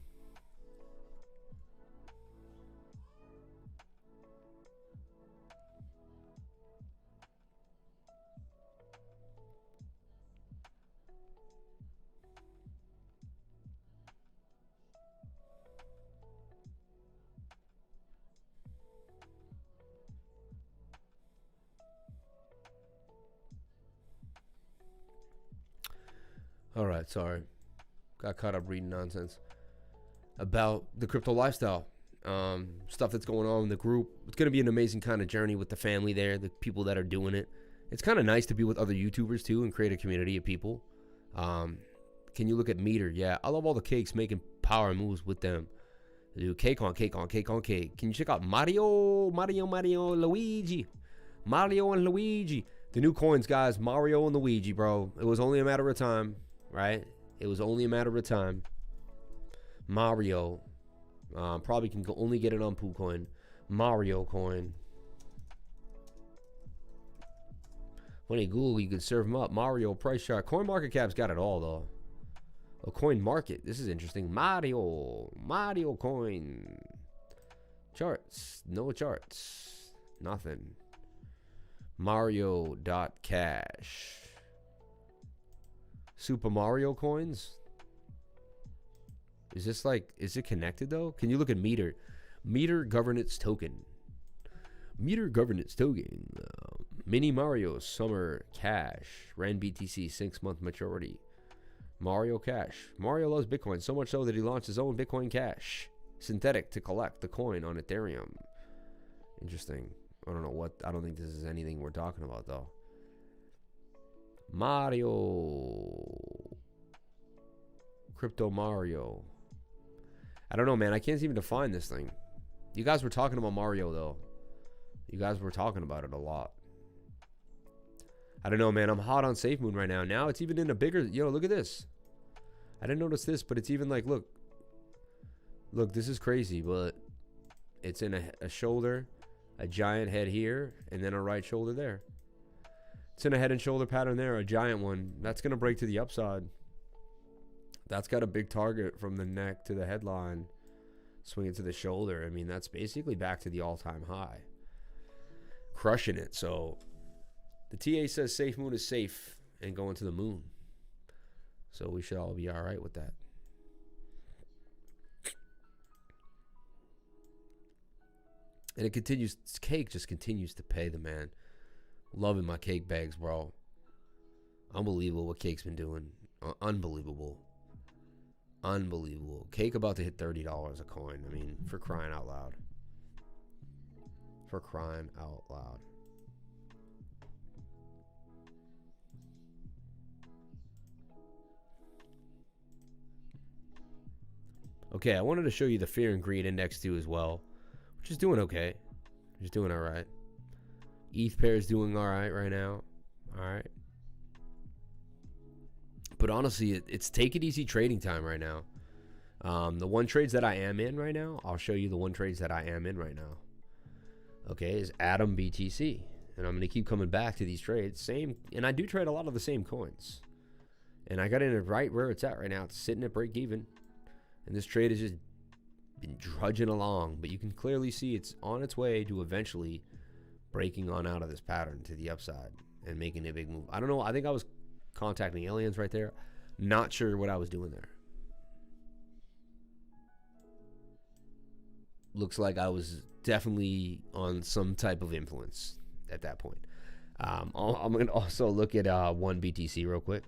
All right, sorry. Got caught up reading nonsense about the crypto lifestyle, stuff that's going on in the group. It's going to be an amazing kind of journey with the family there, the people that are doing it. It's kind of nice to be with other YouTubers too and create a community of people. Can you look at Meter? Yeah, I love all the cakes making power moves with them. They do cake on cake on cake on cake. Can you check out Mario, Luigi? Mario and Luigi. The new coins, guys. Mario and Luigi, bro. It was only a matter of time, right? It was only a matter of time. Mario. Probably can only get it on KuCoin. Mario coin. When you Google, you can serve them up. Mario price chart. Coin market cap's got it all, though. A coin market. This is interesting. Mario coin. Charts. No charts. Nothing. Mario.cash. Super Mario coins? Is this like, is it connected though? Can you look at Meter? Meter governance token. Meter governance token. Mini Mario Summer Cash. Ren BTC 6-month maturity. Mario Cash. Mario loves Bitcoin so much so that he launched his own Bitcoin Cash. Synthetic to collect the coin on Ethereum. Interesting. I don't know what, I don't think this is anything we're talking about though. Mario. Crypto Mario. I don't know, man. I can't even define this thing. You guys were talking about Mario, though. You guys were talking about it a lot. I don't know, man. I'm hot on SafeMoon right now. Now it's even in a bigger... Yo, look at this. I didn't notice this, but it's even like, look. Look, this is crazy, but it's in a shoulder, a giant head here, and then a right shoulder there. It's in a head and shoulder pattern there, a giant one. That's going to break to the upside. That's got a big target from the neck to the headline. Swing it to the shoulder. I mean, that's basically back to the all-time high. Crushing it. So the TA says SafeMoon is safe and going to the moon. So we should all be all right with that. And it continues. This cake just continues to pay the man. Loving my cake bags, bro. Unbelievable what Cake's been doing. Unbelievable. Unbelievable. Cake about to hit $30 a coin. I mean, for crying out loud. For crying out loud. Okay, I wanted to show you the fear and greed index too as well, which is doing okay. Just doing all right. ETH pair is doing all right now. All right. But honestly, it's take it easy trading time right now. The one trades that I am in right now, I'll show you the one trades that I am in right now. Okay, is Atom BTC. And I'm going to keep coming back to these trades. Same, and I do trade a lot of the same coins. And I got in it right where it's at right now. It's sitting at break even. And this trade has just been drudging along. But you can clearly see it's on its way to eventually breaking on out of this pattern to the upside and making a big move. I don't know. I think I was contacting aliens right there. Not sure what I was doing there. Looks like I was definitely on some type of influence at that point. I'm going to also look at one BTC real quick.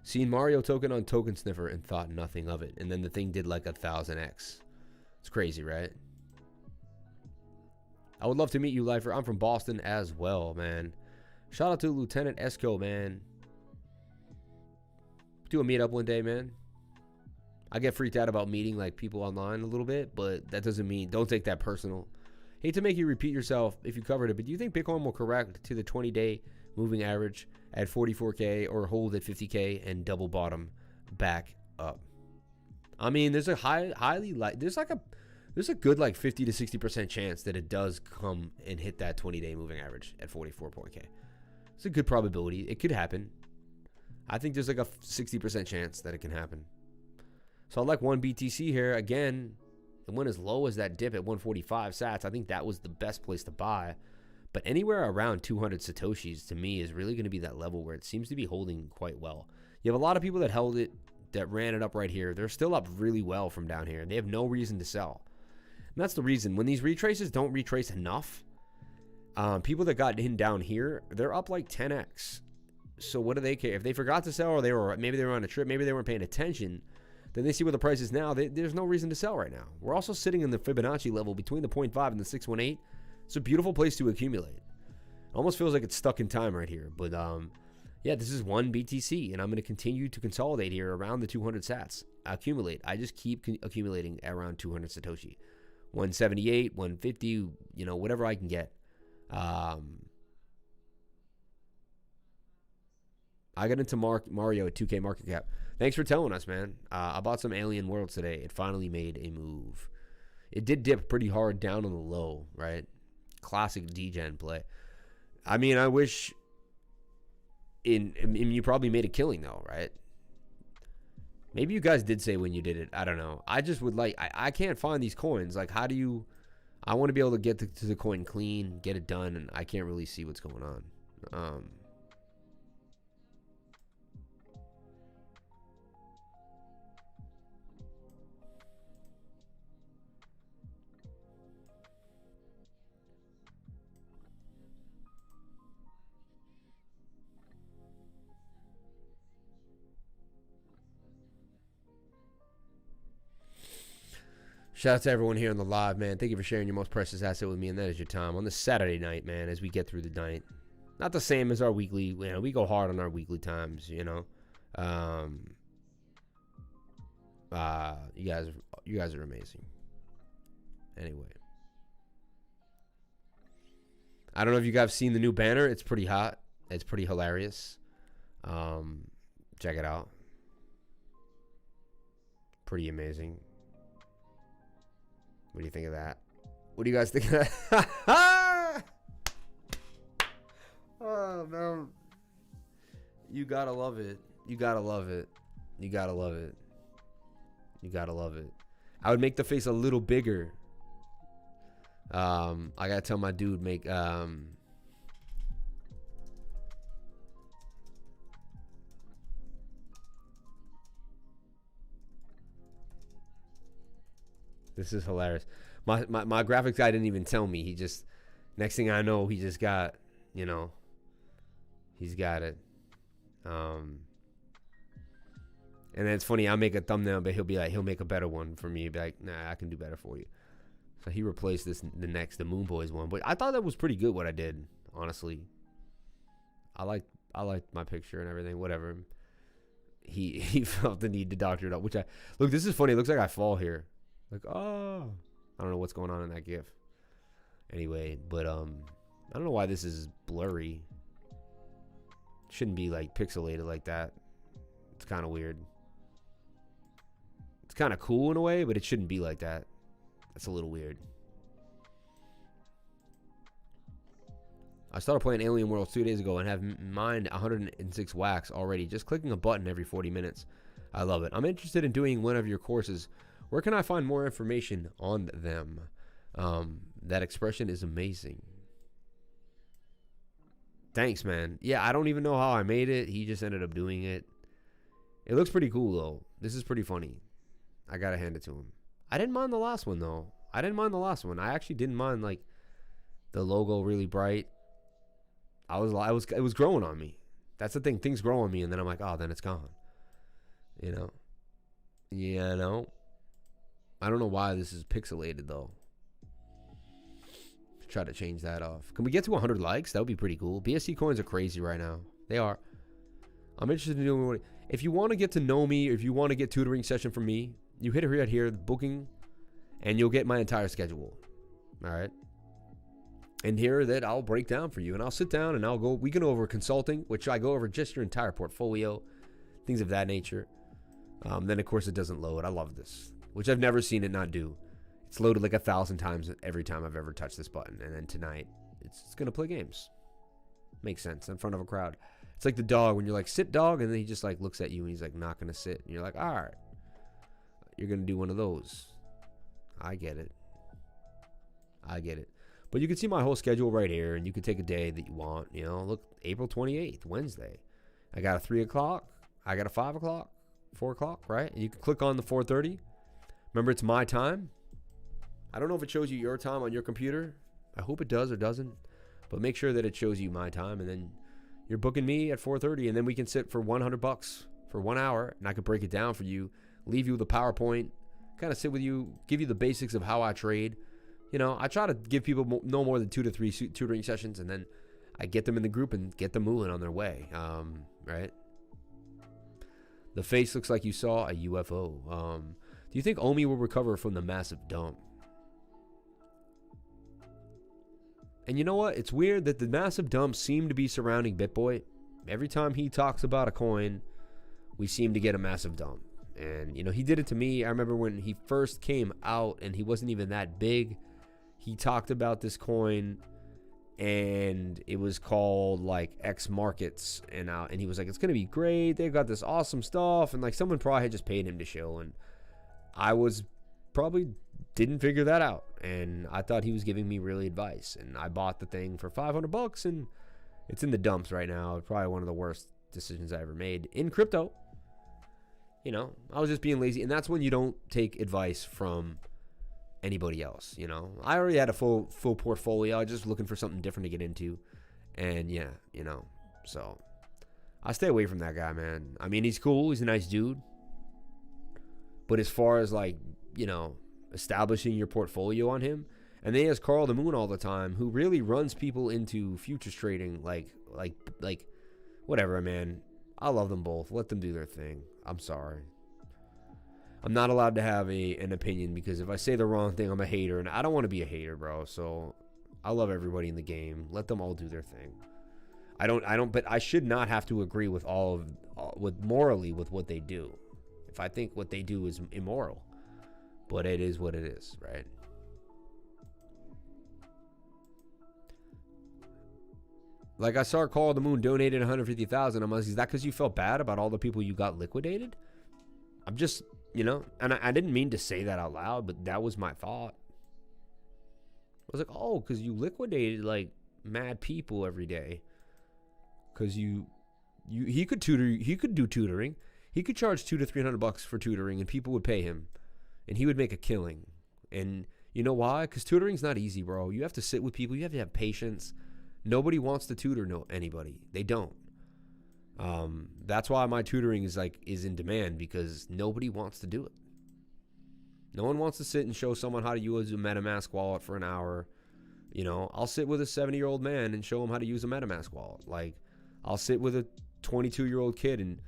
Seen Mario token on Token Sniffer and thought nothing of it. And then the thing did like 1000x. It's crazy, right? I would love to meet you, Lifer. I'm from Boston as well, man. Shout out to Lieutenant Esco, man. Do a meetup one day, man. I get freaked out about meeting like people online a little bit, but that doesn't mean, don't take that personal. Hate to make you repeat yourself if you covered it, but do you think Bitcoin will correct to the 20-day moving average at 44K or hold at 50K and double bottom back up? I mean, there's a there's a good like 50 to 60% chance that it does come and hit that 20-day moving average at 44K. It's a good probability. It could happen. I think there's like a 60% chance that it can happen. So I like one BTC here. Again, it went as low as that dip at 145 sats. I think that was the best place to buy. But anywhere around 200 Satoshis to me is really going to be that level where it seems to be holding quite well. You have a lot of people that held it, that ran it up right here. They're still up really well from down here. They have no reason to sell. And that's the reason. When these retraces don't retrace enough, people that got in down here, they're up like 10x. So what do they care? If they forgot to sell, or maybe they were on a trip, maybe they weren't paying attention, then they see what the price is now. There's no reason to sell right now. We're also sitting in the Fibonacci level between the 0.5 and the 618. It's a beautiful place to accumulate. Almost feels like it's stuck in time right here. But yeah, this is one BTC, and I'm going to continue to consolidate here around the 200 sats. Accumulate. I just keep accumulating around 200 Satoshi. 178, 150, you know, whatever I can get. I got into Mario at 2K market cap. Thanks for telling us, man. I bought some Alien Worlds today. It finally made a move. It did dip pretty hard down on the low, right? Classic degen play. I mean, I wish you probably made a killing though, right? Maybe you guys did say when you did it. I don't know. I just would like, I can't find these coins. Like, how do you, I want to be able to get to the coin clean, get it done, and I can't really see what's going on. Shout out to everyone here on the live, man. Thank you for sharing your most precious asset with me, and that is your time on this Saturday night, man, as we get through the night. Not the same as our weekly, you know, we go hard on our weekly times, you know. You guys are amazing. Anyway. I don't know if you guys have seen the new banner. It's pretty hot. It's pretty hilarious. Check it out. Pretty amazing. What do you think of that? What do you guys think of that? Oh, man. You gotta love it. You gotta love it. You gotta love it. You gotta love it. I would make the face a little bigger. I gotta tell my dude, make... This is hilarious. My graphics guy didn't even tell me. He just, next thing I know, he just got, you know, he's got it. And then it's funny, I'll make a thumbnail, but he'll make a better one for me. Be like, nah, I can do better for you. So he replaced the Moon Boys one. But I thought that was pretty good what I did, honestly. I liked my picture and everything, whatever. He felt the need to doctor it up, look, this is funny. It looks like I fall here. Like, oh, I don't know what's going on in that GIF. Anyway, but I don't know why this is blurry. It shouldn't be like pixelated like that. It's kind of weird. It's kind of cool in a way, but it shouldn't be like that. That's a little weird. I started playing Alien Worlds 2 days ago and have mined 106 wax already. Just clicking a button every 40 minutes. I love it. I'm interested in doing one of your courses. Where can I find more information on them? That expression is amazing. Thanks, man. Yeah, I don't even know how I made it. He just ended up doing it. It looks pretty cool, though. This is pretty funny. I gotta hand it to him. I didn't mind the last one, though. I I actually didn't mind, like, the logo really bright. It was growing on me. That's the thing. Things grow on me, and then I'm like, oh, then it's gone. You know? Yeah, no. I don't know why this is pixelated, though. Try to change that off. Can we get to 100 likes? That would be pretty cool. BSC coins are crazy right now. They are. I'm interested in doing. If you want to get to know me, or if you want to get tutoring session from me, you hit right here, booking, and you'll get my entire schedule. All right. And here that I'll break down for you, and I'll sit down and we can go over consulting, which I go over just your entire portfolio, things of that nature. Then of course it doesn't load. I love this, which I've never seen it not do. It's loaded like 1,000 times every time I've ever touched this button. And then tonight, it's going to play games. Makes sense in front of a crowd. It's like the dog when you're like, sit dog. And then he just like looks at you and he's like, not going to sit. And you're like, all right, you're going to do one of those. I get it. But you can see my whole schedule right here. And you can take a day that you want. You know, look, April 28th, Wednesday. I got a 3 o'clock. I got a 5 o'clock, 4 o'clock, right? And you can click on the 4:30. Remember, it's my time. I don't know if it shows you your time on your computer. I hope it does or doesn't. But make sure that it shows you my time. And then you're booking me at 4:30. And then we can sit for $100 for 1 hour. And I could break it down for you. Leave you with a PowerPoint. Kind of sit with you. Give you the basics of how I trade. You know, I try to give people no more than 2 to 3 tutoring sessions. And then I get them in the group and get them moving on their way. Right? The face looks like you saw a UFO. Do you think Omi will recover from the massive dump? And you know what? It's weird that the massive dumps seem to be surrounding BitBoy. Every time he talks about a coin, we seem to get a massive dump. And, you know, he did it to me. I remember when he first came out and he wasn't even that big. He talked about this coin and it was called like X Markets. And he was like, it's going to be great. They've got this awesome stuff. And like someone probably had just paid him to show. And I was probably didn't figure that out. And I thought he was giving me really advice. And I bought the thing for $500 and it's in the dumps right now. Probably one of the worst decisions I ever made in crypto. You know, I was just being lazy. And that's when you don't take advice from anybody else. You know, I already had a full portfolio. I was just looking for something different to get into. And yeah, you know, so I stay away from that guy, man. I mean, he's cool. He's a nice dude. But as far as like, you know, establishing your portfolio on him, and then he has Carl the Moon all the time, who really runs people into futures trading, like whatever, man. I love them both. Let them do their thing. I'm sorry. I'm not allowed to have an opinion because if I say the wrong thing, I'm a hater, and I don't want to be a hater, bro. So I love everybody in the game. Let them all do their thing. But I should not have to agree with morally with what they do. If I think what they do is immoral. But it is what it is, right? Like I saw Call of the Moon donated $150,000. I'm like, is that because you felt bad about all the people you got liquidated? I'm just, you know, and I didn't mean to say that out loud, but that was my thought. I was like, oh, because you liquidated like mad people every day. Because he could do tutoring. He could charge $200 to $300 for tutoring, and people would pay him. And he would make a killing. And you know why? Because tutoring's not easy, bro. You have to sit with people. You have to have patience. Nobody wants to tutor anybody. They don't. That's why my tutoring is in demand, because nobody wants to do it. No one wants to sit and show someone how to use a MetaMask wallet for an hour. You know, I'll sit with a 70-year-old man and show him how to use a MetaMask wallet. Like, I'll sit with a 22-year-old kid and,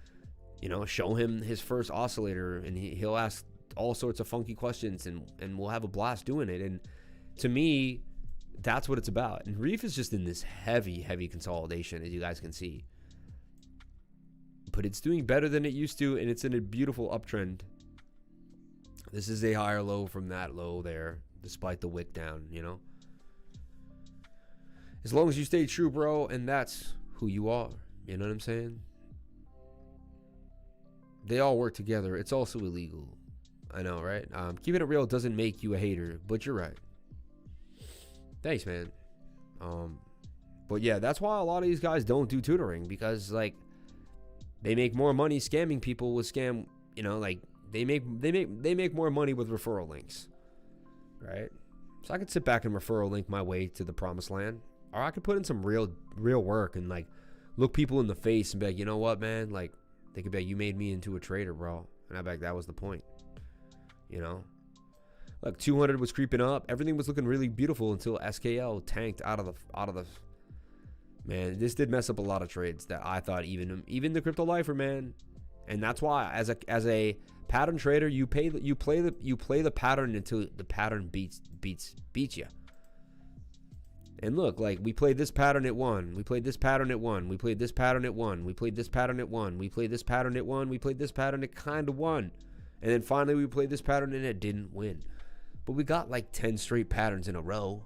you know, show him his first oscillator, and he'll ask all sorts of funky questions, and we'll have a blast doing it. And to me, that's what it's about. And Reef is just in this heavy consolidation, as you guys can see. But it's doing better than it used to, and it's in a beautiful uptrend. This is a higher low from that low there, despite the wick down, you know. As long as you stay true, bro, and that's who you are. You know what I'm saying? They all work together. It's also illegal. I know, right? Keeping it real doesn't make you a hater, but you're right. Thanks, man. But yeah, that's why a lot of these guys don't do tutoring, because like they make more money scamming people with scam, you know, like they make more money with referral links, right? So I could sit back and referral link my way to the promised land, or I could put in some real work and like look people in the face and be like, you know what, man? Like they could be like, you made me into a trader, bro. And I be like, that was the point, you know? Look, 200 was creeping up. Everything was looking really beautiful until SKL tanked out of the. Man, this did mess up a lot of trades that I thought even the crypto lifer, man. And that's why as a pattern trader, you play the pattern until the pattern beats you. And look, like we played this pattern at 1, we played this pattern at 1, we played this pattern at 1, we played this pattern at 1, we played this pattern at 1, we played this pattern at kind of 1, and then finally we played this pattern and it didn't win. But we got like 10 straight patterns in a row.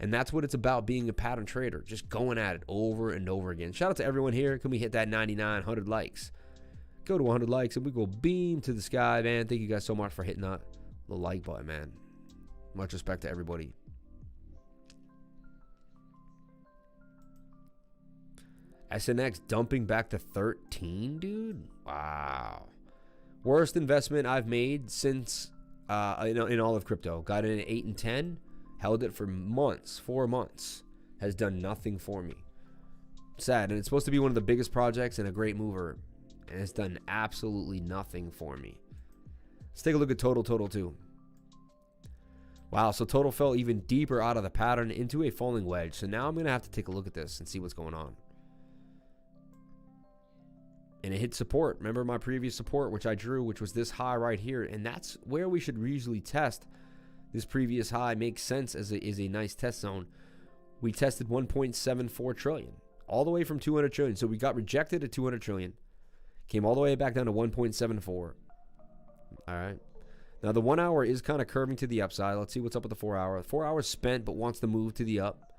And that's what it's about, being a pattern trader, just going at it over and over again. Shout out to everyone here. Can we hit that 99, 100 likes? Go to 100 likes and we go beam to the sky, man. Thank you guys so much for hitting the like button, man. Much respect to everybody. SNX dumping back to 13, dude. Wow. Worst investment I've made since in all of crypto. Got in at 8 and 10. Held it for months, 4 months. Has done nothing for me. Sad. And it's supposed to be one of the biggest projects and a great mover. And it's done absolutely nothing for me. Let's take a look at total too. Wow, so total fell even deeper out of the pattern into a falling wedge. So now I'm going to have to take a look at this and see what's going on. And it hit support. Remember my previous support, which I drew, which was this high right here. And that's where we should usually test. This previous high makes sense as a nice test zone. We tested 1.74 trillion, all the way from 200 trillion. So we got rejected at 200 trillion, came all the way back down to 1.74. All right. Now the 1 hour is kind of curving to the upside. Let's see what's up with the 4 hour. 4 hours spent, but wants to move to the up.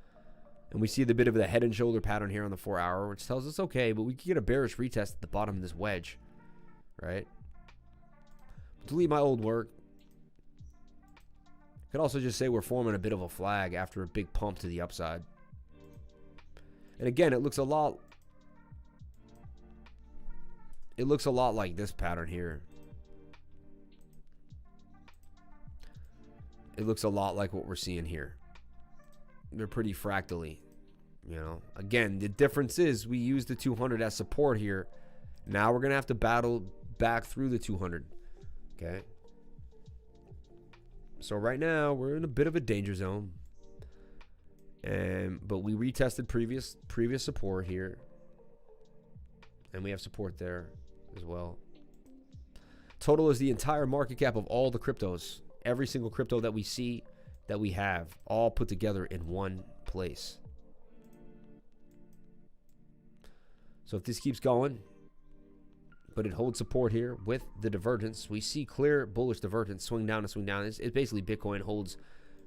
And we see the bit of the head and shoulder pattern here on the 4 hour, which tells us, okay, but we could get a bearish retest at the bottom of this wedge, right? Delete my old work. Could also just say we're forming a bit of a flag after a big pump to the upside. And again, it looks a lot like this pattern here. It looks a lot like what we're seeing here. They're pretty fractally, you know. Again, the difference is we use the 200 as support here. Now we're going to have to battle back through the 200. Okay. So right now we're in a bit of a danger zone, but we retested previous support here, and we have support there as well. Total is the entire market cap of all the cryptos, every single crypto that we see, that we have, all put together in one place. So if this keeps going, but it holds support here with the divergence. We see clear bullish divergence, swing down and swing down. It's basically Bitcoin holds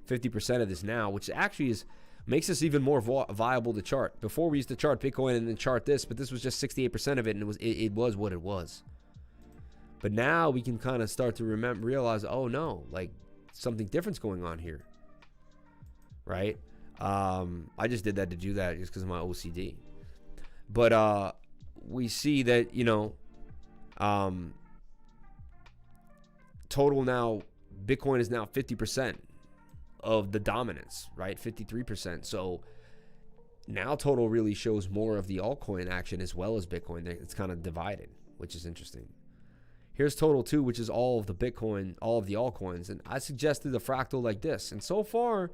50% of this now, which actually makes us even more viable to chart. Before we used to chart Bitcoin and then chart this, but this was just 68% of it, and it was what it was. But now we can kind of start to realize, oh no, like something different's going on here, right? I just did that to do that just because of my OCD. But we see that, you know, total now, Bitcoin is now 50% of the dominance, right? 53%. So now total really shows more of the altcoin action as well as Bitcoin. It's kind of divided, which is interesting. Here's total too, which is all of the Bitcoin, all of the altcoins. And I suggested the fractal like this. And so far,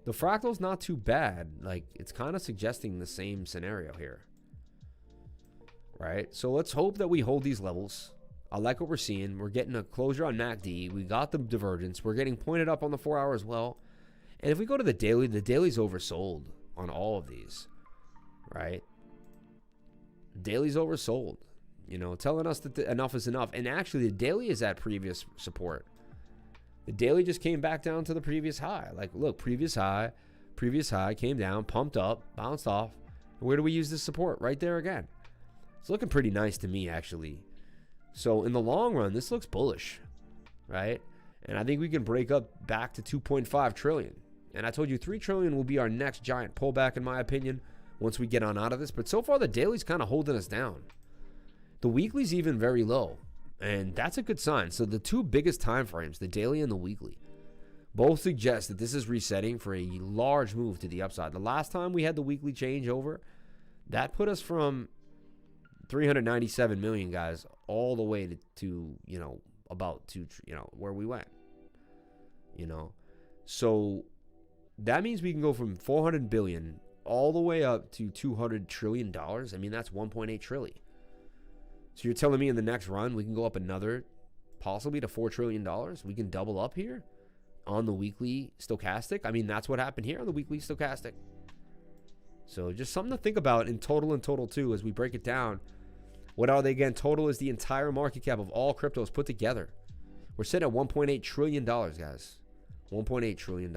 the fractal's not too bad. Like, it's kind of suggesting the same scenario here. Right? So let's hope that we hold these levels. I like what we're seeing. We're getting a closure on MACD. We got the divergence. We're getting pointed up on the 4 hour as well. And if we go to the daily's oversold on all of these. Right? Daily's oversold. You know, telling us that enough is enough. And actually, the daily is at previous support. The daily just came back down to the previous high. Like, look, previous high, came down, pumped up, bounced off. Where do we use this support? Right there again. It's looking pretty nice to me, actually. So in the long run, this looks bullish, right? And I think we can break up back to 2.5 trillion. And I told you 3 trillion will be our next giant pullback, in my opinion, once we get on out of this. But so far, the daily's kind of holding us down. The weekly's even very low. And that's a good sign. So the two biggest time frames, the daily and the weekly, both suggest that this is resetting for a large move to the upside. The last time we had the weekly change over, that put us from 397 million guys all the way to you know, about where we went. You know, so that means we can go from 400 billion all the way up to $200 trillion. I mean, that's 1.8 trillion. So you're telling me in the next run, we can go up another, possibly to $4 trillion? We can double up here on the weekly stochastic? I mean, that's what happened here on the weekly stochastic. So just something to think about in total too, as we break it down. What are they again? Total is the entire market cap of all cryptos put together. We're sitting at $1.8 trillion, guys. $1.8 trillion.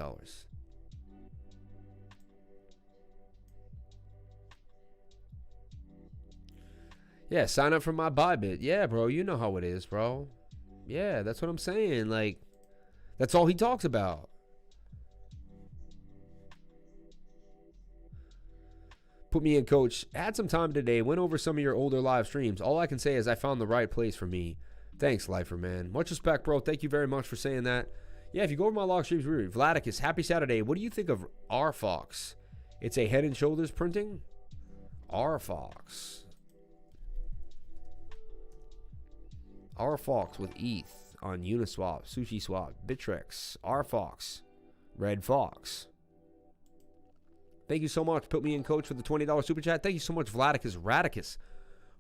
Yeah, sign up for my Bybit. Yeah, bro, you know how it is, bro. Yeah, that's what I'm saying. Like, that's all he talks about. Put me in, coach. Had some time today. Went over some of your older live streams. All I can say is I found the right place for me. Thanks, Lifer, man. Much respect, bro. Thank you very much for saying that. Yeah, if you go over my log streams, Vladicus, happy Saturday. What do you think of RFox? It's a Head and Shoulders printing? RFox. RFox with ETH on Uniswap, SushiSwap, Bittrex, RFox, Red Fox. Thank you so much. Put me in, coach, for the $20 super chat. Thank you so much, Vladicus Radicus,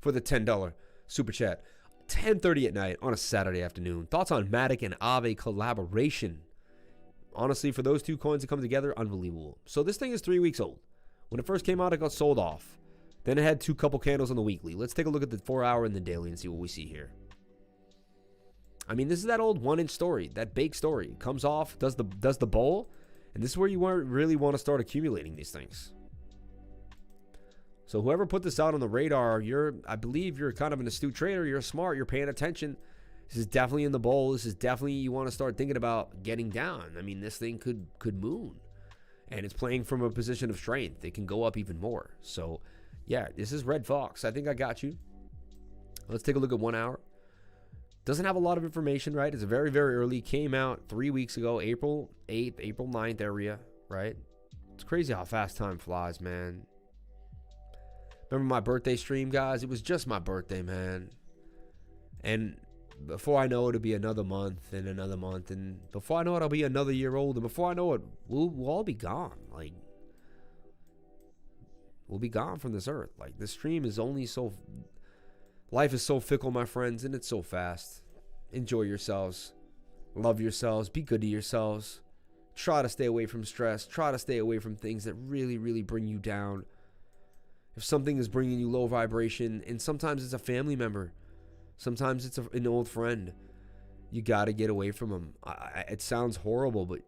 for the $10 super chat. 10:30 at night on a Saturday afternoon. Thoughts on Matic and Aave collaboration? Honestly, for those two coins to come together, unbelievable. So this thing is 3 weeks old. When it first came out, it got sold off. Then it had couple candles on the weekly. Let's take a look at the 4 hour and the daily and see what we see here. I mean, this is that old 1 inch story, that bake story. It comes off, does the bowl, and this is where you really want to start accumulating these things. So whoever put this out on the radar, I believe you're kind of an astute trader. You're smart. You're paying attention. This is definitely in the bowl. This is definitely, you want to start thinking about getting down. I mean, this thing could moon, and it's playing from a position of strength. It can go up even more. So yeah, this is Red Fox. I think I got you. Let's take a look at 1 hour. Doesn't have a lot of information, right? It's very, very early. Came out 3 weeks ago, April 8th, April 9th area, right? It's crazy how fast time flies, man. Remember my birthday stream, guys? It was just my birthday, man. And before I know it, it'll be another month and another month. And before I know it, I'll be another year old. And before I know it, we'll all be gone. Like, we'll be gone from this earth. Like, this stream is only so... Life is so fickle, my friends, and it's so fast. Enjoy yourselves. Love yourselves. Be good to yourselves. Try to stay away from stress. Try to stay away from things that really, really bring you down. If something is bringing you low vibration, and sometimes it's a family member, sometimes it's an old friend, you got to get away from them. It sounds horrible, but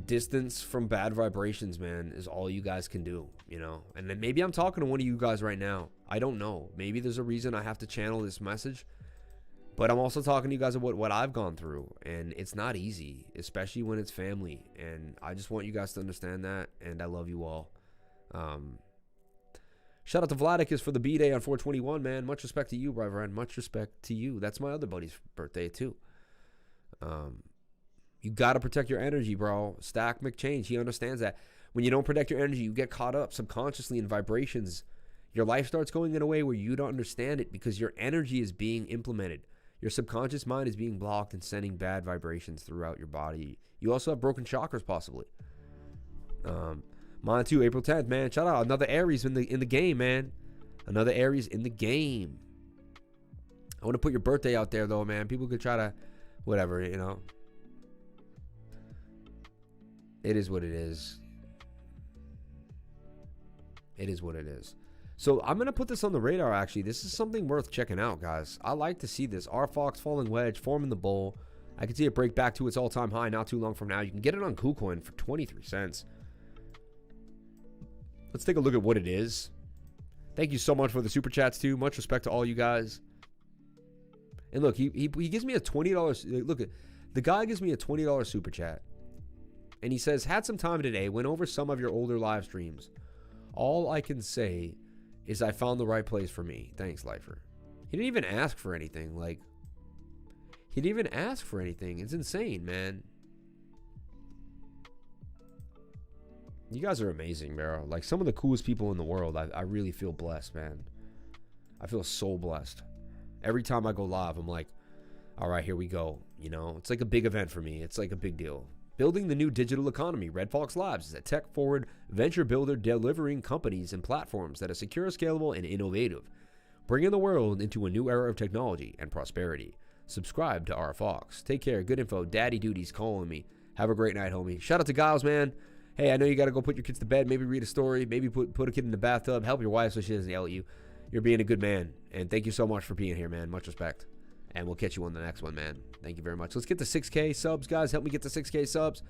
distance from bad vibrations, man, is all you guys can do, you know? And then maybe I'm talking to one of you guys right now. I don't know. Maybe there's a reason I have to channel this message, but I'm also talking to you guys about what I've gone through, and it's not easy, especially when it's family. And I just want you guys to understand that, and I love you all. Shout out to Vladicus for the B-Day on 421, man. Much respect to you, Reverend. Much respect to you. That's my other buddy's birthday, too. You got to protect your energy, bro. Stack McChange, he understands that. When you don't protect your energy, you get caught up subconsciously in vibrations. Your life starts going in a way where you don't understand it because your energy is being implemented. Your subconscious mind is being blocked and sending bad vibrations throughout your body. You also have broken chakras, possibly. Mine too, April 10th, man. Shout out, another Aries in the game, man. Another Aries in the game. I want to put your birthday out there, though, man. People could try to, whatever, you know. It is what it is. It is what it is. So I'm going to put this on the radar, actually. This is something worth checking out, guys. I like to see this. RFox falling wedge, forming the bowl. I can see it break back to its all-time high not too long from now. You can get it on KuCoin for 23 cents. Let's take a look at what it is. Thank you so much for the super chats, too. Much respect to all you guys. And look, he gives me a $20. Look, the guy gives me a $20 super chat. And he says, had some time today, went over some of your older live streams. All I can say is I found the right place for me. Thanks, Lifer. He didn't even ask for anything. Like, he didn't even ask for anything. It's insane, man. You guys are amazing, bro. Like, some of the coolest people in the world. I really feel blessed, man. I feel so blessed. Every time I go live, I'm like, all right, here we go. You know, it's like a big event for me. It's like a big deal. Building the new digital economy, Red Fox Labs is a tech-forward venture builder delivering companies and platforms that are secure, scalable, and innovative, bringing the world into a new era of technology and prosperity. Subscribe to RFox. Take care. Good info. Daddy duty's calling me. Have a great night, homie. Shout out to Giles, man. Hey, I know you got to go put your kids to bed. Maybe read a story. Maybe put a kid in the bathtub. Help your wife so she doesn't yell at you. You're being a good man. And thank you so much for being here, man. Much respect. And we'll catch you on the next one, man. Thank you very much. Let's get to 6K subs, guys. Help me get to 6K subs.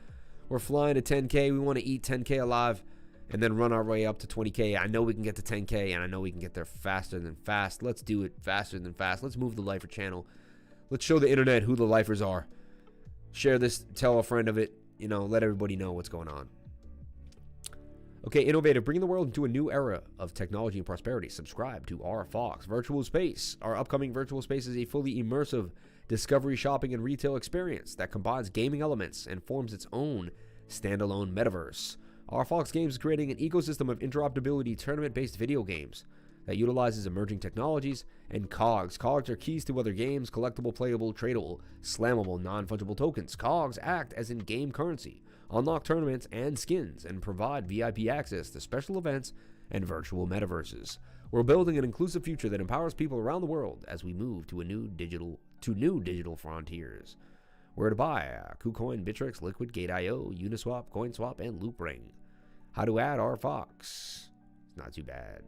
We're flying to 10K. We want to eat 10K alive and then run our way up to 20K. I know we can get to 10K, and I know we can get there faster than fast. Let's do it faster than fast. Let's move the Lifer channel. Let's show the internet who the Lifers are. Share this. Tell a friend of it. You know, let everybody know what's going on. Okay, innovative, bringing the world into a new era of technology and prosperity. Subscribe to RFox Virtual Space. Our upcoming virtual space is a fully immersive discovery, shopping, and retail experience that combines gaming elements and forms its own standalone metaverse. RFox Games is creating an ecosystem of interoperability tournament-based video games that utilizes emerging technologies and COGs. COGs are keys to other games, collectible, playable, tradable, slammable, non-fungible tokens. COGs act as in-game currency, unlock tournaments and skins, and provide VIP access to special events and virtual metaverses. We're building an inclusive future that empowers people around the world as we move to new digital frontiers. Where to buy? KuCoin, Bittrex, Liquid, Gate.io, Uniswap, CoinSwap, and Loopring. How to add RFox? It's not too bad.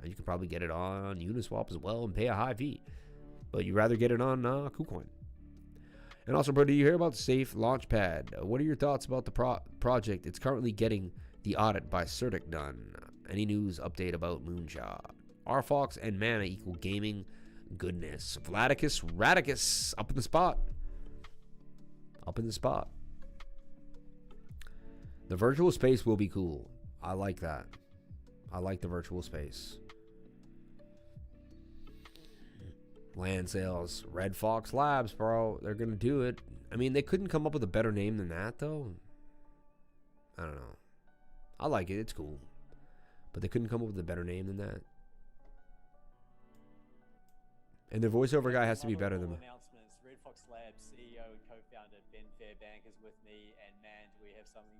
You can probably get it on Uniswap as well and pay a high fee, but you'd rather get it on KuCoin. And also, bro, do you hear about Safe Launchpad? What are your thoughts about the project? It's currently getting the audit by CertiK done. Any news update about Moonshot? RFox and Mana equal gaming goodness. Vladicus Radicus up in the spot. Up in the spot. The virtual space will be cool. I like that. I like the virtual space. Land sales. Red Fox Labs, bro. They're going to do it. I mean, they couldn't come up with a better name than that, though. I don't know. I like it. It's cool. But they couldn't come up with a better name than that. And their voiceover guy has to be better than... Announcements. Red Fox Labs CEO and co-founder Ben Fairbank is with me. And man, do we have something...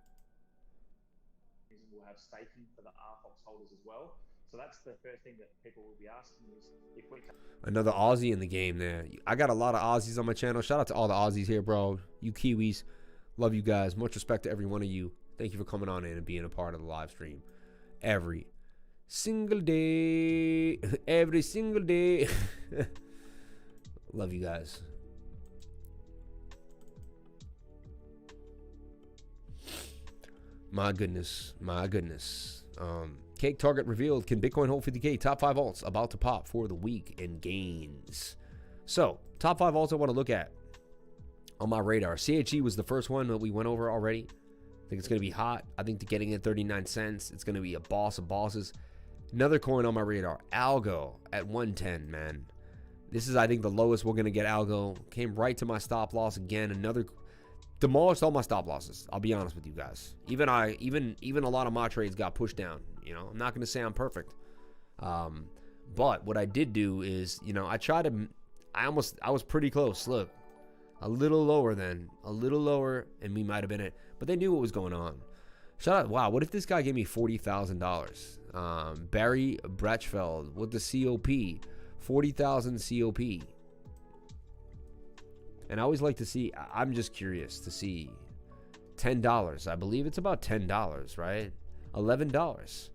We'll have staking for the RFox holders as well. So that's the first thing that people will be asking is if we... Another Aussie in the game there. I got a lot of Aussies on my channel. Shout out to all the Aussies here, bro. You Kiwis. Love you guys. Much respect to every one of you. Thank you for coming on in and being a part of the live stream. Every single day. Every single day. Love you guys. My goodness. My goodness. Cake target revealed. Can Bitcoin hold 50K? Top 5 alts about to pop for the week in gains. So, top 5 alts I want to look at on my radar. CHE was the first one that we went over already. I think it's going to be hot. I think getting it 39 cents. It's going to be a boss of bosses. Another coin on my radar. Algo at 110, man. This is, I think, the lowest we're going to get Algo. Came right to my stop loss again. Another demolished all my stop losses. I'll be honest with you guys. Even a lot of my trades got pushed down. You know, I'm not going to say I'm perfect. But what I did do is, you know, I was pretty close. Look, a little lower, and we might have been it. But they knew what was going on. Shout out, wow, what if this guy gave me $40,000? Barry Bratchfeld with the COP, 40,000 COP. And I always like to see, I'm just curious to see $10. I believe it's about $10, right? $11.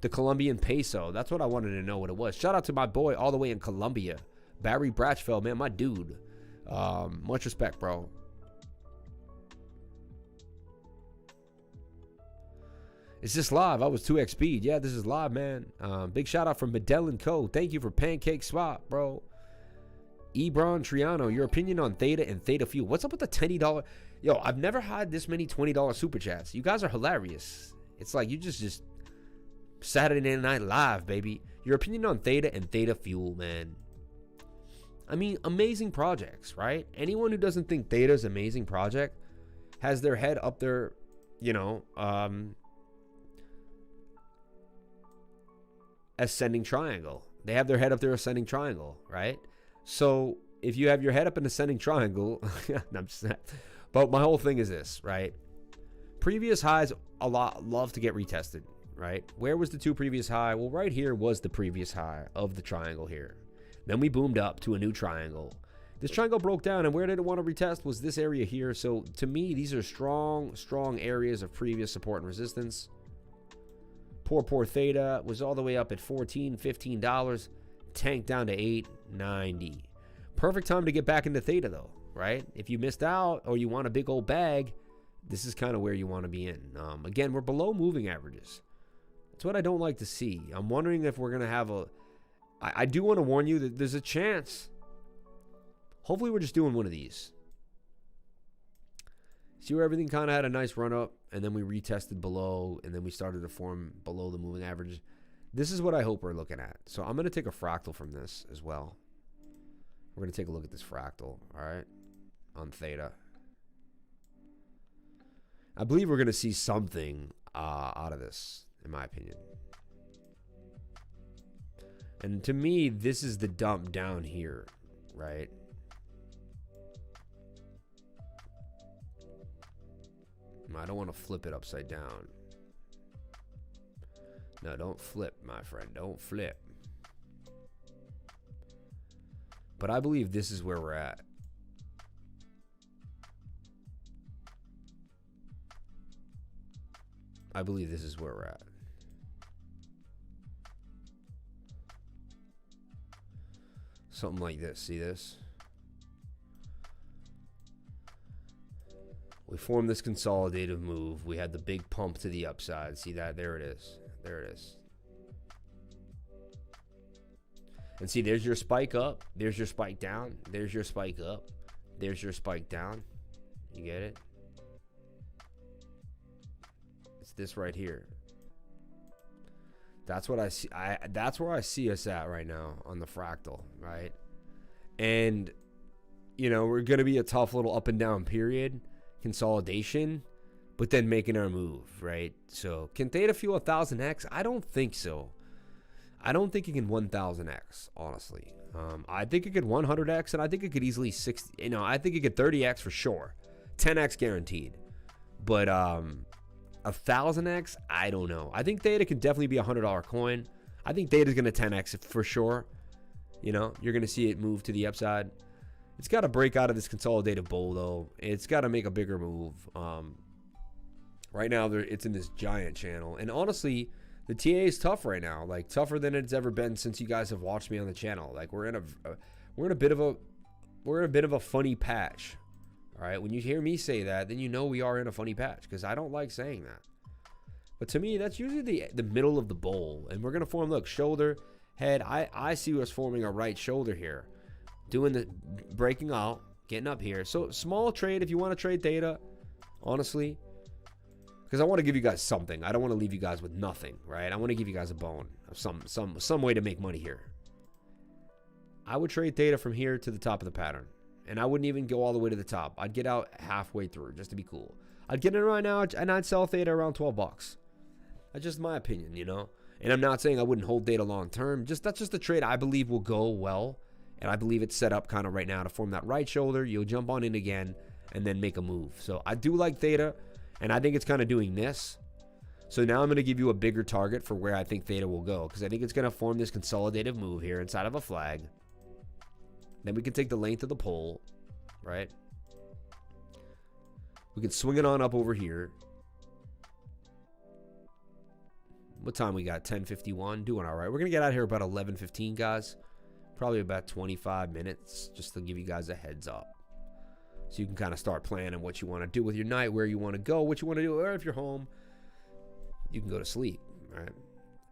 The Colombian peso, that's what I wanted to know what it was. Shout out to my boy all the way in Colombia, Barry Bratchfeld, man, my dude. Much respect, bro. Is this live? I was 2x speed. Yeah, this is live, man. Big shout out from Medellin Co. Thank you for pancakeswap, bro. Ebron Triano, your opinion on Theta and Theta Fuel. What's up with the $20? Yo, I've never had this many $20 super chats. You guys are hilarious. It's like you just Saturday Night Live, baby. Your opinion on Theta and Theta Fuel, man. I mean, amazing projects, right? Anyone who doesn't think Theta's an amazing project has their head up there, you know, ascending triangle. They have their head up their ascending triangle, right? So if you have your head up in ascending triangle, but my whole thing is this, right? Previous highs love to get retested, right? Where was the two previous high? Well, right here was the previous high of the triangle here. Then we boomed up to a new triangle. This triangle broke down, and where did it want to retest was this area here. So to me, these are strong areas of previous support and resistance. Poor Theta was all the way up at $14, $15, tanked down to $8.90. Perfect time to get back into Theta though, right? If you missed out or you want a big old bag, this is kind of where you want to be in. Again, we're below moving averages. That's what I don't like to see. I'm wondering if we're going to have I do want to warn you that there's a chance. Hopefully we're just doing one of these. See where everything kind of had a nice run up, and then we retested below, and then we started to form below the moving averages. This is what I hope we're looking at. So I'm going to take a fractal from this as well. We're going to take a look at this fractal, all right, on Theta. I believe we're going to see something out of this, in my opinion. And to me, this is the dump down here, right? I don't want to flip it upside down. No, don't flip, my friend. Don't flip. But I believe this is where we're at. I believe this is where we're at. Something like this. See this? We formed this consolidative move. We had the big pump to the upside. See that? There it is. There it is. And see, there's your spike up. There's your spike down. There's your spike up. There's your spike down. You get it? It's this right here. That's what I see. That's where I see us at right now on the fractal, right? And, you know, we're going to be a tough little up and down period. Consolidation, but then making our move, right? So can Theta fuel 1000x? I don't think so. I don't think it can 1000x, honestly. I think it could 100x, and I think it could easily 60. You know, I think it could 30x for sure, 10x guaranteed. But 1000x, I don't know. I think Theta can definitely be a $100 coin. I think Theta's gonna 10x for sure. You know, you're gonna see it move to the upside. It's got to break out of this consolidated bowl, though. It's got to make a bigger move. Right now, it's in this giant channel. And honestly, the TA is tough right now. Like, tougher than it's ever been since you guys have watched me on the channel. Like, we're in a bit of a funny patch. All right? When you hear me say that, then you know we are in a funny patch, because I don't like saying that. But to me, that's usually the middle of the bowl. And we're going to form, look, shoulder, head. I see us forming a right shoulder here. Doing the breaking out, getting up here. So small trade if you want to trade Theta, honestly, because I want to give you guys something. I don't want to leave you guys with nothing, right? I want to give you guys a bone of some way to make money here. I would trade Theta from here to the top of the pattern, And I wouldn't even go all the way to the top. I'd get out halfway through just to be cool. I'd get in right now and I'd sell theta around 12 bucks. That's just my opinion, you know. And I'm not saying I wouldn't hold theta long term. That's just a trade I believe will go well. And I believe it's set up kind of right now to form that right shoulder. You'll jump on in again and then make a move. So I do like theta, and I think it's kind of doing this. So now I'm going to give you a bigger target for where I think theta will go, because I think it's going to form this consolidative move here inside of a flag. Then we can take the length of the pole, right? We can swing it on up over here. What time we got? 10:51. Doing all right. We're going to get out of here about 11:15, guys. Probably about 25 minutes, just to give you guys a heads up. So you can kind of start planning what you want to do with your night, where you want to go, what you want to do, or if you're home, you can go to sleep, right?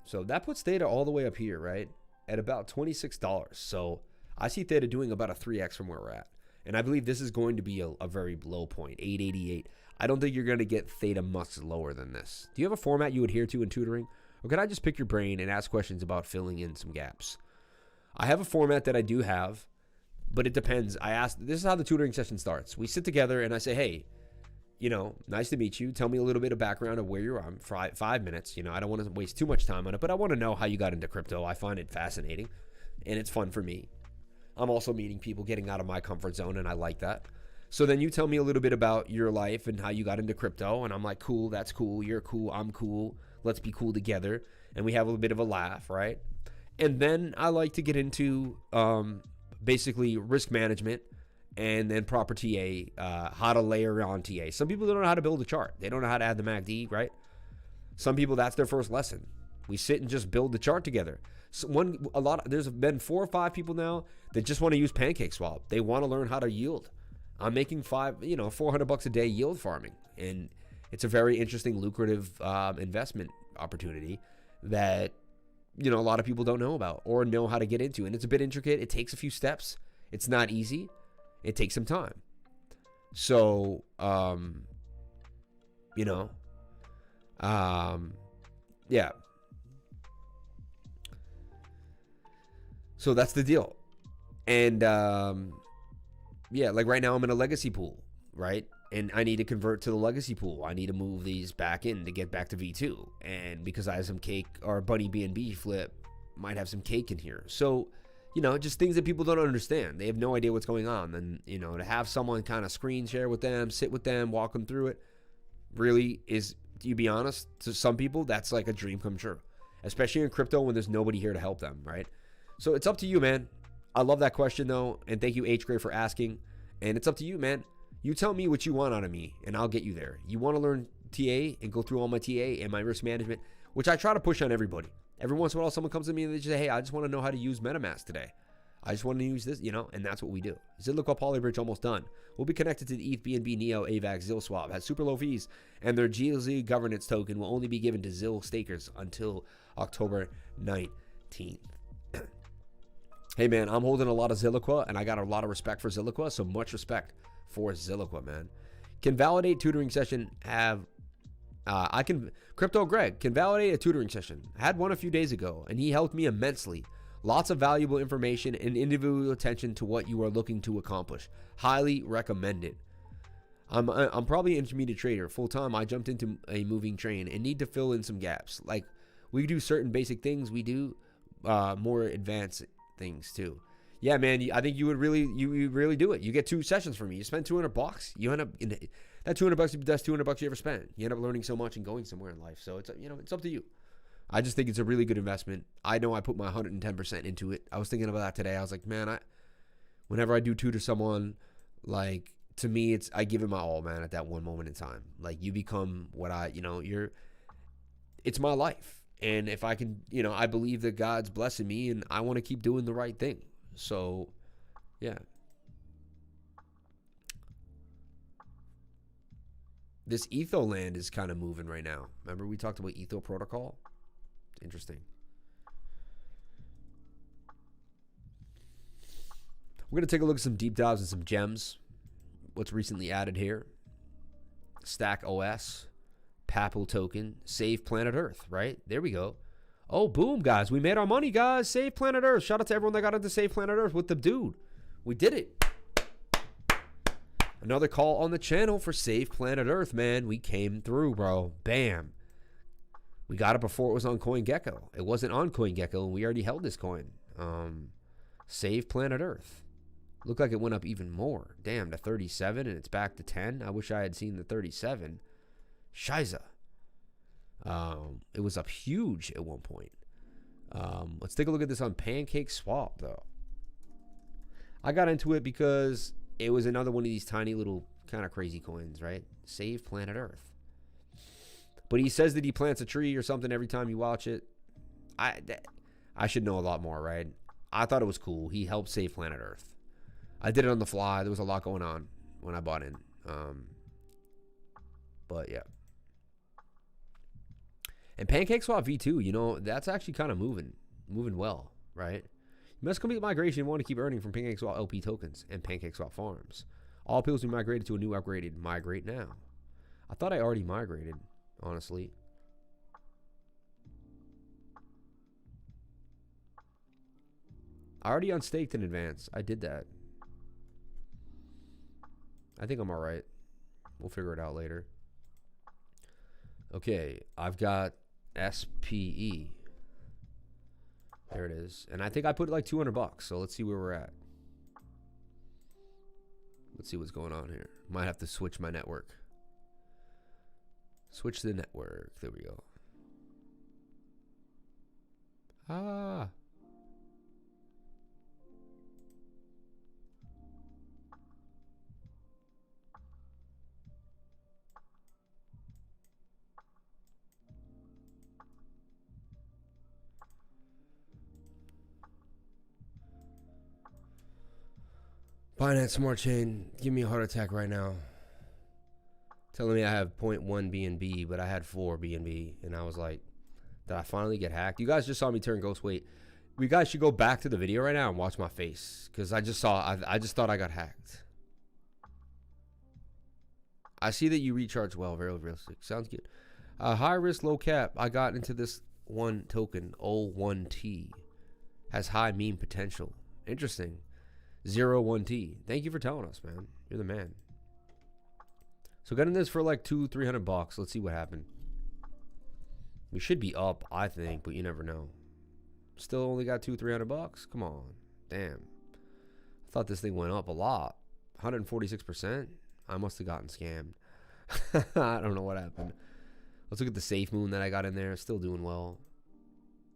So that puts theta all the way up here, right? At about $26. So I see theta doing about a 3x from where we're at. And I believe this is going to be a very low point, 888. I don't think you're going to get theta much lower than this. Do you have a format you adhere to in tutoring? Or can I just pick your brain and ask questions about filling in some gaps? I have a format that I do have, but it depends. This is how the tutoring session starts. We sit together and I say, hey, you know, nice to meet you. Tell me a little bit of background of where you're on for 5 minutes. You know, I don't want to waste too much time on it, but I want to know how you got into crypto. I find it fascinating and it's fun for me. I'm also meeting people, getting out of my comfort zone, and I like that. So then you tell me a little bit about your life and how you got into crypto, and I'm like, cool, that's cool, you're cool, I'm cool, let's be cool together, and we have a bit of a laugh, right? And then I like to get into basically risk management and then proper TA, how to layer on TA. Some people don't know how to build a chart. They don't know how to add the MACD, right? Some people, that's their first lesson. We sit and just build the chart together. So there's been 4 or 5 people now that just want to use pancakeswap. They want to learn how to yield. I'm making $400 a day yield farming, and it's a very interesting, lucrative investment opportunity that a lot of people don't know about or know how to get into, and it's a bit intricate. It takes a few steps. It's not easy. It takes some time. So, yeah. So that's the deal. And yeah, like right now I'm in a legacy pool, right? And I need to convert to the legacy pool. I need to move these back in to get back to V2. And because I have some cake, or Bunny BNB flip might have some cake in here. So, just things that people don't understand. They have no idea what's going on. And, to have someone kind of screen share with them, sit with them, walk them through it, really is, to be honest, to some people, that's like a dream come true. Especially in crypto when there's nobody here to help them, right? So it's up to you, man. I love that question, though. And thank you, H. Gray, for asking. And it's up to you, man. You tell me what you want out of me, and I'll get you there. You want to learn TA and go through all my TA and my risk management, which I try to push on everybody. Every once in a while, someone comes to me and they just say, hey, I just want to know how to use MetaMask today. I just want to use this, and that's what we do. Zilliqa Polybridge almost done. We'll be connected to the ETH, BNB, NEO, AVAX, ZilSwap. Has super low fees, and their GLZ governance token will only be given to Zil stakers until October 19th. Hey, man, I'm holding a lot of Zilliqa, and I got a lot of respect for Zilliqa, so much respect for Zilliqa, man. Can validate tutoring session have... Crypto Greg can validate a tutoring session. I had one a few days ago, and he helped me immensely. Lots of valuable information and individual attention to what you are looking to accomplish. Highly recommend it. I'm probably an intermediate trader. Full time, I jumped into a moving train and need to fill in some gaps. Like, we do certain basic things. We do more advanced things too. Yeah, man, I think you would really do it. You get 2 sessions from me. You spend $200. You end up in that $200 is the best $200 you ever spent. You end up learning so much and going somewhere in life. So it's it's up to you. I just think it's a really good investment. I know I put my 110% into it. I was thinking about that today. I was like, man, whenever I do tutor someone, like, to me, I give it my all, man, at that one moment in time. Like, you become what it's my life. And if I can, I believe that God's blessing me and I want to keep doing the right thing. So, yeah. This Etho land is kind of moving right now. Remember we talked about Etho protocol? Interesting. We're going to take a look at some deep dives and some gems. What's recently added here. Stack OS. Papal token. Save Planet Earth, right? There we go. Oh, boom, guys. We made our money, guys. Save Planet Earth. Shout out to everyone that got into Save Planet Earth with the dude. We did it. Another call on the channel for Save Planet Earth, man. We came through, bro. Bam. We got it before it was on CoinGecko. It wasn't on CoinGecko, and we already held this coin. Save Planet Earth. Looked like it went up even more. Damn, to 37, and it's back to 10. I wish I had seen the 37. Shiza. It was up huge at one point. Let's take a look at this on pancakeswap, though. I got into it because it was another one of these tiny little kind of crazy coins, right? Save Planet Earth. But he says that he plants a tree or something every time you watch it. I should know a lot more, right? I thought it was cool. He helped save planet Earth. I did it on the fly. There was a lot going on when I bought in. But yeah. And pancakeswap V2, you know, that's actually kind of moving well, right? You must complete migration and want to keep earning from pancakeswap LP tokens and pancakeswap farms. All appeals to be migrated to a new upgraded migrate now. I thought I already migrated, honestly. I already unstaked in advance. I did that. I think I'm all right. We'll figure it out later. Okay, I've got SPE. There it is. And I think I put like 200 bucks. So let's see where we're at. Let's see what's going on here. Might have to switch my network. Switch the network. There we go. Ah. Binance Smart Chain, give me a heart attack right now. Telling me I have 0.1 BNB, but I had 4 BNB, and I was like, did I finally get hacked? You guys just saw me turn ghost. Wait, you guys should go back to the video right now and watch my face, because I just thought I got hacked. I see that you recharge well, very realistic. Sounds good. High risk, low cap. I got into this one token, O1T. Has high meme potential. Interesting. 01T. Thank you for telling us, man. You're the man. So getting this for like $200-300 bucks. Let's see what happened. We should be up, I think, but you never know. Still only got $200-300 bucks. Come on, damn. I thought this thing went up a lot. 146%. I must have gotten scammed. I don't know what happened. Let's look at the Safe Moon that I got in there. Still doing well.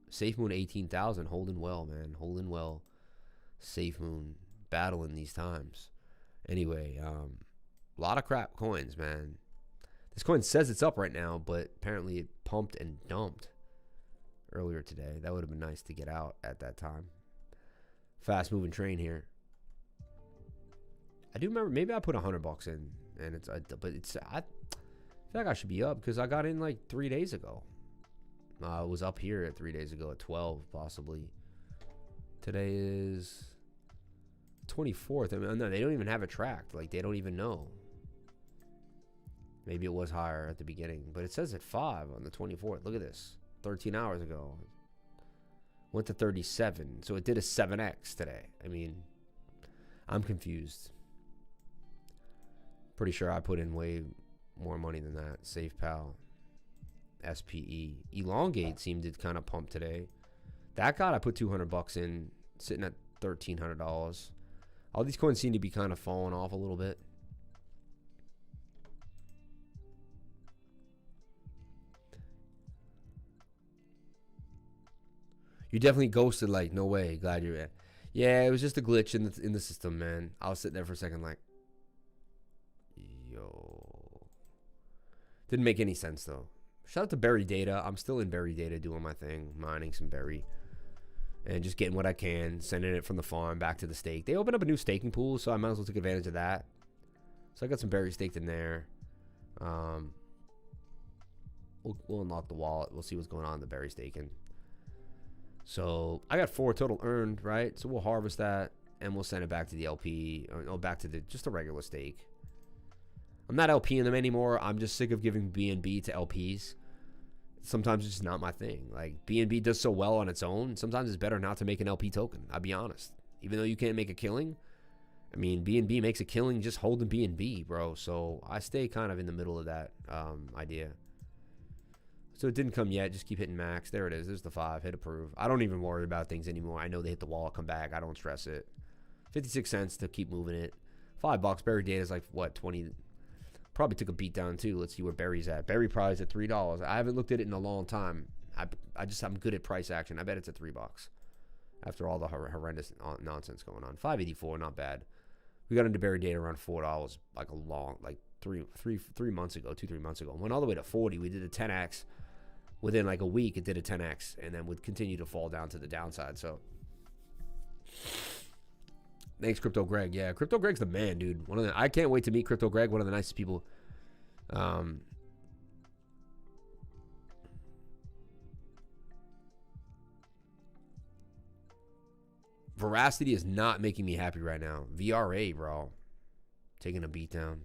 Safe Moon 18,000. Holding well, man. Holding well. Safe Moon. Battling these times. Anyway, a lot of crap coins, man. This coin says it's up right now, but apparently it pumped and dumped earlier today. That would have been nice to get out at that time. Fast moving train here. I do remember maybe I put 100 bucks in, and I feel like I should be up because I got in like 3 days ago. I was up here at 3 days ago at 12 possibly. Today is 24th. I mean, no, they don't even have it tracked. Like, they don't even know. Maybe it was higher at the beginning, but it says at 5 on the 24th. Look at this. 13 hours ago. Went to 37. So it did a 7x today. I mean, I'm confused. Pretty sure I put in way more money than that. Safe Pal. SPE. Elongate seemed to kind of pump today. That guy I put 200 bucks in, sitting at $1,300. All these coins seem to be kind of falling off a little bit. You definitely ghosted, like, no way. Glad you're at. Yeah, it was just a glitch in the system, man. I was sitting there for a second like, yo. Didn't make any sense, though. Shout out to Berry Data. I'm still in Berry Data doing my thing, mining some berry. And just getting what I can, sending it from the farm back to the stake. They opened up a new staking pool, so I might as well take advantage of that. So I got some berries staked in there. We'll unlock the wallet. We'll see what's going on in the berry staking. So I got 4 total earned, right? So we'll harvest that, and we'll send it back to the LP, or back to just a regular stake. I'm not LPing them anymore. I'm just sick of giving BNB to LPs. Sometimes it's just not my thing. Like, BNB does so well on its own. Sometimes it's better not to make an LP token. I'll be honest. Even though you can't make a killing, I mean, BNB makes a killing just holding BNB, bro. So I stay kind of in the middle of that idea. So it didn't come yet. Just keep hitting max. There it is. There's the 5. Hit approve. I don't even worry about things anymore. I know they hit the wall, come back. I don't stress it. 56 cents to keep moving it. $5. Berry data is like, what, 20? Probably took a beat down, too. Let's see where Berry's at. Berry probably is at $3. I haven't looked at it in a long time. I'm good at price action. I bet it's at $3 after all the horrendous nonsense going on. 584, not bad. We got into Berry data around $4 like a long, like 3 months ago, 2-3 months ago. Went all the way to 40. We did a 10x. Within like a week, it did a 10x, and then would continue to fall down to the downside. So, thanks, Crypto Greg. Yeah, Crypto Greg's the man, dude. I can't wait to meet Crypto Greg. One of the nicest people. Veracity is not making me happy right now. VRA, bro, taking a beat down.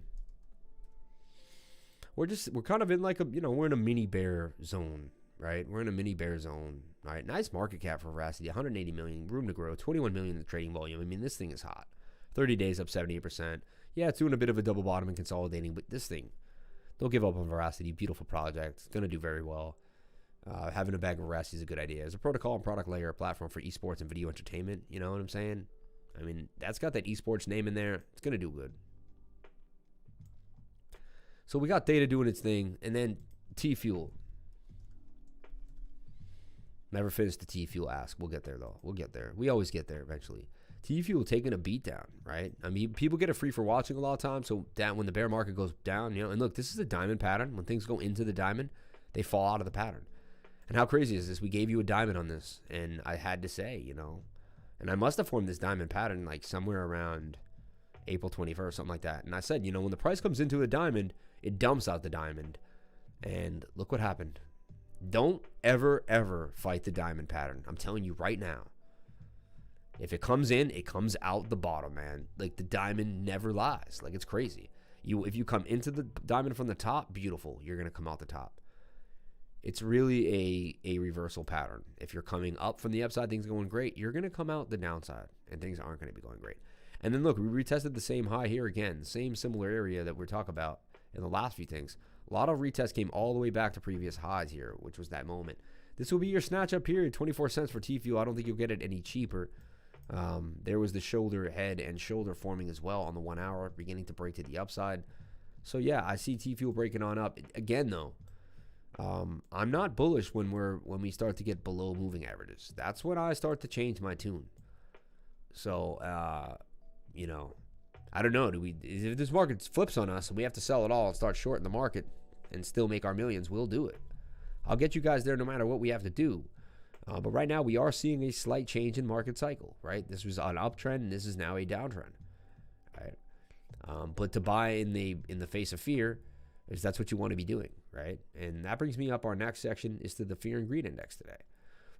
We're kind of in like we're in a mini bear zone, right? We're in a mini bear zone, right? Nice market cap for Veracity, 180 million, room to grow, 21 million in the trading volume. I mean, this thing is hot. 30 days up 78%. Yeah, it's doing a bit of a double bottom and consolidating, but this thing, don't give up on Veracity. Beautiful project. It's going to do very well. Having a bag of Veracity is a good idea. As a protocol and product layer platform for esports and video entertainment, you know what I'm saying? I mean, that's got that esports name in there. It's going to do good. So we got data doing its thing, and then T-Fuel. Never finished the T-Fuel ask. We'll get there, though. We'll get there. We always get there eventually. T-Fuel taking a beat down, right? I mean, people get it free for watching a lot of times, so that when the bear market goes down, and look, this is a diamond pattern. When things go into the diamond, they fall out of the pattern. And how crazy is this? We gave you a diamond on this, and I had to say, and I must have formed this diamond pattern like somewhere around April 21st, something like that. And I said, when the price comes into a diamond, it dumps out the diamond. And look what happened. Don't ever, ever fight the diamond pattern. I'm telling you right now. If it comes in, it comes out the bottom, man. Like, the diamond never lies. Like, it's crazy. If you come into the diamond from the top, beautiful. You're going to come out the top. It's really a reversal pattern. If you're coming up from the upside, things are going great. You're going to come out the downside, and things aren't going to be going great. And then, look, we retested the same high here again. Same similar area that we're talking about in the last few things. A lot of retests came all the way back to previous highs here, which was that moment. This will be your snatch up period, 24 cents for T-Fuel. I don't think you'll get it any cheaper. There was the shoulder, head, and shoulder forming as well on the 1 hour, beginning to break to the upside. So, yeah, I see T-Fuel breaking on up. Again, though, I'm not bullish when we start to get below moving averages. That's when I start to change my tune. So, I don't know. If this market flips on us and we have to sell it all and start shorting the market and still make our millions, we'll do it. I'll get you guys there no matter what we have to do. But right now we are seeing a slight change in market cycle, right? This was an uptrend and this is now a downtrend, right? But to buy in the face of fear is that's what you want to be doing, right? And that brings me up. Our next section is to the Fear and Greed Index today,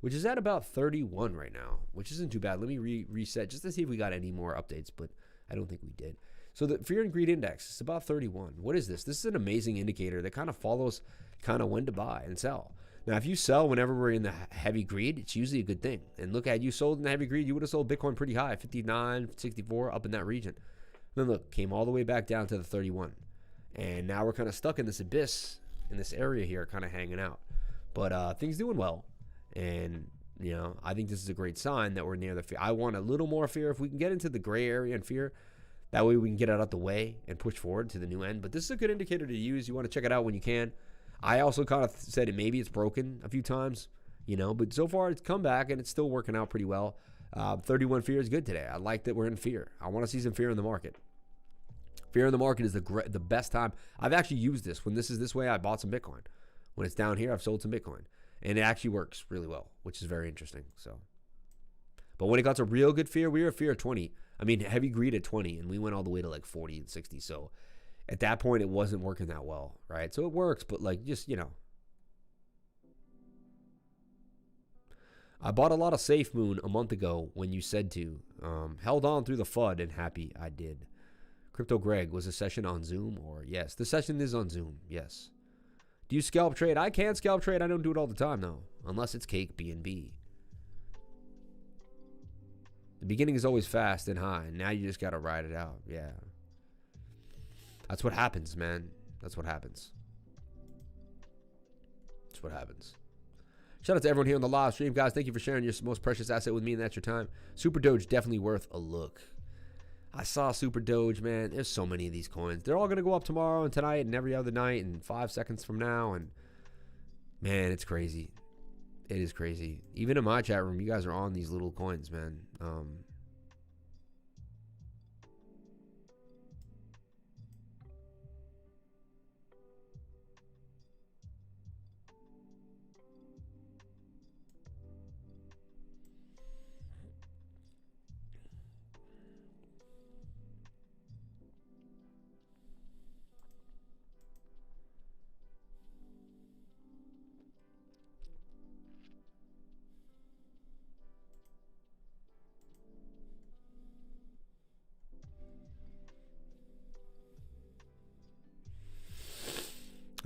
which is at about 31 right now, which isn't too bad. Let me reset just to see if we got any more updates, but I don't think we did. So the Fear and Greed Index is about 31. What is this? This is an amazing indicator that kind of follows when to buy and sell. Now, if you sell whenever we're in the heavy greed, it's usually a good thing. And look at you sold in the heavy greed, you would have sold Bitcoin pretty high, 59, 64, up in that region. Then look, came all the way back down to the 31. And now we're kind of stuck in this abyss, in this area here, kind of hanging out. But things doing well. And, I think this is a great sign that we're near the fear. I want a little more fear. If we can get into the gray area and fear, that way we can get it out the way and push forward to the new end. But this is a good indicator to use. You want to check it out when you can. I also kind of said maybe it's broken a few times, but so far it's come back and it's still working out pretty well. 31 fear is good today. I like that we're in fear. I want to see some fear in the market. Fear in the market is the best time. I've actually used this. When this is this way, I bought some Bitcoin. When it's down here, I've sold some Bitcoin. And it actually works really well, which is very interesting. But when it got to real good fear, we were fear at 20. I mean, heavy greed at 20, and we went all the way to like 40 and 60. So at that point, it wasn't working that well, right? So it works, but I bought a lot of Safe Moon a month ago when you said to. Held on through the FUD and happy I did. Crypto Greg, was the session on Zoom or yes? The session is on Zoom, yes. Do you scalp trade? I can scalp trade. I don't do it all the time, though, unless it's cake BNB. The beginning is always fast and high. And now you just got to ride it out. Yeah. That's what happens, man. That's what happens. That's what happens. Shout out to everyone here on the live stream. Guys, thank you for sharing your most precious asset with me, and that's your time. Super Doge, definitely worth a look. I saw Super Doge, man. There's so many of these coins. They're all going to go up tomorrow and tonight and every other night and 5 seconds from now. And, man, it's crazy. It is crazy. Even in my chat room, you guys are on these little coins, man.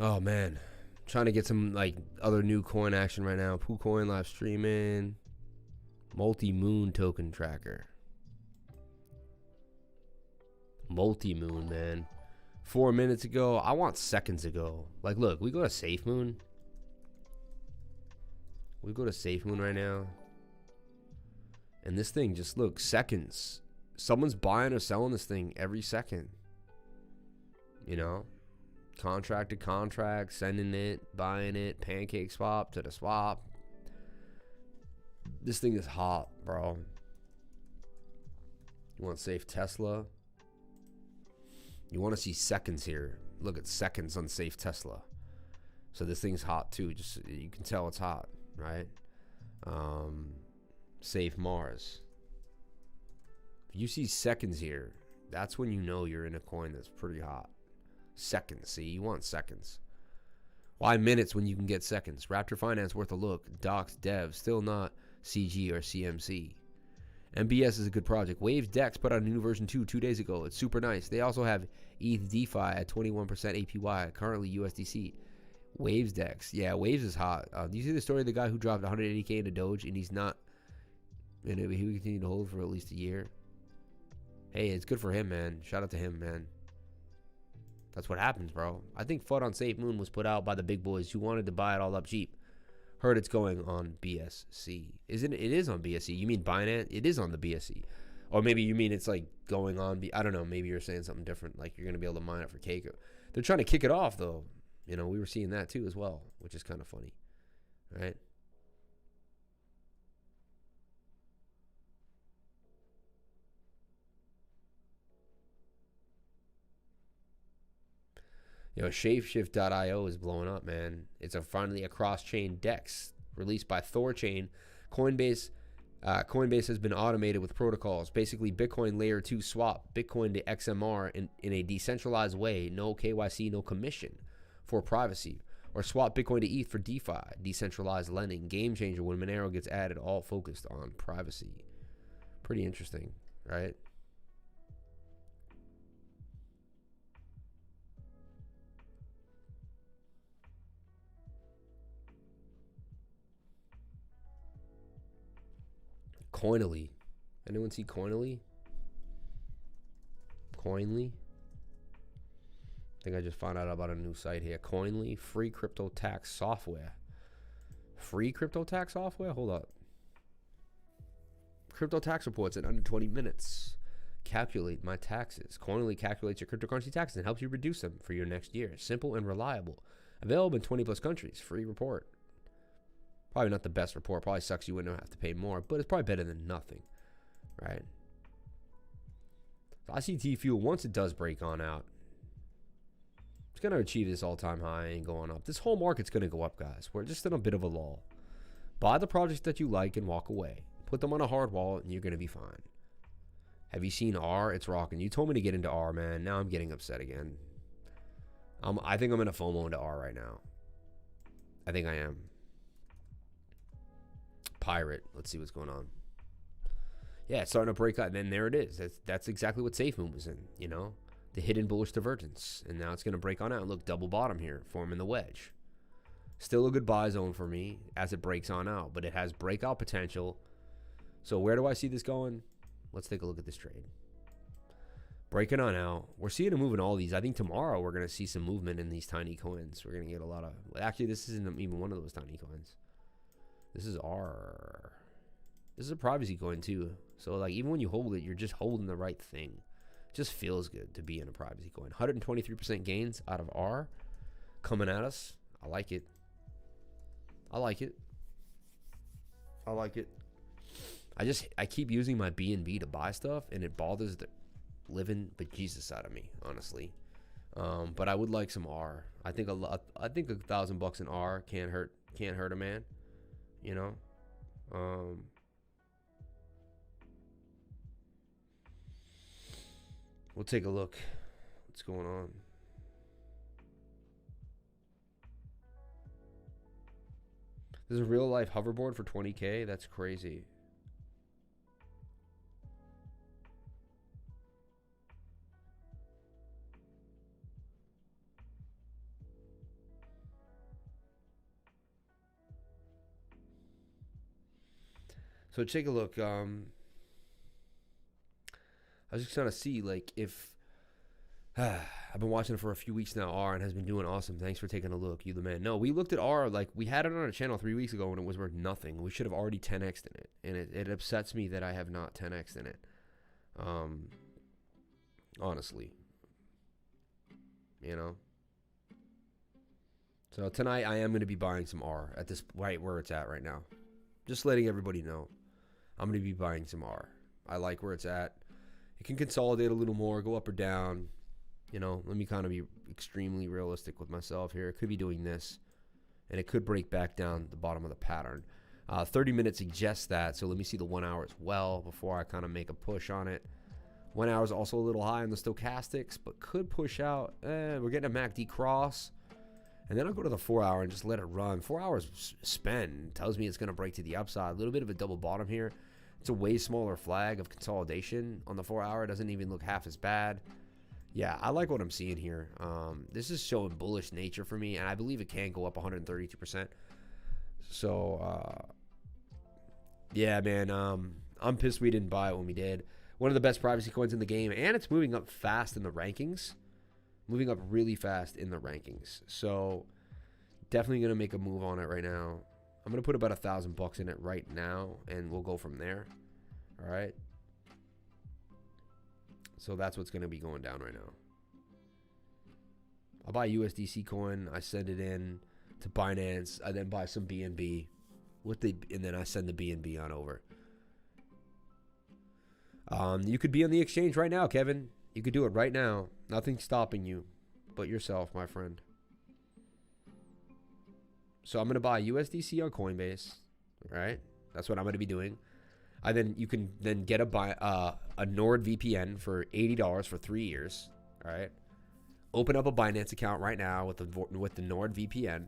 Oh, man. Trying to get some, like, other new coin action right now. KuCoin live streaming. Multi-moon token tracker. Multi-moon, man. 4 minutes ago. I want seconds ago. Like, look, we go to SafeMoon. We go to SafeMoon right now. And this thing just looks seconds. Someone's buying or selling this thing every second. You know? Contract to contract, sending it, buying it, pancakeswap to the swap. This thing is hot, bro. You want to save Tesla? You want to see seconds here. Look at seconds on Safe Tesla. So this thing's hot too. Just you can tell it's hot, right? Safe Mars. If you see seconds here, that's when you know you're in a coin that's pretty hot. Seconds, see, you want seconds. Why minutes when you can get seconds? Raptor Finance worth a look. Docs, Dev, still not CG or CMC. MBS is a good project. Waves Dex put out a new version 2 days ago. It's super nice. They also have ETH DeFi at 21% APY, currently USDC. Waves Dex. Yeah, Waves is hot. Do you see the story of the guy who dropped 180K into Doge and he's not, and he would continue to hold for at least a year? Hey, it's good for him, man. Shout out to him, man. That's what happens, bro. I think FUD on SafeMoon was put out by the big boys who wanted to buy it all up cheap. Heard it's going on BSC. Isn't it? It is on BSC. You mean Binance? It is on the BSC. Or maybe you mean it's like going on. I don't know. Maybe you're saying something different. Like you're going to be able to mine it for Keiko. They're trying to kick it off, though. You know, we were seeing that too as well, which is kind of funny. Right? You know, Shapeshift.io is blowing up, man. It's finally a cross-chain DEX released by Thorchain. Coinbase has been automated with protocols. Basically, Bitcoin Layer 2 swap Bitcoin to XMR in a decentralized way. No KYC, no commission for privacy. Or swap Bitcoin to ETH for DeFi, decentralized lending. Game changer when Monero gets added, all focused on privacy. Pretty interesting, right? Coinily. Anyone see Coinily? Coinly? I think I just found out about a new site here. Coinly, free crypto tax software. Free crypto tax software? Hold up. Crypto tax reports in under 20 minutes. Calculate my taxes. Coinly calculates your cryptocurrency taxes and helps you reduce them for your next year. Simple and reliable. Available in 20 plus countries. Free report. Probably not the best report. Probably sucks you wouldn't have to pay more, but it's probably better than nothing, right? So I see T-Fuel, once it does break on out, it's going to achieve this all-time high and going up. This whole market's going to go up, guys. We're just in a bit of a lull. Buy the projects that you like and walk away. Put them on a hard wallet and you're going to be fine. Have you seen R? It's rocking. You told me to get into R, man. Now I'm getting upset again. I think I'm in a FOMO into R right now. I think I am. Pirate. Let's see what's going on. Yeah, it's starting to break out. And then there it is. That's exactly what SafeMoon was in, you know? The hidden bullish divergence. And now it's going to break on out. Look, double bottom here, forming the wedge. Still a good buy zone for me as it breaks on out. But it has breakout potential. So where do I see this going? Let's take a look at this trade. Breaking on out. We're seeing a move in all these. I think tomorrow we're going to see some movement in these tiny coins. We're going to get a lot of... Actually, this isn't even one of those tiny coins. This is our... This is a privacy coin too. So like even when you hold it, you're just holding the right thing. It just feels good to be in a privacy coin. 123% gains out of R coming at us. I like it. I like it. I like it. I keep using my BNB to buy stuff, and it bothers the living bejesus out of me, honestly. But I would like some R. I think $1,000 in R can't hurt a man. You know. We'll take a look. What's going on? There's a real life hoverboard for 20K. That's crazy. So take a look. I was just trying to see, like, if I've been watching it for a few weeks now. R and has been doing awesome. Thanks for taking a look. You the man. No, we looked at R, like, we had it on our channel 3 weeks ago when it was worth nothing. We should have already 10x'd in it. And it upsets me that I have not 10x'd in it. Honestly. You know? So tonight I am going to be buying some R at this right where it's at right now. Just letting everybody know. I'm going to be buying some R. I like where it's at. It can consolidate a little more, go up or down. You know, let me kind of be extremely realistic with myself here. It could be doing this, and it could break back down the bottom of the pattern. 30 minutes suggests that, so let me see the 1 hour as well before I kind of make a push on it. 1 hour is also a little high on the stochastics, but could push out. We're getting a MACD cross. And then I'll go to the 4 hour and just let it run. 4 hours spend tells me it's going to break to the upside. A little bit of a double bottom here. It's a way smaller flag of consolidation on the 4 hour. It doesn't even look half as bad. Yeah, I like what I'm seeing here. This is showing bullish nature for me, and I believe it can go up 132%. So, yeah, man, I'm pissed we didn't buy it when we did. One of the best privacy coins in the game, and it's moving up fast in the rankings. Moving up really fast in the rankings. So definitely going to make a move on it right now. I'm going to put about $1,000 in it right now, and we'll go from there. All right. So that's what's going to be going down right now. I'll buy USDC coin. I send it in to Binance. I then buy some BNB and then I send the BNB on over. You could be on the exchange right now, Kevin. You could do it right now. Nothing's stopping you but yourself, my friend. So I'm going to buy USDC on Coinbase, right? That's what I'm going to be doing. You can then get a NordVPN for $80 for 3 years, all right? Open up a Binance account right now with the NordVPN.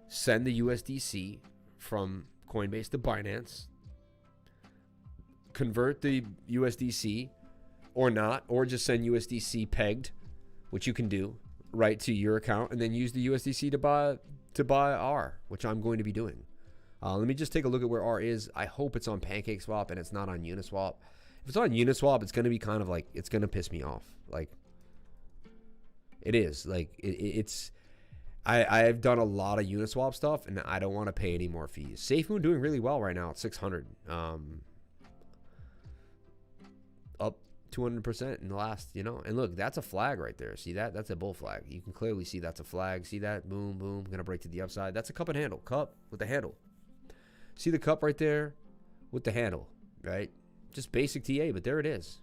Send the USDC from Coinbase to Binance. Convert the USDC or not, or just send USDC pegged, which you can do, right to your account, and then use the USDC to buy R, which I'm going to be doing. Let me just take a look at where R is. I hope it's on pancakeswap and it's not on Uniswap. If it's on Uniswap, it's going to be kind of like, it's going to piss me off. Like, it is. Like, it's... I've done a lot of Uniswap stuff, and I don't want to pay any more fees. SafeMoon doing really well right now at 600. Up 200% in the last, you know. And look, that's a flag right there. See that? That's a bull flag. You can clearly see that's a flag. See that? Boom, boom. Going to break to the upside. That's a cup and handle. Cup with the handle. See the cup right there with the handle, right? Just basic TA, but there it is.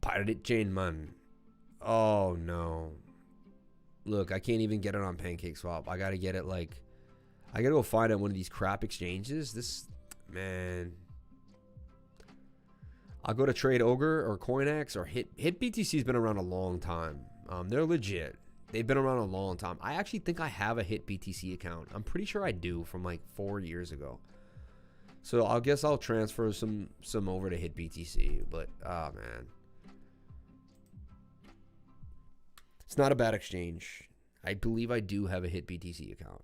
Pirated chain, man. Oh, no. Look, I can't even get it on pancakeswap. I got to get it, like... I got to go find out one of these crap exchanges. This... Man... I'll go to Trade Ogre or CoinX or HitBTC's been around a long time. They're legit. They've been around a long time. I actually think I have a HitBTC account. I'm pretty sure I do from, like, 4 years ago. So I guess I'll transfer some over to HitBTC. But, oh, man. It's not a bad exchange. I believe I do have a HitBTC account.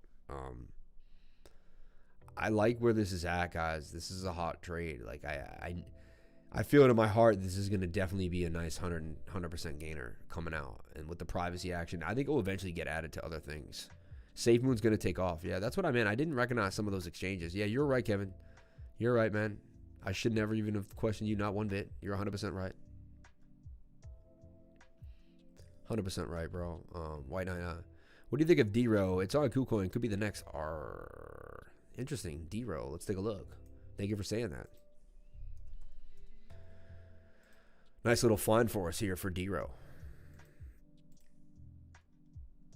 I like where this is at, guys. This is a hot trade. Like I feel it in my heart. This is going to definitely be a nice 100% gainer coming out. And with the privacy action, I think it will eventually get added to other things. SafeMoon's going to take off. Yeah, that's what I meant. I didn't recognize some of those exchanges. Yeah, you're right, Kevin. You're right, man. I should never even have questioned you, not one bit. You're 100% right. 100% right, bro. White Knight. What do you think of D-Row? It's on KuCoin. Could be the next R. Interesting. D-Row. Let's take a look. Thank you for saying that. Nice little find for us here for D-Row.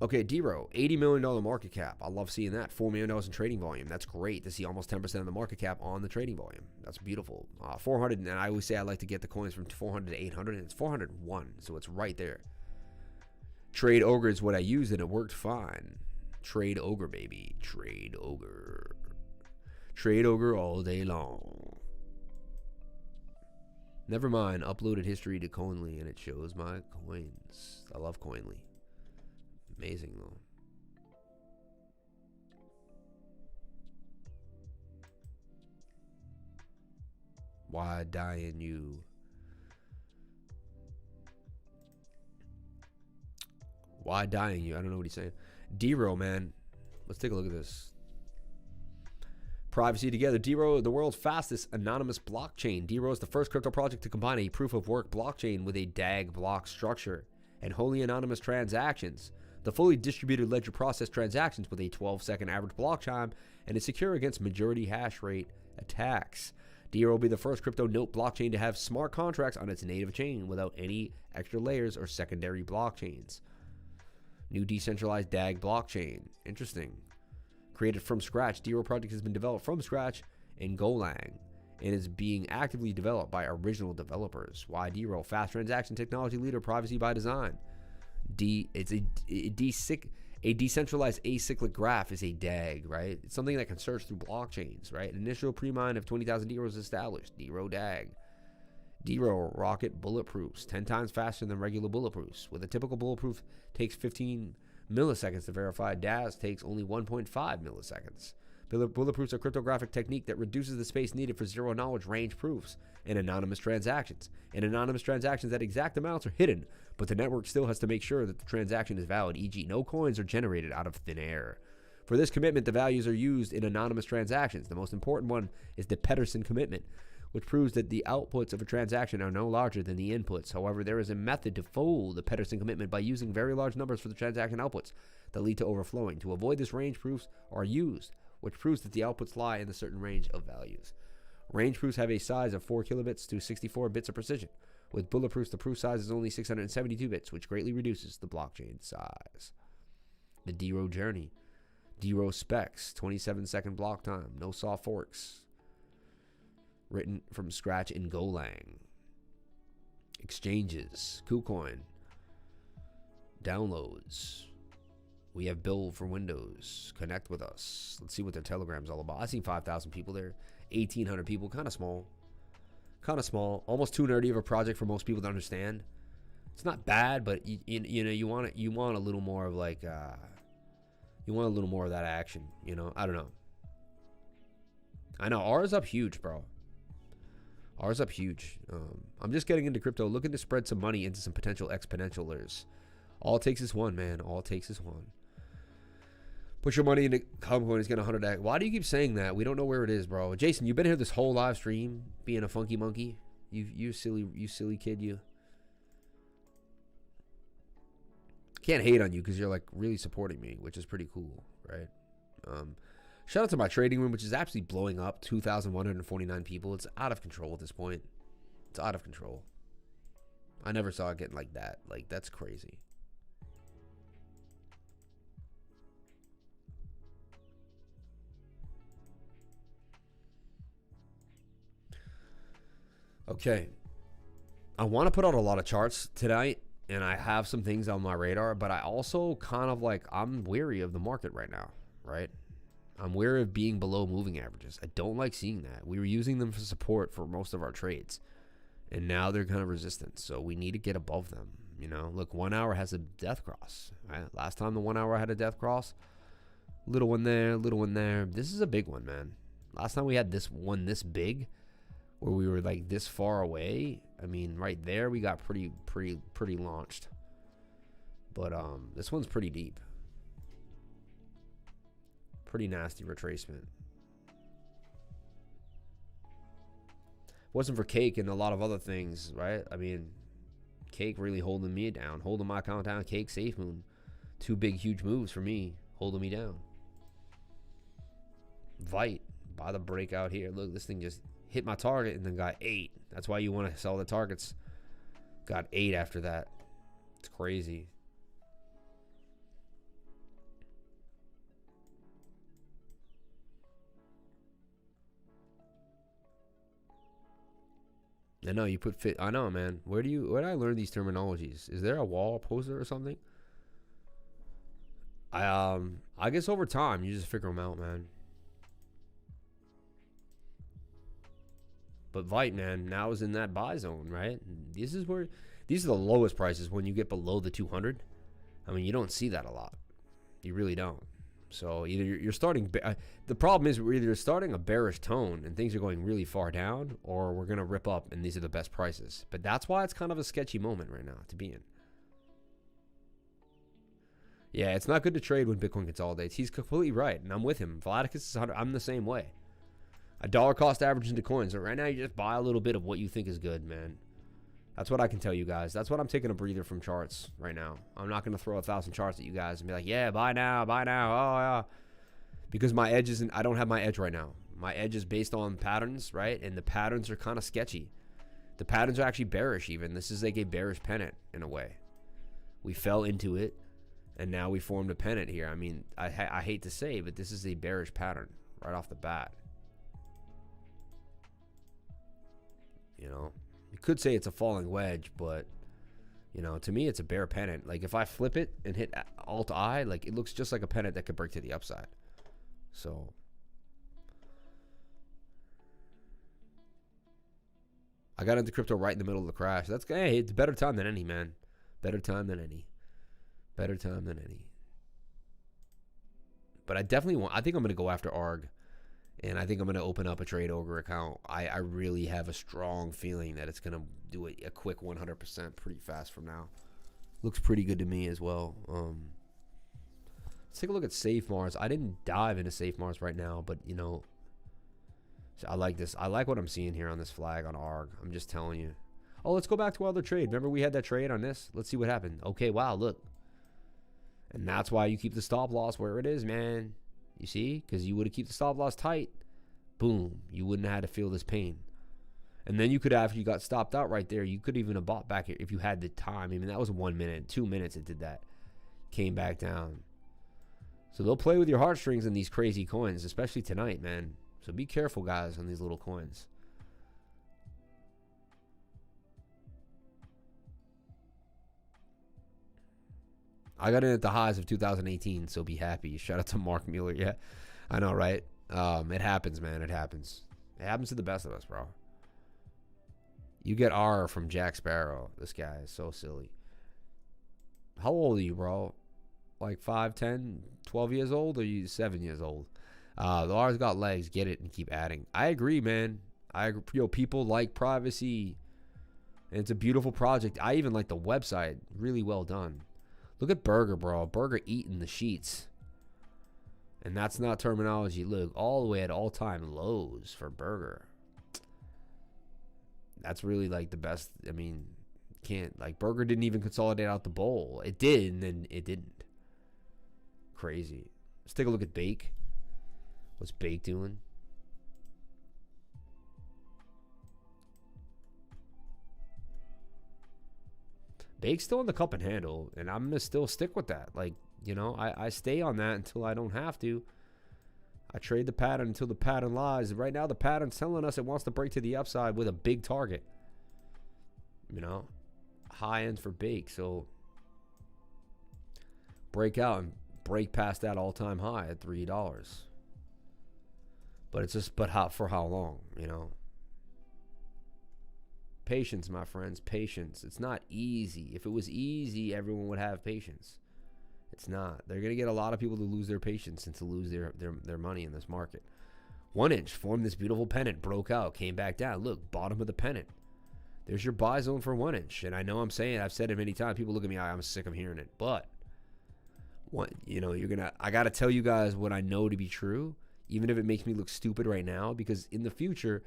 Okay, D-Row, $80 million market cap. I love seeing that. $4 million in trading volume. That's great to see almost 10% of the market cap on the trading volume. That's beautiful. 400, and I always say I like to get the coins from 400 to 800, and it's 401, so it's right there. Trade Ogre is what I used, and it worked fine. Trade Ogre, baby. Trade Ogre. Trade Ogre all day long. Never mind, uploaded history to Coinly, and it shows my coins. I love Coinly. Amazing, though. Why dying you? Why dying you? I don't know what he's saying. D-Row, man. Let's take a look at this. Privacy together. D-Row, the world's fastest anonymous blockchain. D-Row is the first crypto project to combine a proof-of-work blockchain with a DAG block structure and wholly anonymous transactions. The fully distributed ledger process transactions with a 12-second average block time and is secure against majority hash rate attacks. D-Row will be the first crypto note blockchain to have smart contracts on its native chain without any extra layers or secondary blockchains. New decentralized DAG blockchain. Interesting. Created from scratch, D-Row project has been developed from scratch in Golang and is being actively developed by original developers. Why D-Row? Fast transaction technology leader, privacy by design. It's a decentralized acyclic graph is a DAG, right? It's something that can search through blockchains, right? Initial pre-mine of 20,000 D-Row is established. D-Row DAG. D-Row rocket bulletproofs 10 times faster than regular bulletproofs. With a typical bulletproof takes 15 milliseconds to verify, DAS takes only 1.5 milliseconds. Bulletproofs are a cryptographic technique that reduces the space needed for zero-knowledge range proofs and anonymous transactions. In anonymous transactions, that exact amounts are hidden, but the network still has to make sure that the transaction is valid, e.g. no coins are generated out of thin air. For this commitment, the values are used in anonymous transactions. The most important one is the Pedersen commitment, which proves that the outputs of a transaction are no larger than the inputs. However, there is a method to fool the Pedersen commitment by using very large numbers for the transaction outputs that lead to overflowing. To avoid this, range proofs are used, which proves that the outputs lie in a certain range of values. Range proofs have a size of 4 kilobits to 64 bits of precision. With bulletproofs, the proof size is only 672 bits, which greatly reduces the blockchain size. The D-Row journey. D-Row specs, 27-second block time, no soft forks. Written from scratch in Golang. Exchanges, KuCoin. Downloads. We have build for Windows. Connect with us. Let's see what their Telegram's all about. I seen 5,000 people there. 1,800 people. Kind of small. Kind of small. Almost too nerdy of a project for most people to understand. It's not bad, but you know you want a little more of like you want a little more of that action. You know, I don't know. I know ours up huge, bro. Ours up huge. I'm just getting into crypto, looking to spread some money into some potential exponentialers. All it takes is one, man. All it takes is one. Put your money into KuCoin, it's getting 100x. Why do you keep saying that? We don't know where it is, bro. Jason, you've been here this whole live stream being a funky monkey. You silly kid, you. Can't hate on you because you're like really supporting me, which is pretty cool, right? Shout out to my trading room, which is actually blowing up. 2,149 people. It's out of control at this point. It's out of control. I never saw it getting like that. Like, that's crazy. Okay. I want to put out a lot of charts tonight, and I have some things on my radar, but I also kind of like, I'm weary of the market right now, right? I'm wary of being below moving averages. I don't like seeing that. We were using them for support for most of our trades, and now they're kind of resistant, so we need to get above them. You know, look, 1 hour has a death cross, right? Last time the 1 hour had a death cross, little one there, little one there. This is a big one, man. Last time we had this one this big, where we were like this far away. I mean, right there we got pretty launched. But this one's pretty deep. Pretty nasty retracement. Wasn't for Cake and a lot of other things, right? I mean, Cake really holding me down, holding my account down. Cake, Safe Moon, 2 big huge moves for me, holding me down. Vite, by the breakout here. Look, this thing just hit my target and then got 8. That's why you want to sell the targets. Got 8 after that. It's crazy. I know you put fit. I know, man. Where did I learn these terminologies? Is there a wall poster or something? I guess over time you just figure them out, man. But Vite, man, now is in that buy zone, right? These are the lowest prices when you get below the 200. I mean, you don't see that a lot. You really don't. So either you're starting. The problem is we're either starting a bearish tone and things are going really far down, or we're gonna rip up and these are the best prices. But that's why it's kind of a sketchy moment right now to be in. Yeah, it's not good to trade when Bitcoin consolidates. He's completely right, and I'm with him. Vladikis is 100. I'm the same way. A dollar cost average into coins. So right now, you just buy a little bit of what you think is good, man. That's what I can tell you guys. That's what I'm taking a breather from charts right now. I'm not going to throw 1,000 charts at you guys and be like, yeah, buy now, buy now. Oh, yeah. Because my edge isn't, I don't have my edge right now. My edge is based on patterns, right? And the patterns are kind of sketchy. The patterns are actually bearish even. This is like a bearish pennant in a way. We fell into it, and now we formed a pennant here. I mean, I hate to say, but this is a bearish pattern right off the bat. You know, you could say it's a falling wedge, but, you know, to me, it's a bear pennant. Like, if I flip it and hit Alt-I, like, it looks just like a pennant that could break to the upside. So, I got into crypto right in the middle of the crash. That's, hey, it's better time than any, man. Better time than any. Better time than any. But I definitely I think I'm going to go after ARG. And I think I'm going to open up a Trade Ogre account. I really have a strong feeling that it's going to do a quick 100% pretty fast from now. Looks pretty good to me as well. Let's take a look at Safe Mars. I didn't dive into Safe Mars right now, but, you know, I like this. I like what I'm seeing here on this flag on ARG. I'm just telling you. Oh, let's go back to our other trade. Remember we had that trade on this? Let's see what happened. Okay, wow, look. And that's why you keep the stop loss where it is, man. You see? Because you would have kept the stop loss tight. Boom. You wouldn't have had to feel this pain. And then you could have, if you got stopped out right there, you could even have bought back if you had the time. I mean, that was 1 minute, 2 minutes it did that. Came back down. So they'll play with your heartstrings in these crazy coins, especially tonight, man. So be careful, guys, on these little coins. I got in at the highs of 2018, so be happy. Shout out to Mark Mueller. Yeah, I know, right? It happens, man. It happens. It happens to the best of us, bro. You get R from Jack Sparrow. This guy is so silly. How old are you, bro? Like 5, 10, 12 years old, or are you 7 years old? The R's got legs. Get it and keep adding. I agree, man. I agree. Yo, people like privacy. And it's a beautiful project. I even like the website. Really well done. Look at Burger, bro. Burger eating the sheets. And that's not terminology. Look, all the way at all-time lows for Burger. That's really like the best. I mean, can't. Like, Burger didn't even consolidate out the bowl. It did, and then it didn't. Crazy. Let's take a look at Bake. What's Bake doing? Bake's still in the cup and handle, and I'm going to still stick with that. Like, you know, I stay on that until I don't have to. I trade the pattern until the pattern lies. Right now, the pattern's telling us it wants to break to the upside with a big target. You know, high ends for Bake. So, break out and break past that all-time high at $3. But it's just, for how long, you know? Patience, my friends, patience. It's not easy. If it was easy, everyone would have patience. It's not. They're going to get a lot of people to lose their patience and to lose their money in this market. 1 inch formed this beautiful pennant, broke out, came back down. Look, bottom of the pennant. There's your buy zone for 1 inch. And I know I've said it many times. People look at me, I'm sick of hearing it. But I got to tell you guys what I know to be true, even if it makes me look stupid right now, because in the future,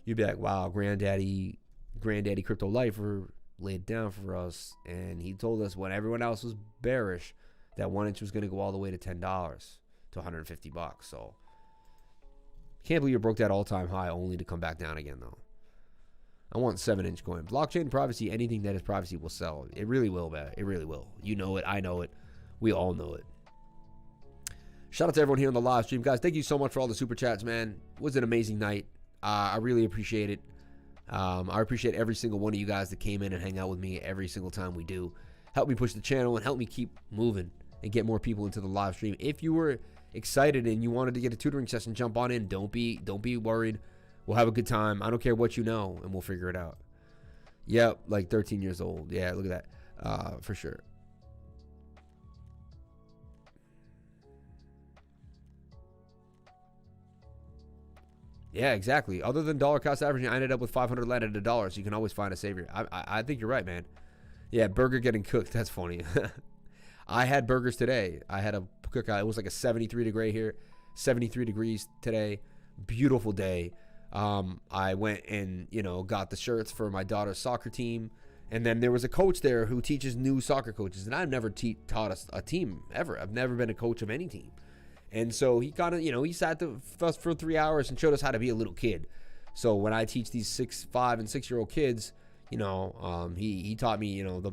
you'd be like, wow, granddaddy crypto lifer laid down for us. And he told us when everyone else was bearish, that 1 inch was going to go all the way to $10 to $150. So can't believe you broke that all-time high only to come back down again, though. I want 7-inch coin. Blockchain privacy, anything that is privacy will sell. It really will, man. It really will. You know it. I know it. We all know it. Shout out to everyone here on the live stream. Guys, thank you so much for all the super chats, man. It was an amazing night. I really appreciate it. I appreciate every single one of you guys that came in and hang out with me every single time we do. Help me push the channel and help me keep moving and get more people into the live stream. If you were excited and you wanted to get a tutoring session, jump on in. Don't be worried. We'll have a good time. I don't care what you know, and we'll figure it out. Yep, like 13 years old. Yeah, look at that. For sure. Yeah, exactly. Other than dollar cost averaging, I ended up with 500 landed at $1, so you can always find a savior. I think you're right, man. Yeah, burger getting cooked. That's funny. I had burgers today. I had a cookout. It was like a 73 degrees today. Beautiful day. I went and, got the shirts for my daughter's soccer team. And then there was a coach there who teaches new soccer coaches. And I've never taught a team ever. I've never been a coach of any team. And so he kind of, he sat for 3 hours and showed us how to be a little kid. So when I teach these 5 and 6 year old kids, he taught me, you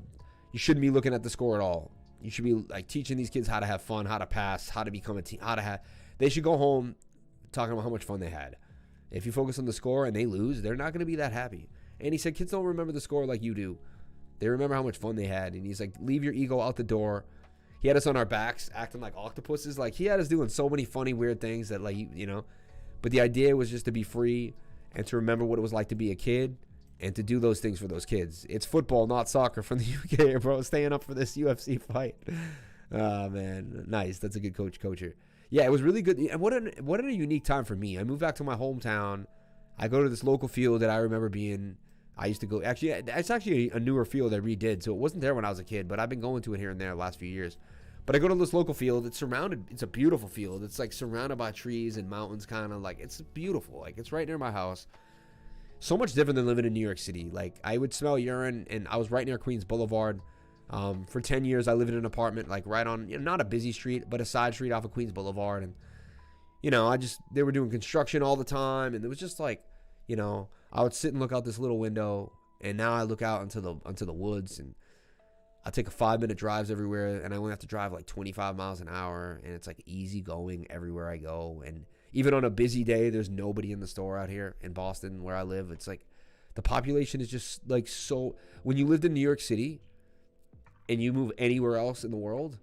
shouldn't be looking at the score at all. You should be like teaching these kids how to have fun, how to pass, how to become a team, they should go home talking about how much fun they had. If you focus on the score and they lose, they're not going to be that happy. And he said, kids don't remember the score like you do. They remember how much fun they had. And he's like, leave your ego out the door. He had us on our backs acting like octopuses. Like, he had us doing so many funny, weird things that, like, But the idea was just to be free and to remember what it was like to be a kid and to do those things for those kids. It's football, not soccer from the UK, bro. Staying up for this UFC fight. Oh, man. Nice. That's a good coacher. Yeah, it was really good. And what a unique time for me. I moved back to my hometown. I go to this local field that I remember being... I used to go, actually, it's actually a newer field I redid, so it wasn't there when I was a kid, but I've been going to it here and there the last few years. But I go to this local field, it's a beautiful field. It's like surrounded by trees and mountains, kind of like, it's beautiful. Like, it's right near my house. So much different than living in New York City. Like, I would smell urine, and I was right near Queens Boulevard. For 10 years, I lived in an apartment, like right on, not a busy street, but a side street off of Queens Boulevard. And, they were doing construction all the time, and it was just like, I would sit and look out this little window, and now I look out into the woods, and I take a 5-minute drives everywhere, and I only have to drive like 25 miles an hour, and it's like easy going everywhere I go. And even on a busy day, there's nobody in the store out here in Boston where I live. It's like the population is just like so. When you lived in New York City and you move anywhere else in the world,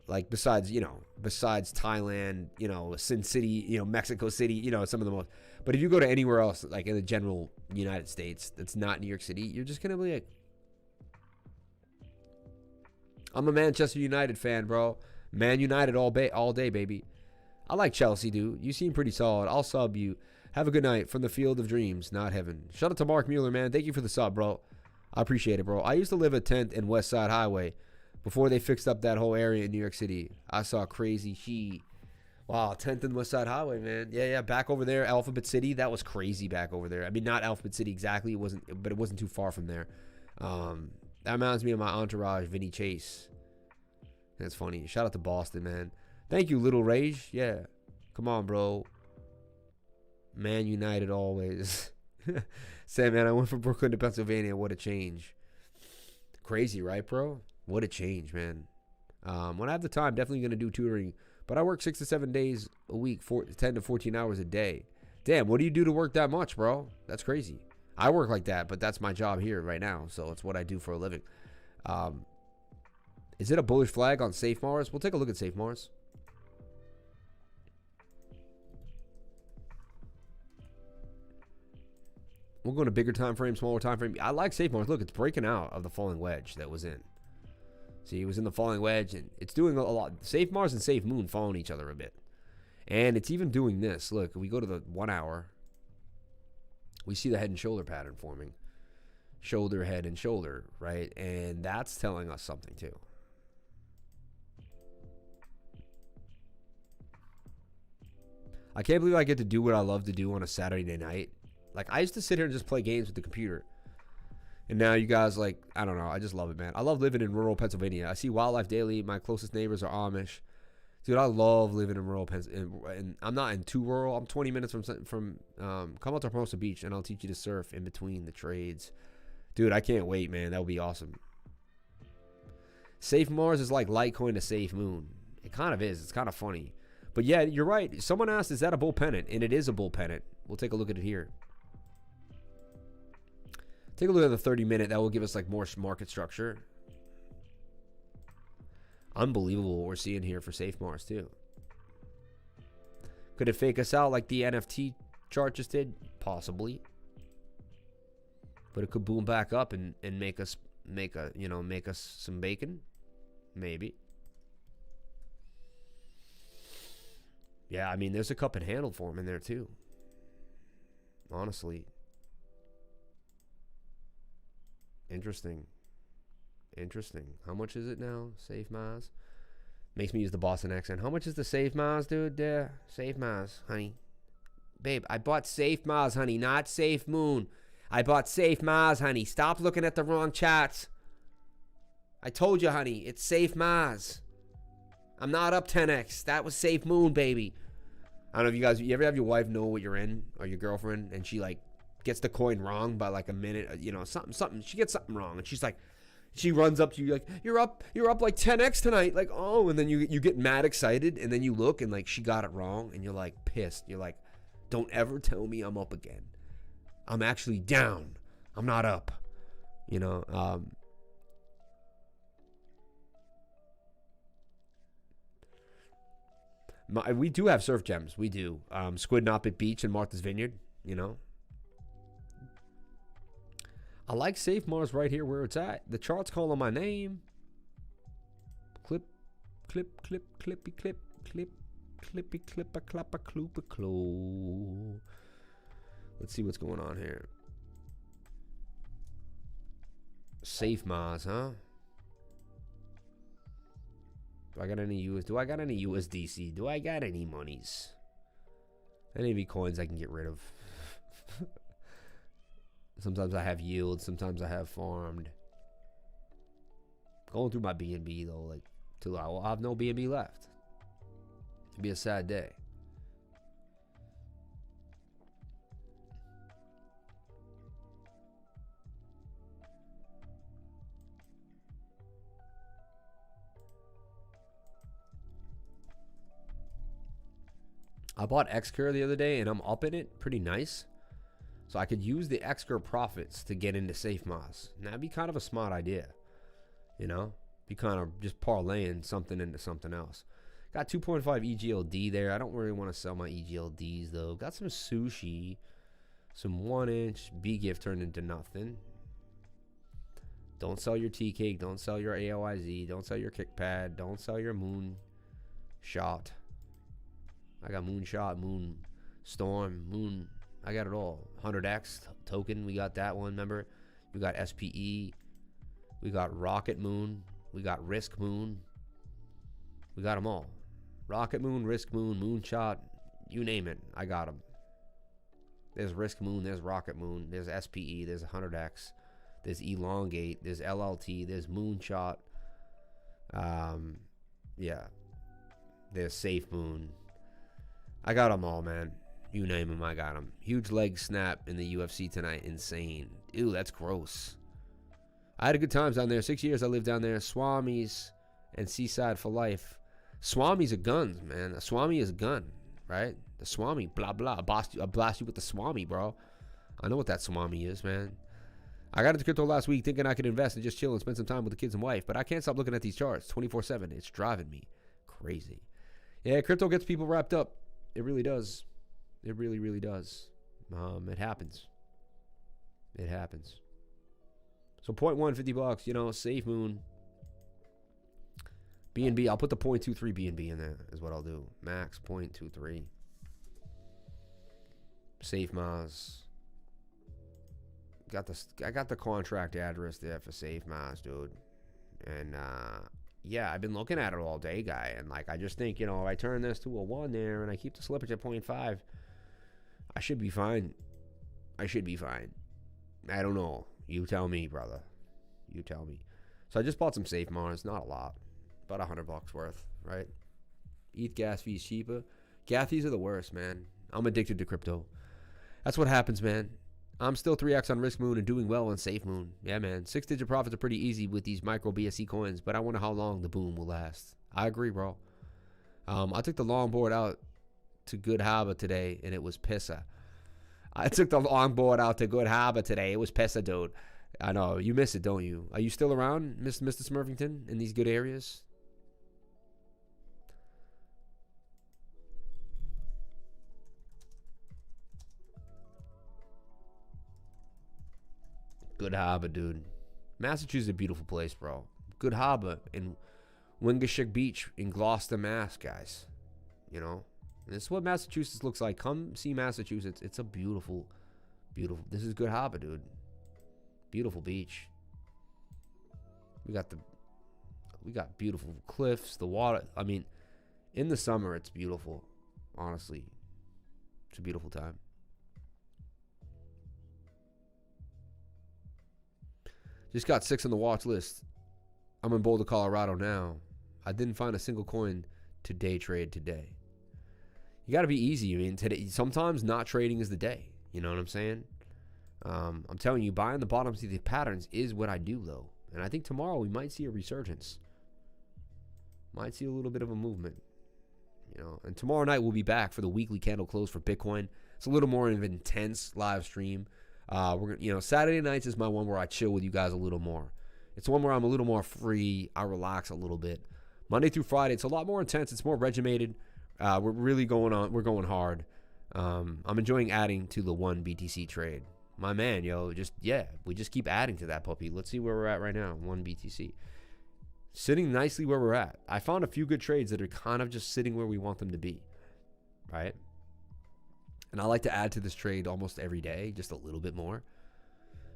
like besides Thailand, Sin City, Mexico City, some of the most. But if you go to anywhere else, like in the general United States, that's not New York City, you're just going to be like, I'm a Manchester United fan, bro. Man United all day, baby. I like Chelsea, dude. You seem pretty solid. I'll sub you. Have a good night from the field of dreams, not heaven. Shout out to Mark Mueller, man. Thank you for the sub, bro. I appreciate it, bro. I used to live at 10th and West Side Highway before they fixed up that whole area in New York City. I saw crazy shit. Wow, 10th and West Side Highway, man. Yeah, back over there, Alphabet City. That was crazy back over there. I mean, not Alphabet City exactly. It wasn't too far from there. That reminds me of my entourage, Vinny Chase. That's funny. Shout out to Boston, man. Thank you, Little Rage. Yeah. Come on, bro. Man United always. Say, man, I went from Brooklyn to Pennsylvania. What a change. Crazy, right, bro? What a change, man. When I have the time, definitely going to do tutoring. But I work 6 to 7 days a week, 10 to 14 hours a day. Damn, what do you do to work that much, bro? That's crazy. I work like that, but that's my job here right now. So it's what I do for a living. Is it a bullish flag on Safe Mars? We'll take a look at Safe Mars. We'll go to bigger time frame, smaller time frame. I like Safe Mars. Look, it's breaking out of the falling wedge that was in. See, it was in the falling wedge, and it's doing a lot. Safe Mars and Safe Moon following each other a bit. And it's even doing this. Look, we go to the 1 hour. We see the head and shoulder pattern forming. Shoulder, head, and shoulder, right? And that's telling us something too. I can't believe I get to do what I love to do on a Saturday night. Like, I used to sit here and just play games with the computer. And now you guys, like, I don't know. I just love it, man. I love living in rural Pennsylvania. I see wildlife daily. My closest neighbors are Amish. Dude, I love living in rural Pennsylvania. And I'm not in too rural. I'm 20 minutes from come out to Hermosa Beach, and I'll teach you to surf in between the trades. Dude, I can't wait, man. That would be awesome. Safe Mars is like Litecoin to Safe Moon. It kind of is. It's kind of funny. But yeah, you're right. Someone asked, is that a bull pennant? And it is a bull pennant. We'll take a look at it here. Take a look at the 30-minute. That will give us like more market structure. Unbelievable what we're seeing here for Safe Mars too. Could it fake us out like the NFT chart just did? Possibly. But it could boom back up and make us some bacon. Maybe. Yeah, I mean, there's a cup and handle form in there too. Honestly. Interesting. How much is it now? Safe Mars. Makes me use the Boston accent. How much is the Safe Mars, dude? There. Safe Mars, honey. Babe, I bought Safe Mars, honey, not Safe Moon. I bought Safe Mars, honey. Stop looking at the wrong chats. I told you, honey, it's Safe Mars. I'm not up 10x. That was Safe Moon, baby. I don't know if you ever have your wife know what you're in, or your girlfriend, and she like gets the coin wrong by like a minute, something. She gets something wrong, and she's like, she runs up to you like, you're up like 10x tonight, like, oh, and then you get mad excited, and then you look and like she got it wrong, and you're like pissed. You're like, don't ever tell me I'm up again. I'm actually down. I'm not up. We do have surf gems. We do. Squid Knoppet Beach and Martha's Vineyard, I like Safe Mars right here where it's at. The chart's calling my name. Clip, clippy, clip, clippy, clippa, clappa, cloopa, clo. Let's see what's going on here. Safe Mars, huh? Do I got any USDC? Do I got any monies? Any coins I can get rid of? Sometimes I have yield. Sometimes I have farmed. Going through my BNB though, like, till I will have no BNB left. It'd be a sad day. I bought XCur the other day and I'm up in it pretty nice. So I could use the XCur profits to get into Safe Mars. And that'd be kind of a smart idea. Be kind of just parlaying something into something else. Got 2.5 EGLD there. I don't really want to sell my EGLDs though. Got some sushi. Some 1-inch. B-gift turned into nothing. Don't sell your T-cake. Don't sell your AOIZ. Don't sell your kickpad. Don't sell your moon shot. I got Moonshot, Moon Storm, Moon. I got it all. 100X token. We got that one, remember? We got SPE. We got Rocket Moon. We got Risk Moon. We got them all. Rocket Moon, Risk Moon, Moonshot. You name it. I got them. There's Risk Moon. There's Rocket Moon. There's SPE. There's 100X. There's Elongate. There's LLT. There's Moonshot. Yeah. There's Safe Moon. I got them all, man. You name them, I got them. Huge leg snap in the UFC tonight. Insane. Ew, that's gross. I had a good time down there. 6 years I lived down there. Swamis and Seaside for life. Swamis are guns, man. A Swami is a gun, right? The Swami, blah, blah. I blast you with the Swami, bro. I know what that Swami is, man. I got into crypto last week thinking I could invest and just chill and spend some time with the kids and wife, but I can't stop looking at these charts 24/7. It's driving me crazy. Yeah, crypto gets people wrapped up. It really does. It really, really does. It happens. It happens. So 0.1, $50, Safe Moon. BNB, I'll put the 0.23 BNB in there is what I'll do. Max 0.23. Safe Maz. I got the contract address there for Safe Maz, dude. And yeah, I've been looking at it all day, guy. And like, I just think, you know, if I turn this to a 1 there and I keep the slippage at 0.5, I should be fine. I should be fine. I don't know. You tell me, brother. You tell me. So I just bought some Safe Maz. Not a lot. About $100 worth, right? ETH gas fees cheaper. Gas fees are the worst, man. I'm addicted to crypto. That's what happens, man. I'm still 3x on Risk Moon and doing well on Safe Moon. Yeah, man. 6-digit profits are pretty easy with these micro BSC coins, but I wonder how long the boom will last. I agree, bro. I took the longboard out to Good Harbor today, and it was pissa. I took the longboard out to Good Harbor today. It was pissa, dude. I know. You miss it, don't you? Are you still around, Mr. Smurfington, in these good areas? Good Harbor, dude. Massachusetts is a beautiful place, bro. Good Harbor in Wingashick Beach in Gloucester, Mass, guys. You know? And this is what Massachusetts looks like. Come see Massachusetts. It's a beautiful, beautiful. This is Good Harbor, dude. Beautiful beach. We got beautiful cliffs, the water. I mean, in the summer, it's beautiful. Honestly. It's a beautiful time. Just got 6 on the watch list. I'm in Boulder, Colorado now. I didn't find a single coin to day trade today. You got to be easy. I mean, today sometimes not trading is the day. You know what I'm saying? I'm telling you, buying the bottoms of the patterns is what I do, though. And I think tomorrow we might see a resurgence. Might see a little bit of a movement. You know, and tomorrow night we'll be back for the weekly candle close for Bitcoin. It's a little more of an intense live stream. We're gonna, you know, Saturday nights is my one where I chill with you guys a little more. It's one where I'm a little more free. I relax a little bit. Monday through Friday, it's a lot more intense. It's more regimented. We're really going on. We're going hard. I'm enjoying adding to the 1 BTC trade. My man, yo, we just keep adding to that puppy. Let's see where we're at right now. 1 BTC. Sitting nicely where we're at. I found a few good trades that are kind of just sitting where we want them to be. Right? And I like to add to this trade almost every day, just a little bit more.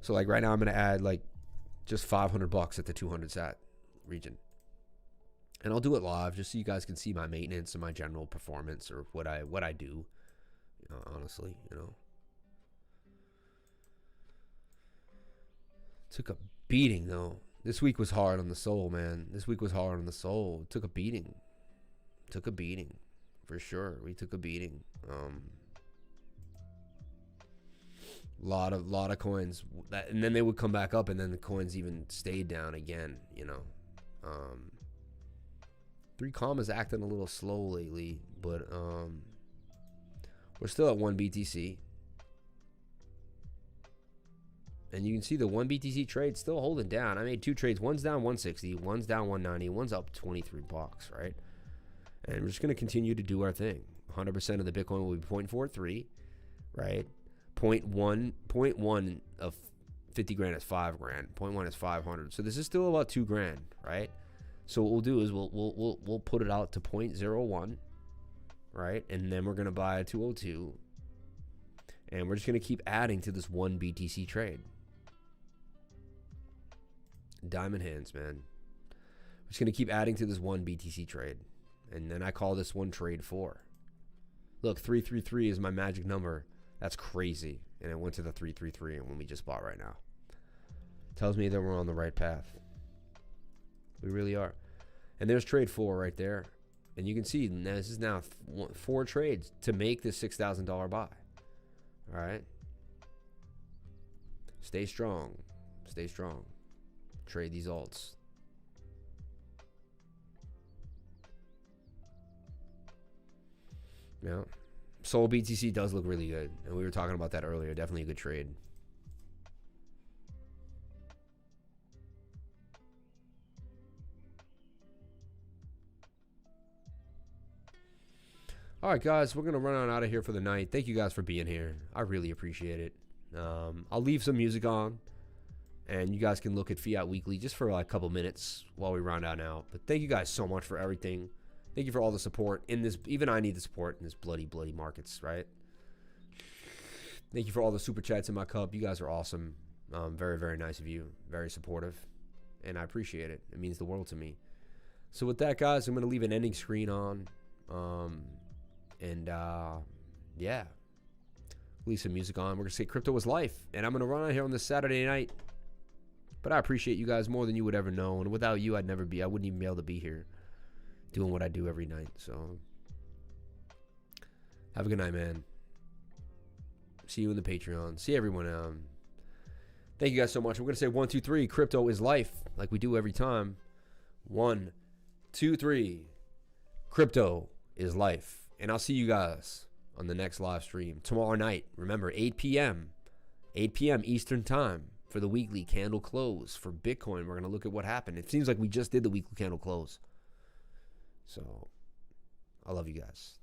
So like right now I'm going to add like just $500 at the 200 sat region. And I'll do it live just so you guys can see my maintenance and my general performance or what I do. You know, honestly, you know. Took a beating though. This week was hard on the soul, man. This week was hard on the soul. Took a beating. Took a beating. For sure. We took a beating. Lot of coins and then they would come back up and then the coins even stayed down again, you know. 3 commas acting a little slow lately, but we're still at 1 BTC. And you can see the 1 BTC trade still holding down. I made 2 trades. One's down 160, one's down 190, one's up $23, right? And we're just going to continue to do our thing. 100% of the Bitcoin will be 0.43, right? 0.1 of 50 grand is 5 grand. 0.1 is 500. So this is still about 2 grand, right? So what we'll do is we'll put it out to 0.01, right? And then we're gonna buy a 202, and we're just gonna keep adding to this 1 BTC trade. Diamond hands, man. We're just gonna keep adding to this 1 BTC trade, and then I call this one trade 4. Look, 333 is my magic number. That's crazy. And it went to the 333 and when we just bought right now. Tells me that we're on the right path. We really are. And there's trade 4 right there. And you can see this is now 4 trades to make this $6,000 buy. All right. Stay strong. Stay strong. Trade these alts. Yeah. Sol BTC does look really good, and we were talking about that earlier. Definitely a good trade. All right, guys, we're gonna run on out of here for the night. Thank you guys for being here. I really appreciate it. I'll leave some music on, And you guys can look at Fiat Weekly just for like a couple minutes while we round out now. But thank you guys so much for everything. Thank you for all the support in this. Even I need the support in this bloody markets, right? Thank you for all the super chats in my cup. You guys are awesome. Very, very nice of you. Very supportive. And I appreciate it. It means the world to me. So with that, guys, I'm going to leave an ending screen on. Yeah. Leave some music on. We're going to say crypto is life. And I'm going to run out here on this Saturday night. But I appreciate you guys more than you would ever know. And without you, I wouldn't even be able to be here doing what I do every night. So have a good night, man. See you in the Patreon. See everyone. Thank you guys so much. We're going to say 1, 2, 3. Crypto is life, like we do every time. 1, 2, 3. Crypto is life. And I'll see you guys on the next live stream tomorrow night. Remember, 8 p.m. Eastern time for the weekly candle close for Bitcoin. We're going to look at what happened. It seems like we just did the weekly candle close. So I love you guys.